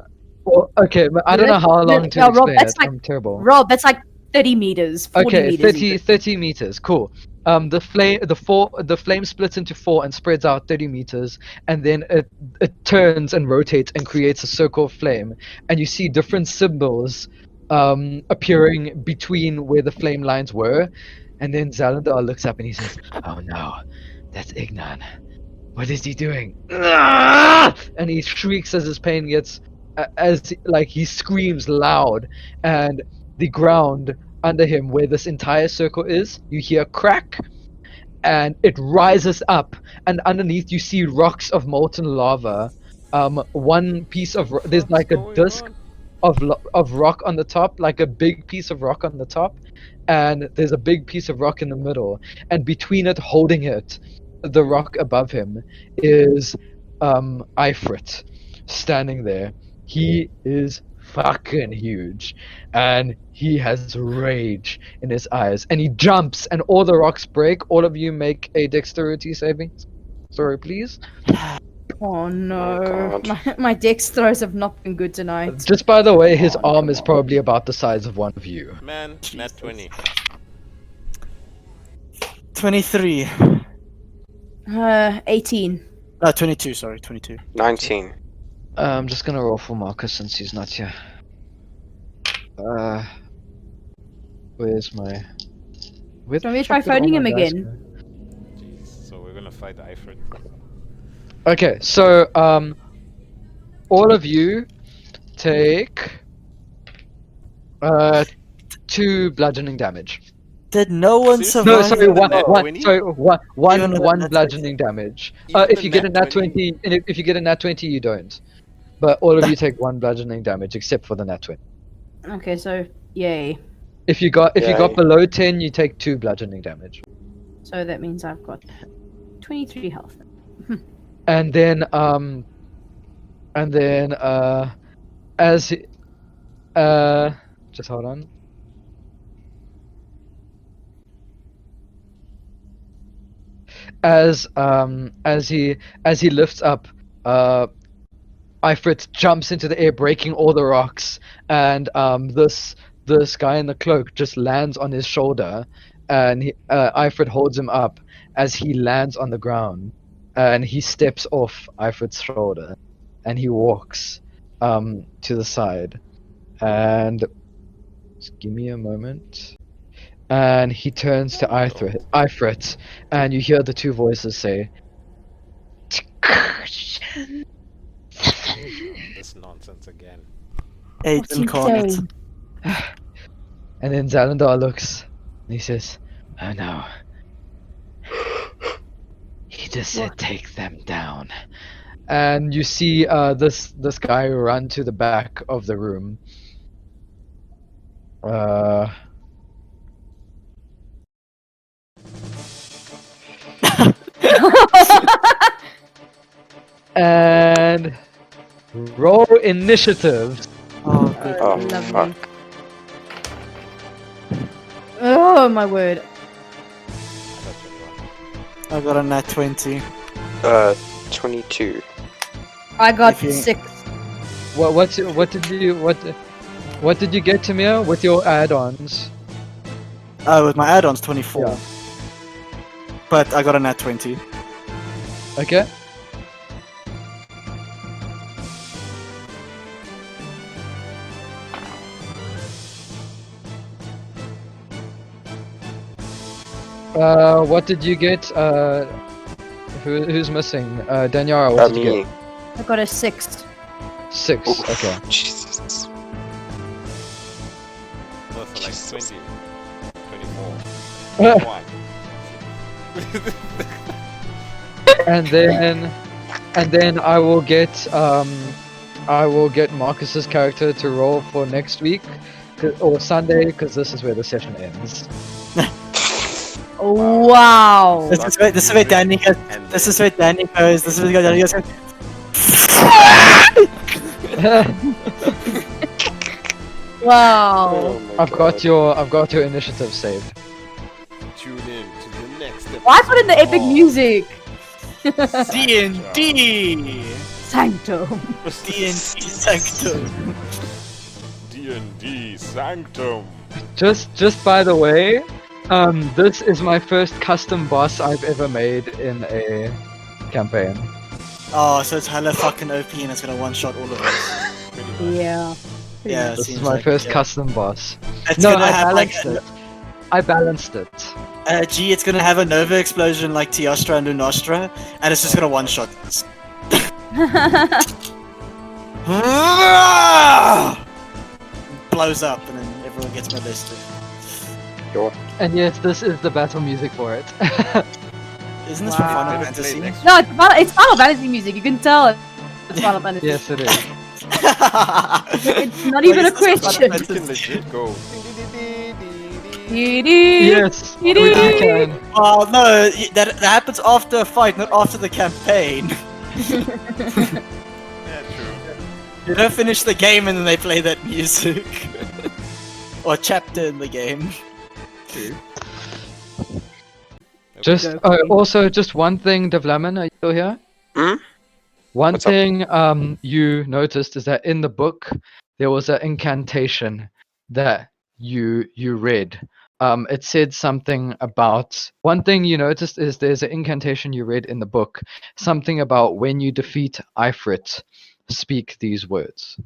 Well, okay, but I don't know how long to No, Rob, explain that's it. like- I'm terrible. Rob, that's like 30 meters, 40 Okay, meters. 30, even. 30 meters. Cool. The flame splits into 4 and spreads out 30 meters, and then it turns and rotates and creates a circle of flame. And you see different symbols appearing between where the flame lines were. And then Zalandar looks up and he says, "Oh no, that's Ignan. What is he doing?" And he shrieks as his pain gets, he screams loud, and the ground under him, where this entire circle is, you hear crack, and it rises up, and underneath you see rocks of molten lava. One piece of there's like a disc of rock on the top, like a big piece of rock on the top, and there's a big piece of rock in the middle, and between it, holding it, the rock above him, is Ifrit standing there. He is fucking huge, and he has rage in his eyes, and he jumps, and all the rocks break. All of you make a dexterity saving. Sorry, please. Oh no. Oh, God. My dex throws have not been good tonight. Just by the way, his arm is probably about the size of one of you. Man, nat 20. 23. 18. 22, sorry, 22. 19. I'm just gonna roll for Marcus since he's not here. Where's my? Where Shall the we try fuck did all phoning my him dice again? go? Jeez, so we're gonna fight Ifrit. Okay, so all of you take 2 bludgeoning damage. Did no one Seriously? survive? No, sorry, Even one, a nat one, 20? sorry, one, Even a one nat bludgeoning damage. Even If a you get a nat nat 20, and if you get a nat 20, you don't. But all of you take 1 bludgeoning damage, except for the nat 20. Okay, so yay. If you got Yay. below 10, you take 2 bludgeoning damage. So that means I've got 23 health. And then as just hold on. As he lifts up, Ifrit jumps into the air, breaking all the rocks, and this guy in the cloak just lands on his shoulder, and Ifrit holds him up as he lands on the ground, and he steps off Ifrit's shoulder, and he walks to the side, and just give me a moment. And he turns to Ifrit, and you hear the 2 voices say, This nonsense again. Eight What's he incarnate. saying? and then Zalandar looks, and he says, "Oh no. He just said What? take them down. and you see this guy run to the back of the room. And roll initiative. Oh, good. Oh, Lovely. fuck. Oh my word. I got a nat 20. 22. I got If you- 6. What did you get, Tamiya, with your add-ons? With my add-ons, 24. Yeah. But I got a nat 20. Okay. What did you get? Who's missing? Daniara, what did you Me. get? I got a 6. 6. Oof, Okay. Jesus. No, so like Jesus. 20, 24, 1. and then I will get Marcus's character to roll for next week or Sunday, because this is where the session ends. Oh, wow. This is where Danny goes. And This then- is where Danny goes. This is where Danny goes. Wow. Oh my I've got God. your initiative saved. Tune in to the next episode. Why put in the epic of music? D&D. Sanctum. D&D Sanctum. D&D Sanctum. Just by the way, this is my first custom boss I've ever made in a campaign. Oh, so it's hella fucking OP and it's gonna one-shot all of us. Pretty much. Yeah. Yeah, it This is seems my like first it, yeah. custom boss. It's No, gonna I have like balanced it. I balanced it. G. It's gonna have a Nova explosion like Tiastra and Lunostra, and it's just gonna one-shot us. Blows up, and then everyone gets molested. And yes, this is the battle music for it. Isn't this from Wow. Final Let's play Fantasy? next No, it's Final Fantasy music. You can tell it's Final Fantasy. Yes, it is. It's not even a question. We can legit go. Yes, we can. Oh no, that happens after a fight, not after the campaign. Yeah, true. You don't finish the game and then they play that music. Or chapter in the game. Just Okay. also just one thing, Davlamin, are you still here? Hmm? One What's up? thing you noticed is that in the book there was an incantation that you read. It said something about one thing you noticed is there's an incantation you read in the book, something about when you defeat Ifrit, speak these words.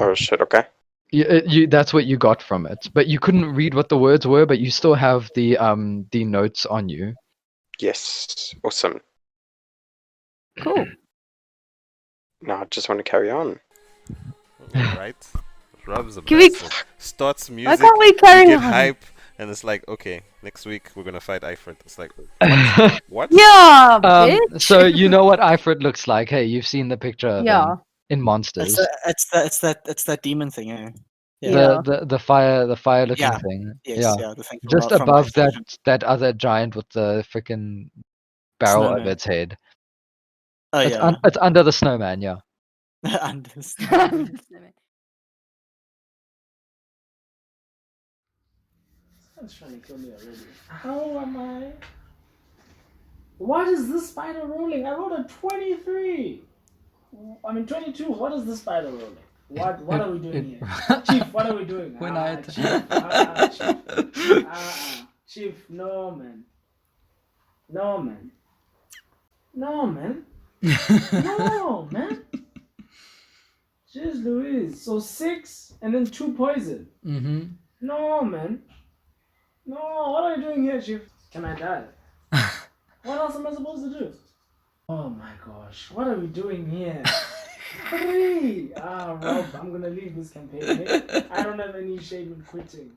Oh shit, okay. That's what you got from it, but you couldn't read what the words were, but you still have the notes on you. Yes. Awesome. Cool. Now I just want to carry on. Right? Rob's a Can we- bastard. Starts Why music, can't we you carry get on? hype, and it's like, okay, next week we're gonna fight Ifrit. It's like, what? Yeah, bitch. So you know what Ifrit looks like. Hey, you've seen the picture of Yeah. him in Monsters. It's that demon thing, eh? Yeah. The fire looking Yeah. thing. Yes, Yeah. yeah, the thing from Just from above my that other giant with the freaking barrel Snowman. over its head. Oh it's, yeah. it's under the snowman, yeah. Understand. Someone's trying to kill me already. How am I? What is this spider rolling? I rolled a 23. I mean 22. What is this spider rolling? What are we doing here? Chief, what are we doing? Chief, no man. No man. No man. No man. Jeez Louise. So 6 and then 2 poison. Mm-hmm. No man. No, what are you doing here, Chief? Can I die? What else am I supposed to do? Oh my gosh, what are we doing here? 3! Rob, I'm gonna leave this campaign. I don't have any shame in quitting.